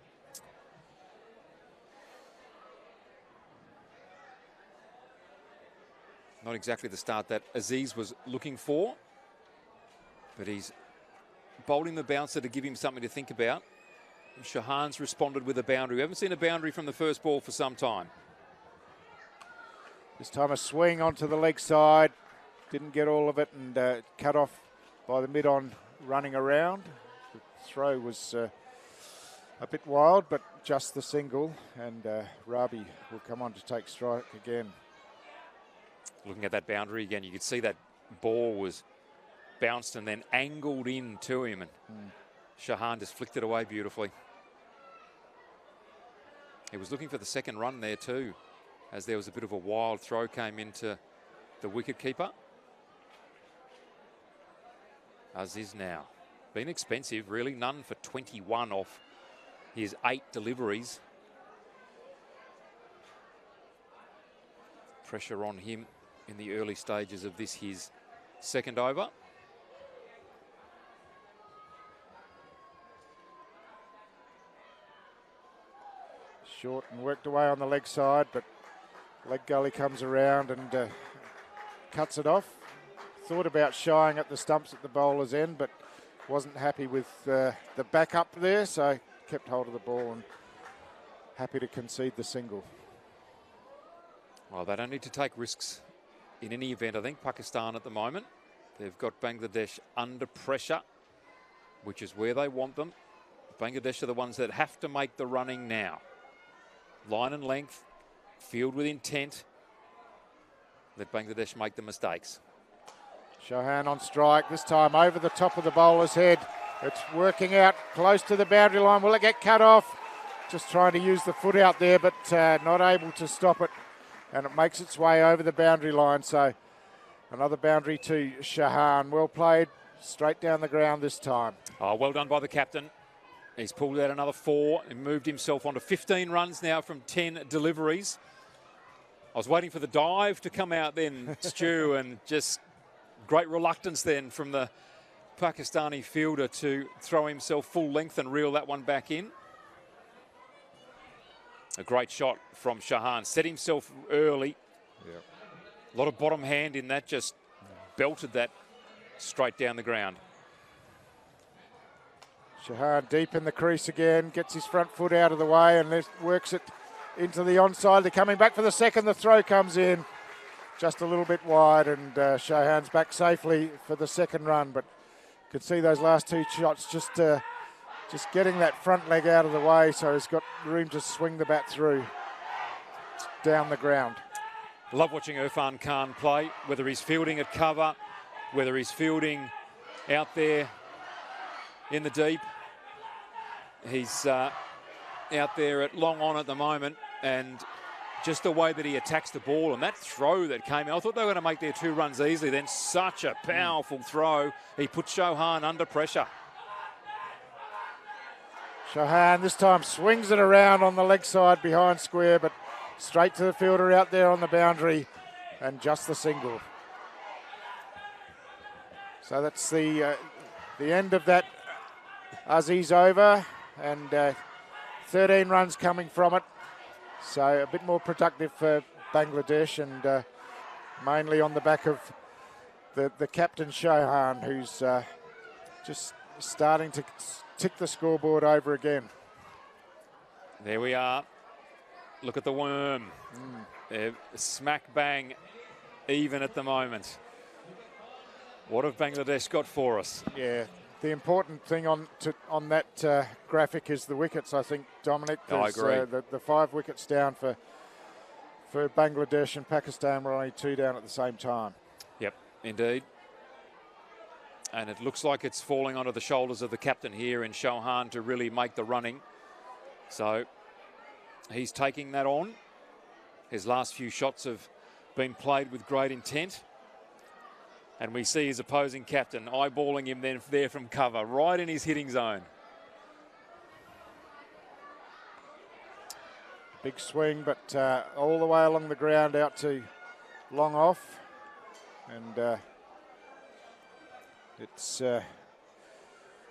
Not exactly the start that Aziz was looking for. But he's bowling the bouncer to give him something to think about. Shaheens responded with a boundary. We haven't seen a boundary from the first ball for some time. This time a swing onto the leg side. Didn't get all of it and cut off by the mid-on running around. The throw was a bit wild, but just the single. And Rabi will come on to take strike again. Looking at that boundary again, you could see that ball was bounced and then angled in to him. And Shaheens just flicked it away beautifully. He was looking for the second run there too, as there was a bit of a wild throw came into the wicketkeeper. Aziz now. Been expensive, really. None for 21 off his 8 deliveries. Pressure on him in the early stages of this, his second over. Short and worked away on the leg side, but leg gully comes around and cuts it off. Thought about shying at the stumps at the bowler's end, but wasn't happy with the back up there, so kept hold of the ball and happy to concede the single. Well, they don't need to take risks in any event. I think Pakistan at the moment, they've got Bangladesh under pressure, which is where they want them. Bangladesh are the ones that have to make the running now. Line and length, field with intent. Let Bangladesh make the mistakes. Shahan on strike, this time over the top of the bowler's head. It's working out close to the boundary line. Will it get cut off? Just trying to use the foot out there, but not able to stop it. And it makes its way over the boundary line. So another boundary to Shahan. Well played, straight down the ground this time. Oh, well done by the captain. He's pulled out another 4 and moved himself onto 15 runs now from 10 deliveries. I was waiting for the dive to come out then, Stu, and just great reluctance then from the Pakistani fielder to throw himself full length and reel that one back in. A great shot from Shahan. Set himself early. Yep. A lot of bottom hand in that, just belted that straight down the ground. Shahan deep in the crease again, gets his front foot out of the way and works it into the onside. They're coming back for the second. The throw comes in just a little bit wide, and Shahan's back safely for the second run. But you could see those last 2 shots just getting that front leg out of the way, so he's got room to swing the bat through down the ground. Love watching Irfan Khan play, whether he's fielding at cover, whether he's fielding out there in the deep. He's out there at long on at the moment, and just the way that he attacks the ball and that throw that came out, I thought they were going to make their 2 runs easily. Then such a powerful throw. He put Shahan under pressure. Shahan this time swings it around on the leg side behind square, but straight to the fielder out there on the boundary, and just the single. So that's the end of that Aziz over, and 13 runs coming from it. So a bit more productive for Bangladesh, and mainly on the back of the captain Shahan, who's just starting to tick the scoreboard over again. There we are. Look at the worm. Smack bang even at the moment. What have Bangladesh got for us? Yeah, the important thing on that graphic is the wickets, I think, Dominic. I agree. The 5 wickets down for Bangladesh, and Pakistan were only 2 down at the same time. Yep, indeed. And it looks like it's falling onto the shoulders of the captain here in Shahan to really make the running. So he's taking that on. His last few shots have been played with great intent. And we see his opposing captain eyeballing him then there from cover, right in his hitting zone. Big swing, but all the way along the ground out to long off. And it's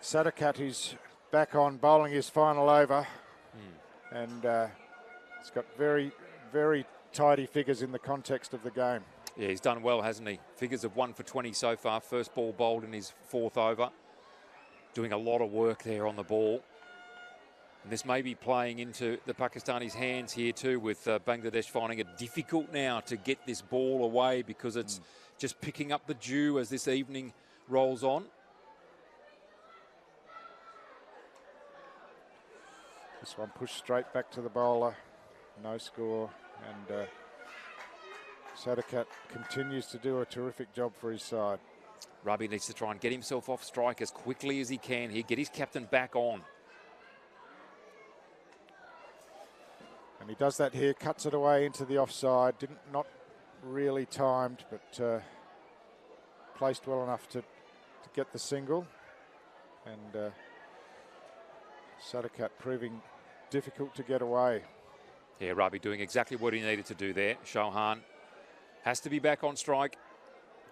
Sadakat who's back on bowling his final over. And it's got very, very tidy figures in the context of the game. Yeah, he's done well, hasn't he? Figures of 1 for 20 so far. First ball bowled in his 4th over. Doing a lot of work there on the ball. And this may be playing into the Pakistanis' hands here too, with Bangladesh finding it difficult now to get this ball away because it's just picking up the dew as this evening rolls on. This one pushed straight back to the bowler. No score. And Sadakat continues to do a terrific job for his side. Rabi needs to try and get himself off strike as quickly as he can here. Get his captain back on. And he does that here, cuts it away into the offside. Not really timed, but placed well enough to get the single. And Sadakat proving difficult to get away. Yeah, Rabi doing exactly what he needed to do there. Shaheens has to be back on strike.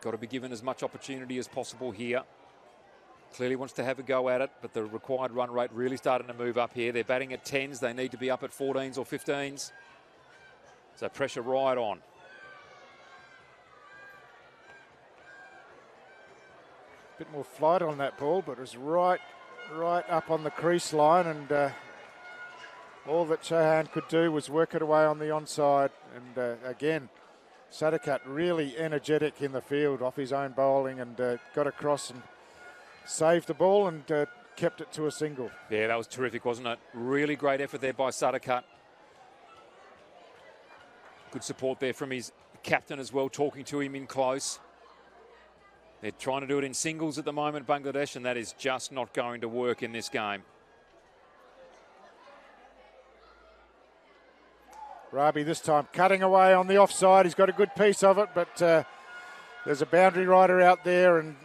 Got to be given as much opportunity as possible here. Clearly wants to have a go at it, but the required run rate really starting to move up here. They're batting at 10s. They need to be up at 14s or 15s. So pressure right on. Bit more flight on that ball, but it was right up on the crease line, and all that Shaheens could do was work it away on the onside. And again, Sadakat really energetic in the field off his own bowling, and got across and saved the ball and kept it to a single. Yeah, that was terrific, wasn't it? Really great effort there by Sadakat. Good support there from his captain as well, talking to him in close. They're trying to do it in singles at the moment, Bangladesh, and that is just not going to work in this game. Rabi this time cutting away on the offside. He's got a good piece of it, but there's a boundary rider out there, and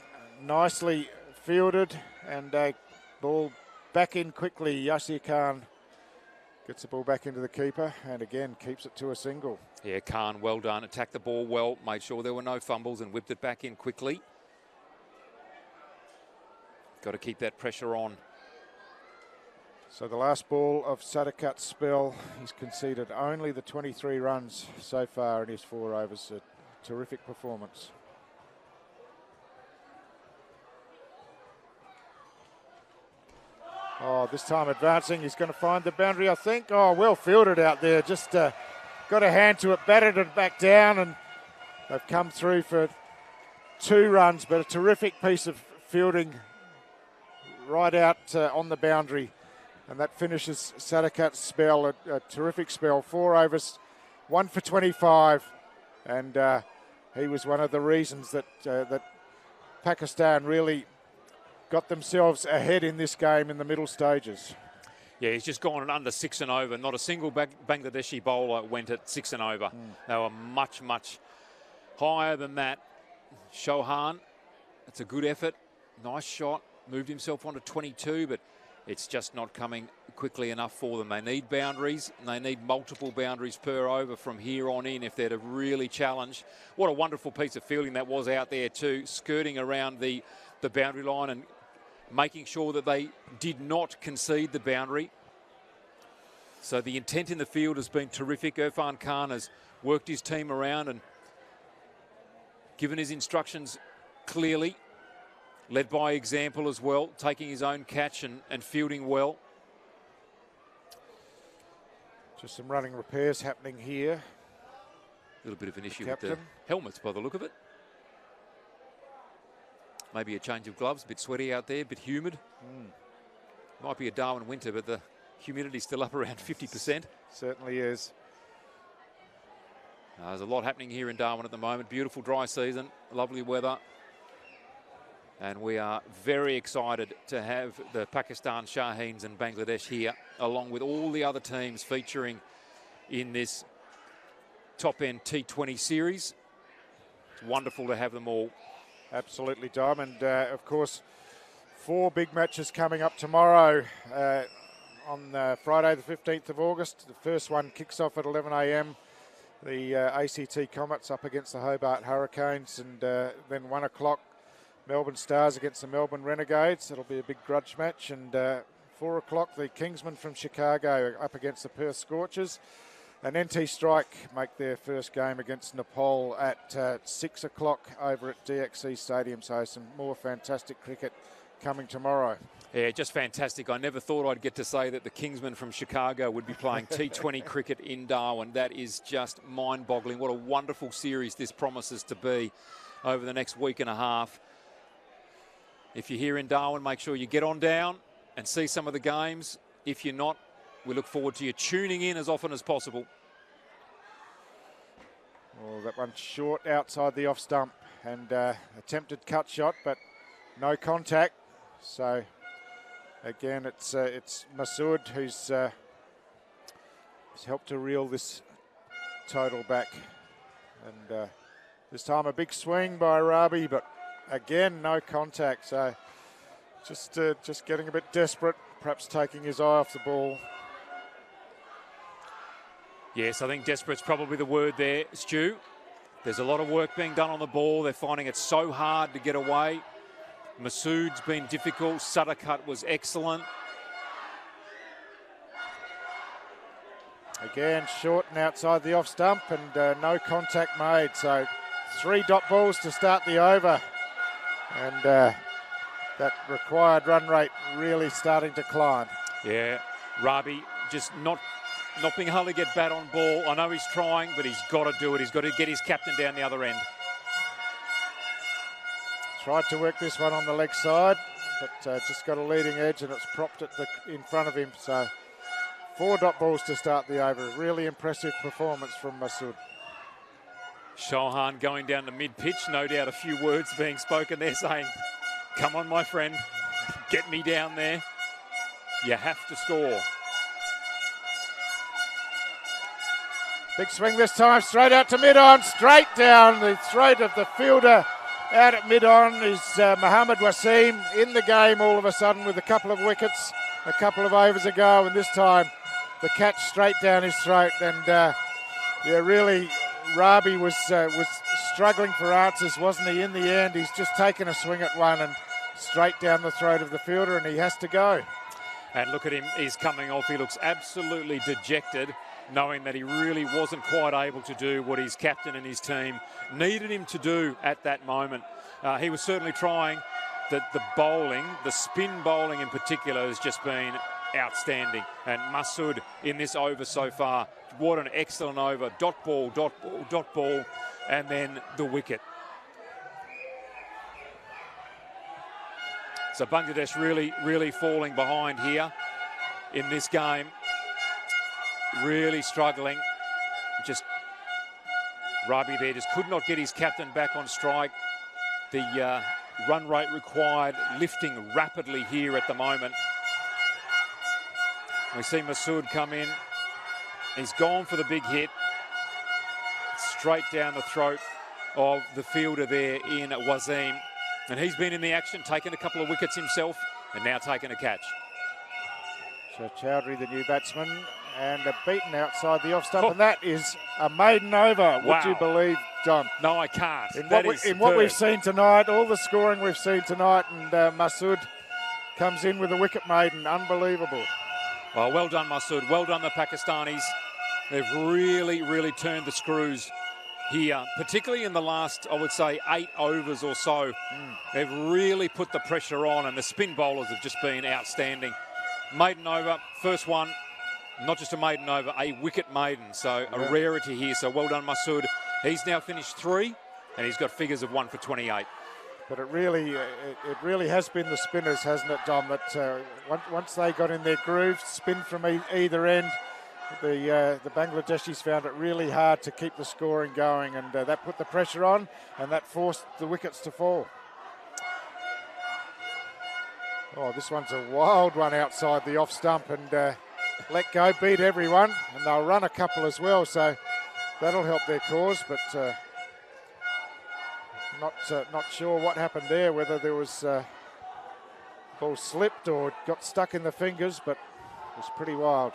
nicely fielded, and ball back in quickly. Yasir Khan gets the ball back into the keeper and again keeps it to a single. Yeah, Khan, well done. Attacked the ball well, made sure there were no fumbles and whipped it back in quickly. Got to keep that pressure on. So the last ball of Sadakat's spell, he's conceded only the 23 runs so far in his 4 overs. A terrific performance. Oh, this time advancing, he's going to find the boundary, I think. Oh, well fielded out there. Just got a hand to it, batted it back down, and they've come through for 2 runs, but a terrific piece of fielding right out on the boundary. And that finishes Sadakat's spell, a terrific spell. 4 overs, 1 for 25. And he was one of the reasons that that Pakistan really got themselves ahead in this game in the middle stages. Yeah, he's just gone under 6 and over. Not a single Bangladeshi bowler went at 6 and over. They were much, much higher than that. Shaheens, it's a good effort. Nice shot. Moved himself onto 22, but it's just not coming quickly enough for them. They need boundaries, and they need multiple boundaries per over from here on in if they're to really challenge. What a wonderful piece of fielding that was out there too, skirting around the boundary line and making sure that they did not concede the boundary. So the intent in the field has been terrific. Irfan Khan has worked his team around and given his instructions clearly. Led by example as well, taking his own catch and fielding well. Just some running repairs happening here. A little bit of an issue with the helmets by the look of it. Maybe a change of gloves, a bit sweaty out there, a bit humid. Might be a Darwin winter, but the humidity's still up around 50%. Certainly is. There's a lot happening here in Darwin at the moment. Beautiful dry season, lovely weather. And we are very excited to have the Pakistan Shaheens and Bangladesh here, along with all the other teams featuring in this top End T20 Series. It's wonderful to have them all. Absolutely, Dom. And of course, 4 big matches coming up tomorrow on Friday the 15th of August. The first one kicks off at 11 a.m. The ACT Comets up against the Hobart Hurricanes, and then 1 o'clock. Melbourne Stars against the Melbourne Renegades. That'll be a big grudge match. And 4 o'clock, the Kingsmen from Chicago up against the Perth Scorchers. And NT Strike make their first game against Nepal at 6 o'clock over at DXC Stadium. So some more fantastic cricket coming tomorrow. Yeah, just fantastic. I never thought I'd get to say that the Kingsmen from Chicago would be playing T20 cricket in Darwin. That is just mind-boggling. What a wonderful series this promises to be over the next week and a half. If you're here in Darwin, make sure you get on down and see some of the games. If you're not, we look forward to you tuning in as often as possible. Oh, that one short outside the off stump, and attempted cut shot, but no contact. So again, it's Masood who's helped to reel this total back. And this time a big swing by Rabi, but again no contact. So just getting a bit desperate, perhaps taking his eye off the ball. Yes, I think desperate's probably the word there, Stu. There's a lot of work being done on the ball. They're finding it so hard to get away. Masood's been difficult. Sadakat was excellent. Again, short and outside the off stump, and no contact made. So 3 dot balls to start the over. And that required run rate really starting to climb. Yeah, Rabi just not being able to get bat on ball. I know he's trying, but he's got to do it. He's got to get his captain down the other end. Tried to work this one on the leg side, but just got a leading edge and it's propped in front of him. So 4 dot balls to start the over. Really impressive performance from Masood. Shahan going down to mid-pitch. No doubt a few words being spoken there saying, come on, my friend, get me down there. You have to score. Big swing this time, straight out to mid-on, straight down the throat of the fielder. Out at mid-on is Mohammad Wasim in the game all of a sudden with a couple of wickets a couple of overs ago, and this time the catch straight down his throat. And yeah, really, Rabi was struggling for answers, wasn't he? In the end, he's just taken a swing at one and straight down the throat of the fielder, and he has to go. And look at him, he's coming off. He looks absolutely dejected, knowing that he really wasn't quite able to do what his captain and his team needed him to do at that moment. He was certainly trying. The bowling, the spin bowling in particular, has just been outstanding. And Masood in this over so far, what an excellent over. Dot ball, dot ball, dot ball, and then the wicket. So Bangladesh really falling behind here in this game. Really struggling. Just Rabi there just could not get his captain back on strike. The run rate required lifting rapidly here at the moment. We see Masood come in. He's gone for the big hit. Straight down the throat of the fielder there in Wasim. And he's been in the action, taken a couple of wickets himself, and now taken a catch. So Chowdhury, the new batsman, and a beaten outside the off stump, and that is a maiden over. Wow. Would you believe, John? No, I can't. In what we've seen tonight, all the scoring we've seen tonight, and Masood comes in with a wicket maiden. Unbelievable. Well done, Masood. Well done, the Pakistanis. They've really turned the screws here, particularly in the last, I would say, 8 overs or so. They've really put the pressure on, and the spin bowlers have just been outstanding. Maiden over, first one, not just a maiden over, a wicket maiden. So a rarity here. So well done, Masood. He's now finished 3, and he's got figures of 1 for 28. But it really has been the spinners, hasn't it, Dom? That once they got in their groove, spin from either end, the Bangladeshis found it really hard to keep the scoring going, and that put the pressure on, and that forced the wickets to fall. Oh, this one's a wild one outside the off stump, and let go, beat everyone, and they'll run a couple as well, so that'll help their cause. But not sure what happened there, whether there was ball slipped or got stuck in the fingers, but it was pretty wild.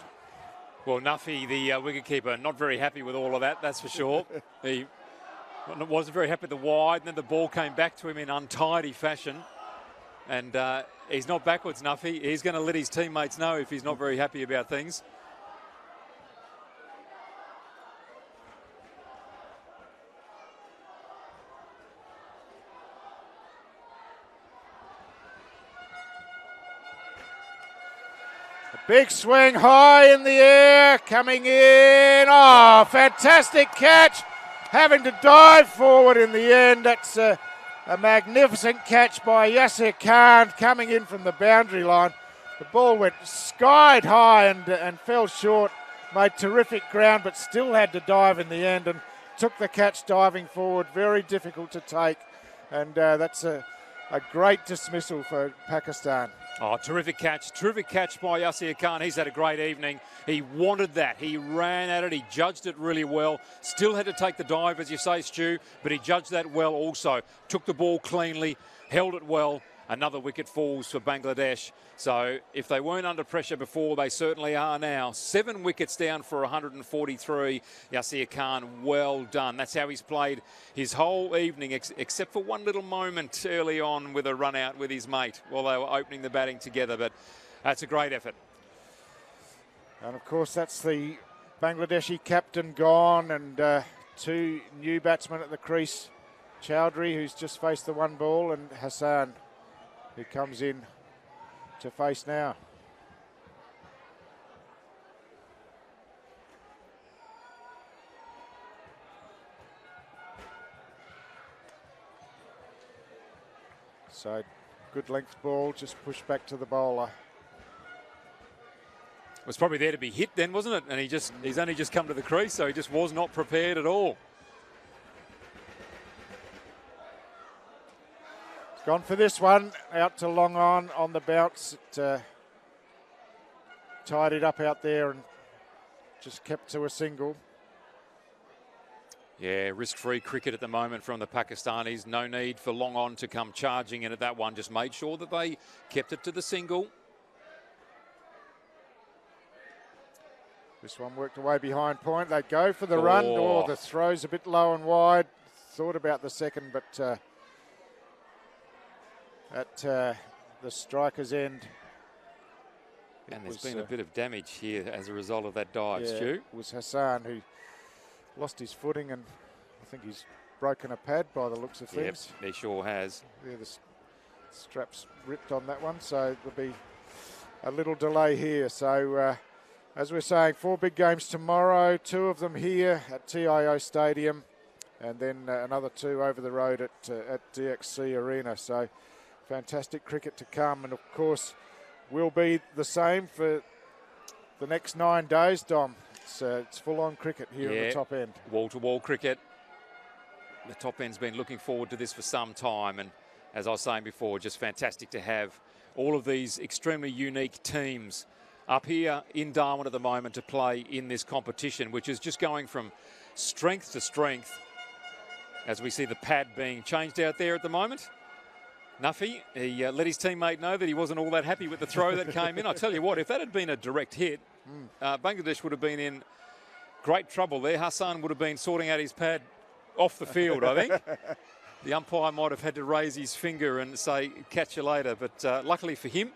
Well, Nuffy, the wicketkeeper, not very happy with all of that, that's for sure. He wasn't very happy with the wide, and then the ball came back to him in untidy fashion. And he's not backwards, Nuffy. He's going to let his teammates know if he's not very happy about things. Big swing high in the air, coming in. Oh, fantastic catch. Having to dive forward in the end. That's a magnificent catch by Yasir Khan coming in from the boundary line. The ball went skied high and fell short. Made terrific ground, but still had to dive in the end and took the catch diving forward. Very difficult to take. And that's a great dismissal for Pakistan. Oh, terrific catch by Yasir Khan. He's had a great evening. He wanted that. He ran at it. He judged it really well. Still had to take the dive, as you say, Stu, but he judged that well also. Took the ball cleanly, held it well. Another wicket falls for Bangladesh. So if they weren't under pressure before, they certainly are now. 7 wickets down for 143. Yasir Khan, well done. That's how he's played his whole evening, except for one little moment early on with a run out with his mate while they were opening the batting together. But that's a great effort. And of course, that's the Bangladeshi captain gone, and 2 new batsmen at the crease. Chowdhury, who's just faced the 1 ball, and Hassan, who comes in to face now. So good length ball, just pushed back to the bowler. It was probably there to be hit then, wasn't it? And he's only just come to the crease, so he just was not prepared at all. Gone for this one, out to long on the bounce. It tied it up out there and just kept to a single. Yeah, risk-free cricket at the moment from the Pakistanis. No need for long on to come charging in at that one. Just made sure that they kept it to the single. This one worked away behind point. They go for the run. Oh, the throw's a bit low and wide. Thought about the second, but at the striker's end. And there's been a bit of damage here as a result of that dive, yeah, Stu. It was Hassan who lost his footing, and I think he's broken a pad by the looks of things. Yep, he sure has. Yeah, the strap's ripped on that one, so there'll be a little delay here. So, as we're saying, 4 big games tomorrow, 2 of them here at TIO Stadium, and then another 2 over the road at DXC Arena. So, fantastic cricket to come, and of course will be the same for the next 9 days, Dom. It's full-on cricket here at the top end. Wall-to-wall cricket. The top end's been looking forward to this for some time, and as I was saying before, just fantastic to have all of these extremely unique teams up here in Darwin at the moment to play in this competition, which is just going from strength to strength, as we see the pad being changed out there at the moment. Nuffy, he let his teammate know that he wasn't all that happy with the throw that came in. I tell you what, if that had been a direct hit, Bangladesh would have been in great trouble there. Hassan would have been sorting out his pad off the field, I think. The umpire might have had to raise his finger and say, catch you later. But luckily for him,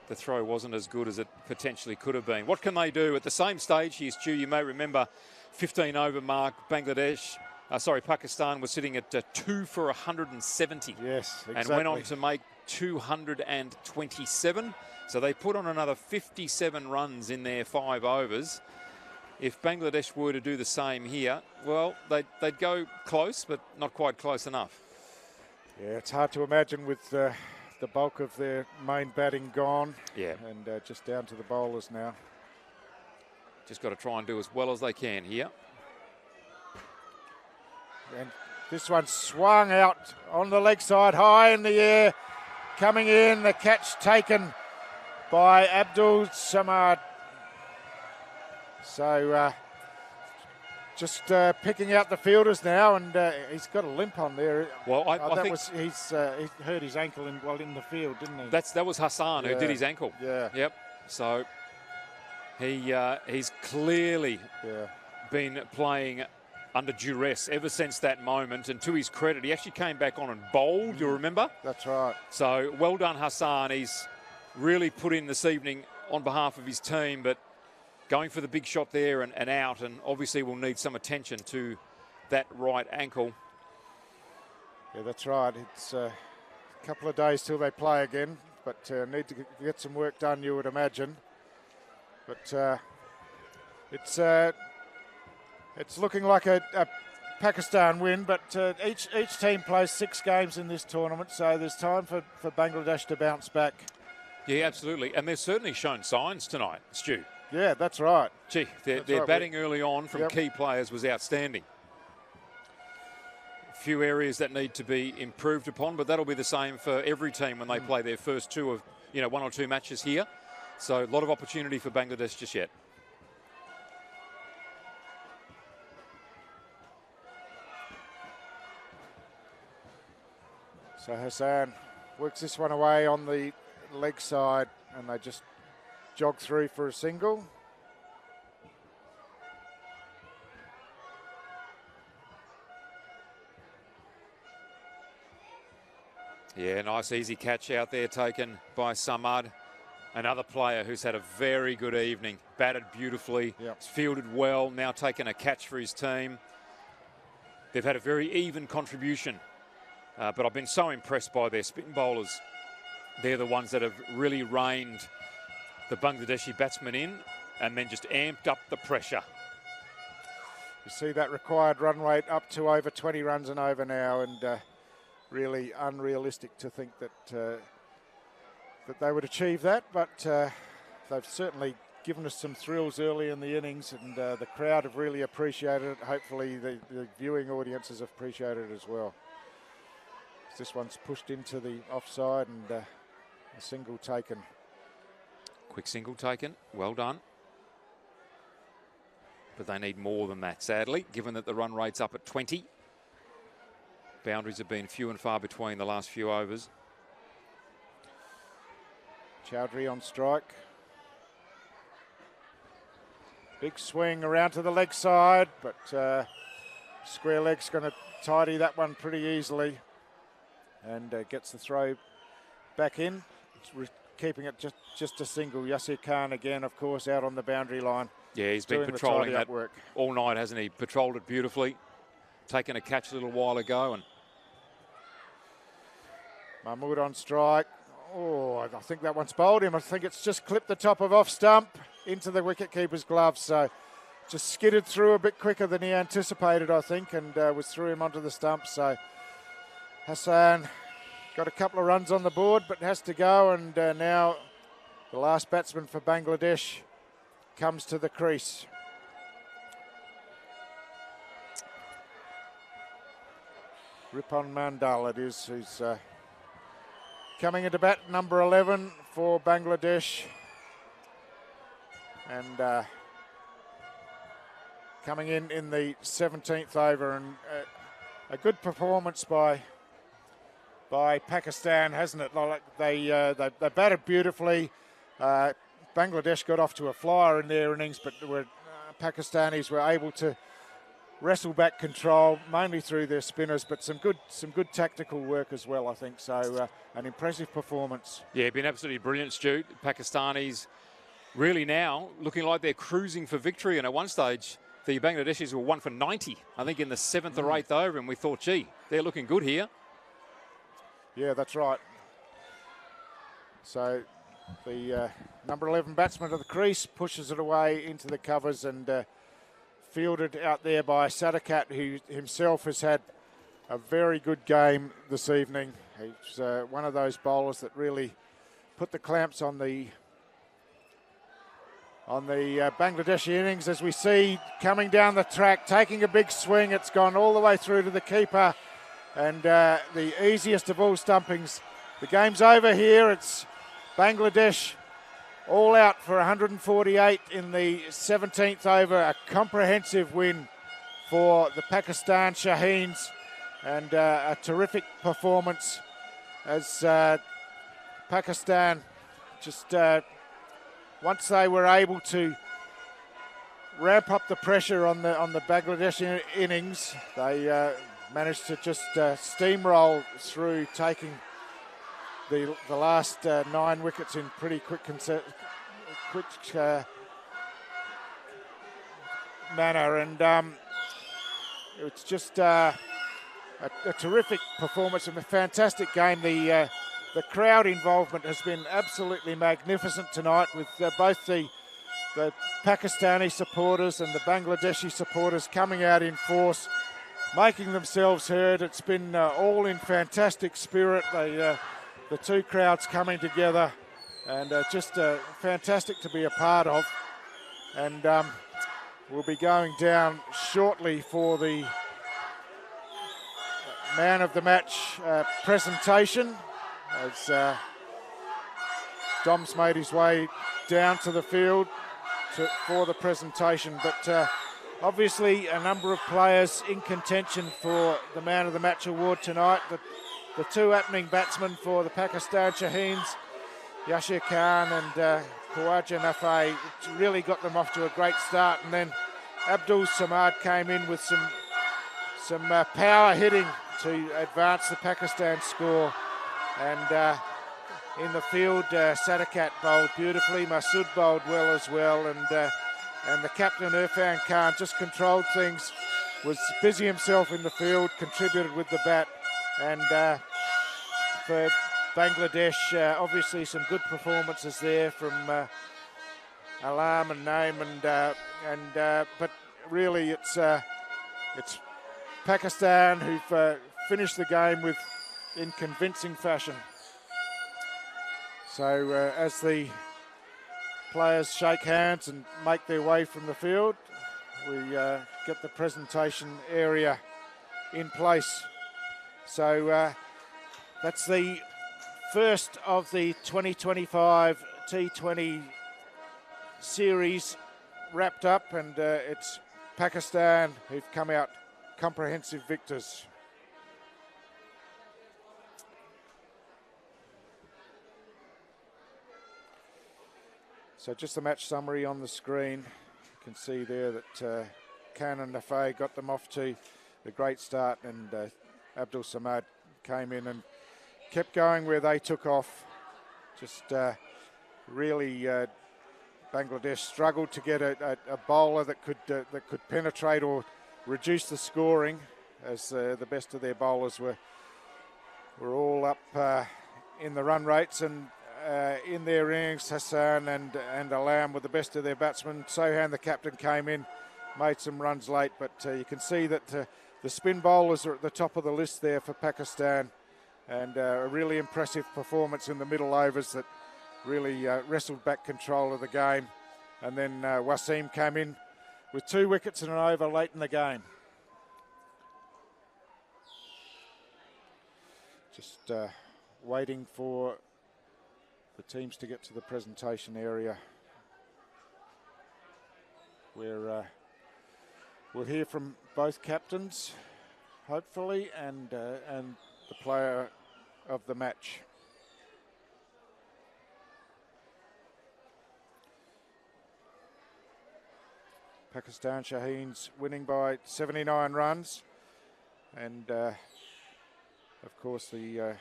the throw wasn't as good as it potentially could have been. What can they do? At the same stage here, Stu, you may remember 15 over mark, Pakistan was sitting at 2 for 170. Yes, exactly. And went on to make 227. So they put on another 57 runs in their 5 overs. If Bangladesh were to do the same here, well, they'd go close, but not quite close enough. Yeah, it's hard to imagine with the bulk of their main batting gone. Yeah. And just down to the bowlers now. Just got to try and do as well as they can here. And this one swung out on the leg side, high in the air, coming in. The catch taken by Abdul Samad. So just picking out the fielders now, and he's got a limp on there. Well, I think he hurt his ankle while in the field, didn't he? That was Hassan who did his ankle. Yeah. Yep. So he's clearly been playing under duress ever since that moment, and to his credit, he actually came back on and bowled, you'll remember? That's right. So well done, Hassan. He's really put in this evening on behalf of his team, but going for the big shot there and out, and obviously will need some attention to that right ankle. Yeah, that's right. It's a couple of days till they play again, but need to get some work done, you would imagine. But it's looking like a Pakistan win, but each team plays 6 games in this tournament, so there's time for Bangladesh to bounce back. Yeah, absolutely. And they've certainly shown signs tonight, Stu. Yeah, that's right. Gee, their batting early on from key players was outstanding. A few areas that need to be improved upon, but that'll be the same for every team when they play their first 2 of 1 or 2 matches here. So a lot of opportunity for Bangladesh just yet. So Hassan works this one away on the leg side, and they just jog through for a single. Yeah, nice easy catch out there taken by Samad. Another player who's had a very good evening, batted beautifully, fielded well, now taken a catch for his team. They've had a very even contribution, but I've been so impressed by their spin bowlers. They're the ones that have really reined the Bangladeshi batsmen in and then just amped up the pressure. You see that required run rate up to over 20 runs and over now, and really unrealistic to think that that they would achieve that, but they've certainly given us some thrills early in the innings, and the crowd have really appreciated it. Hopefully the viewing audiences have appreciated it as well. This one's pushed into the offside, and a single taken. Quick single taken, well done. But they need more than that, sadly, given that the run rate's up at 20. Boundaries have been few and far between the last few overs. Chowdhury on strike. Big swing around to the leg side, but square leg's going to tidy that one pretty easily, and gets the throw back in, keeping it just a single. Yasir Khan again, of course, out on the boundary line. Yeah, he's been patrolling that work all night, hasn't he? Patrolled it beautifully. Taken a catch a little while ago, and Mahmood on strike. Oh, I think that one's bowled him. I think it's just clipped the top of off stump into the wicketkeeper's glove. So just skidded through a bit quicker than he anticipated, I think, and was through him onto the stump. So Hassan got a couple of runs on the board, but has to go. And now the last batsman for Bangladesh comes to the crease. Ripon Mandal it is, who's coming into bat, number 11 for Bangladesh. And coming in the 17th over, and a good performance by Pakistan, hasn't it? Like they batted beautifully. Bangladesh got off to a flyer in their innings, but Pakistanis were able to wrestle back control, mainly through their spinners, but some good tactical work as well, I think. So an impressive performance. Yeah, been absolutely brilliant, Stu. Pakistanis really now looking like they're cruising for victory. And at one stage, the Bangladeshis were 1 for 90, I think, in the 7th or 8th over, and we thought, gee, they're looking good here. Yeah, that's right. So the number 11 batsman to the crease pushes it away into the covers, and fielded out there by Sadakat, who himself has had a very good game this evening. He's one of those bowlers that really put the clamps on the Bangladeshi innings, as we see coming down the track, taking a big swing. It's gone all the way through to the keeper, and the easiest of all stumpings. The game's over here. It's Bangladesh all out for 148 in the 17th over. A comprehensive win for the Pakistan Shaheens, and a terrific performance as Pakistan just once they were able to ramp up the pressure on the Bangladesh innings, they managed to just steamroll through, taking the last 9 wickets in pretty quick manner, and it's just a terrific performance and a fantastic game. The crowd involvement has been absolutely magnificent tonight, with both the the Pakistani supporters and the Bangladeshi supporters coming out in force, making themselves heard. It's been all in fantastic spirit. The two crowds coming together, and just fantastic to be a part of. And we'll be going down shortly for the man of the match presentation, as Dom's made his way down to the field for the presentation. But obviously a number of players in contention for the man of the match award tonight. The two opening batsmen for the Pakistan Shaheens, Yashir Khan and Khawaja Nafai, really got them off to a great start. And then Abdul Samad came in with some power hitting to advance the Pakistan score. And in the field, Sadakat bowled beautifully, Masood bowled well as well, and the captain Irfan Khan just controlled things, was busy himself in the field, contributed with the bat. And for Bangladesh, obviously some good performances there from Alam and Naim, but really it's Pakistan who've finished the game in convincing fashion. So as the players shake hands and make their way from the field, we get the presentation area in place. So that's the first of the 2025 T20 series wrapped up, and it's Pakistan who've come out comprehensive victors. So just the match summary on the screen. You can see there that Khan and Nafai got them off to the great start, and Abdul Samad came in and kept going where they took off. Just really Bangladesh struggled to get a bowler that could penetrate or reduce the scoring, as the best of their bowlers were all up in the run rates, and in their innings, Hassan and Alam were the best of their batsmen. Sohan, the captain, came in, made some runs late, but you can see that the spin bowlers are at the top of the list there for Pakistan, and a really impressive performance in the middle overs that really wrestled back control of the game. And then Wasim came in with 2 wickets and an over late in the game. Just waiting for the teams to get to the presentation area, where we'll hear from both captains, hopefully, and the player of the match. Pakistan Shaheens winning by 79 runs, and of course the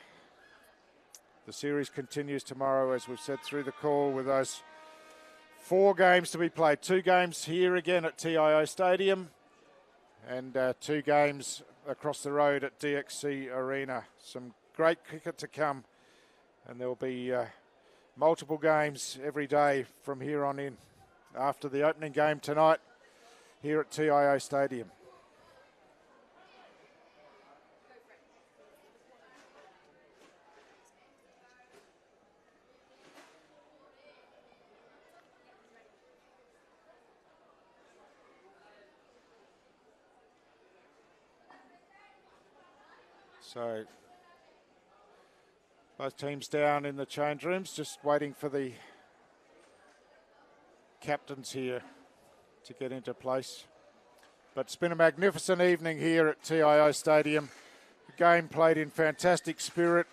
series continues tomorrow, as we've said through the call, with those 4 games to be played. 2 games here again at TIO Stadium, and 2 games across the road at DXC Arena. Some great cricket to come, and there'll be multiple games every day from here on in, after the opening game tonight here at TIO Stadium. So both teams down in the change rooms, just waiting for the captains here to get into place. But it's been a magnificent evening here at TIO Stadium. The game played in fantastic spirit,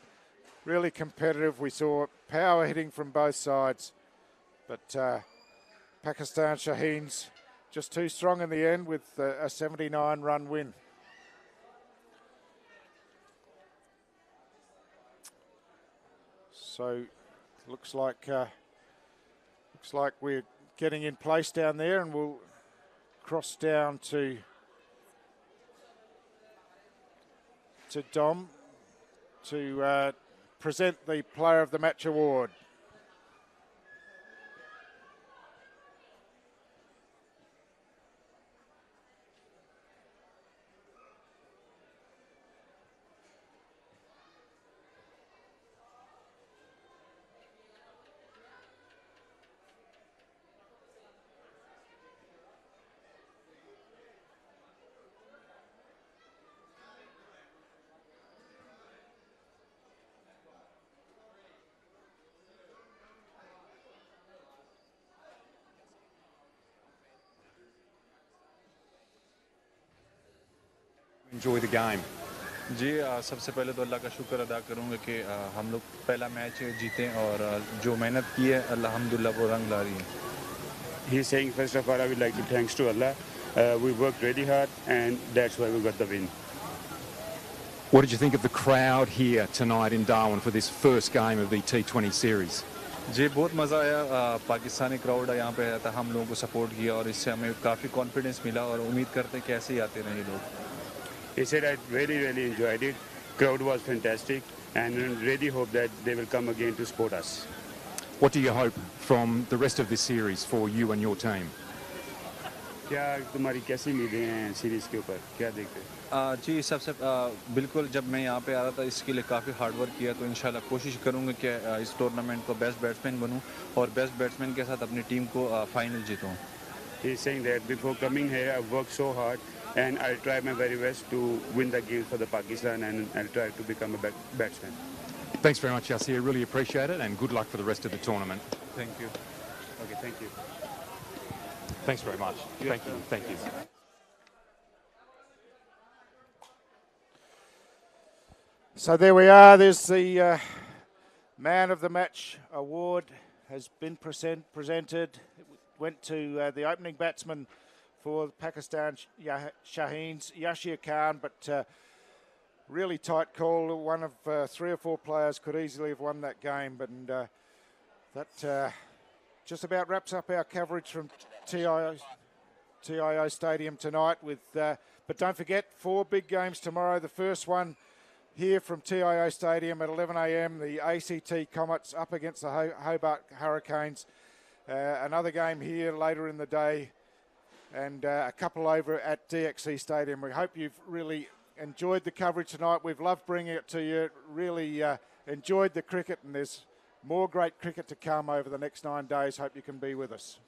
really competitive. We saw power hitting from both sides, but Pakistan Shaheens just too strong in the end with a 79-run win. So looks like we're getting in place down there, and we'll cross down to Dom to present the Player of the Match award. Enjoy the game. जी सबसे पहले तो अल्लाह का शुक्र अदा करूँगा कि हम लोग पहला मैच जीते और जो मेहनत की है अल्हम्दुलिल्लाह वो रंग ला रही है. He's saying, first of all, I would like to thanks to Allah. We worked really hard, and that's why we got the win. What did you think of the crowd here tonight in Darwin for this first game of the T20 Series? जी बहुत मज़ा आया. Pakistani crowd यहाँ पे आया था, हम लोगों को सपोर्ट किया और इससे हमें काफ़ी कॉन्फिडेंस मिला और उम्मीद करते हैं कि ऐसे ही आते रहे लोग. He said, I really enjoyed it. Crowd was fantastic, and really hope that they will come again to support us. What do you hope from the rest of this series for you and your team? क्या तुम्हारी कैसी उम्मीदें हैं series के ऊपर, क्या देखते हैं? जी सबसे बिल्कुल जब मैं यहाँ पे आ रहा था इसके लिए काफ़ी हार्ड वर्क किया, तो इंशाल्लाह कोशिश करूँगा कि इस टूर्नामेंट को बेस्ट बैट्समैन बनूँ और बेस्ट बैट्समैन के साथ अपनी टीम को final जीतूँ. He is saying that before coming here, I've worked so hard, and I'll try my very best to win the game for the Pakistan, and I'll try to become a batsman. Thanks very much, Yasir. Really appreciate it, and good luck for the rest of the tournament. Thank you. Okay, thank you. Thanks very much. Thank you. Thank you. So there we are. There's the Man of the Match award has been presented. It went to the opening batsman for Pakistan, Shaheens, Yashir Khan, but really tight call. One of 3 or 4 players could easily have won that game, and that just about wraps up our coverage from TIO Stadium tonight. But don't forget, 4 big games tomorrow. The first one here from TIO Stadium at 11 a.m. The ACT Comets up against the Hobart Hurricanes. Another game here later in the day, and a couple over at DXC Stadium. We hope you've really enjoyed the coverage tonight. We've loved bringing it to you. Really enjoyed the cricket, and there's more great cricket to come over the next 9 days. Hope you can be with us.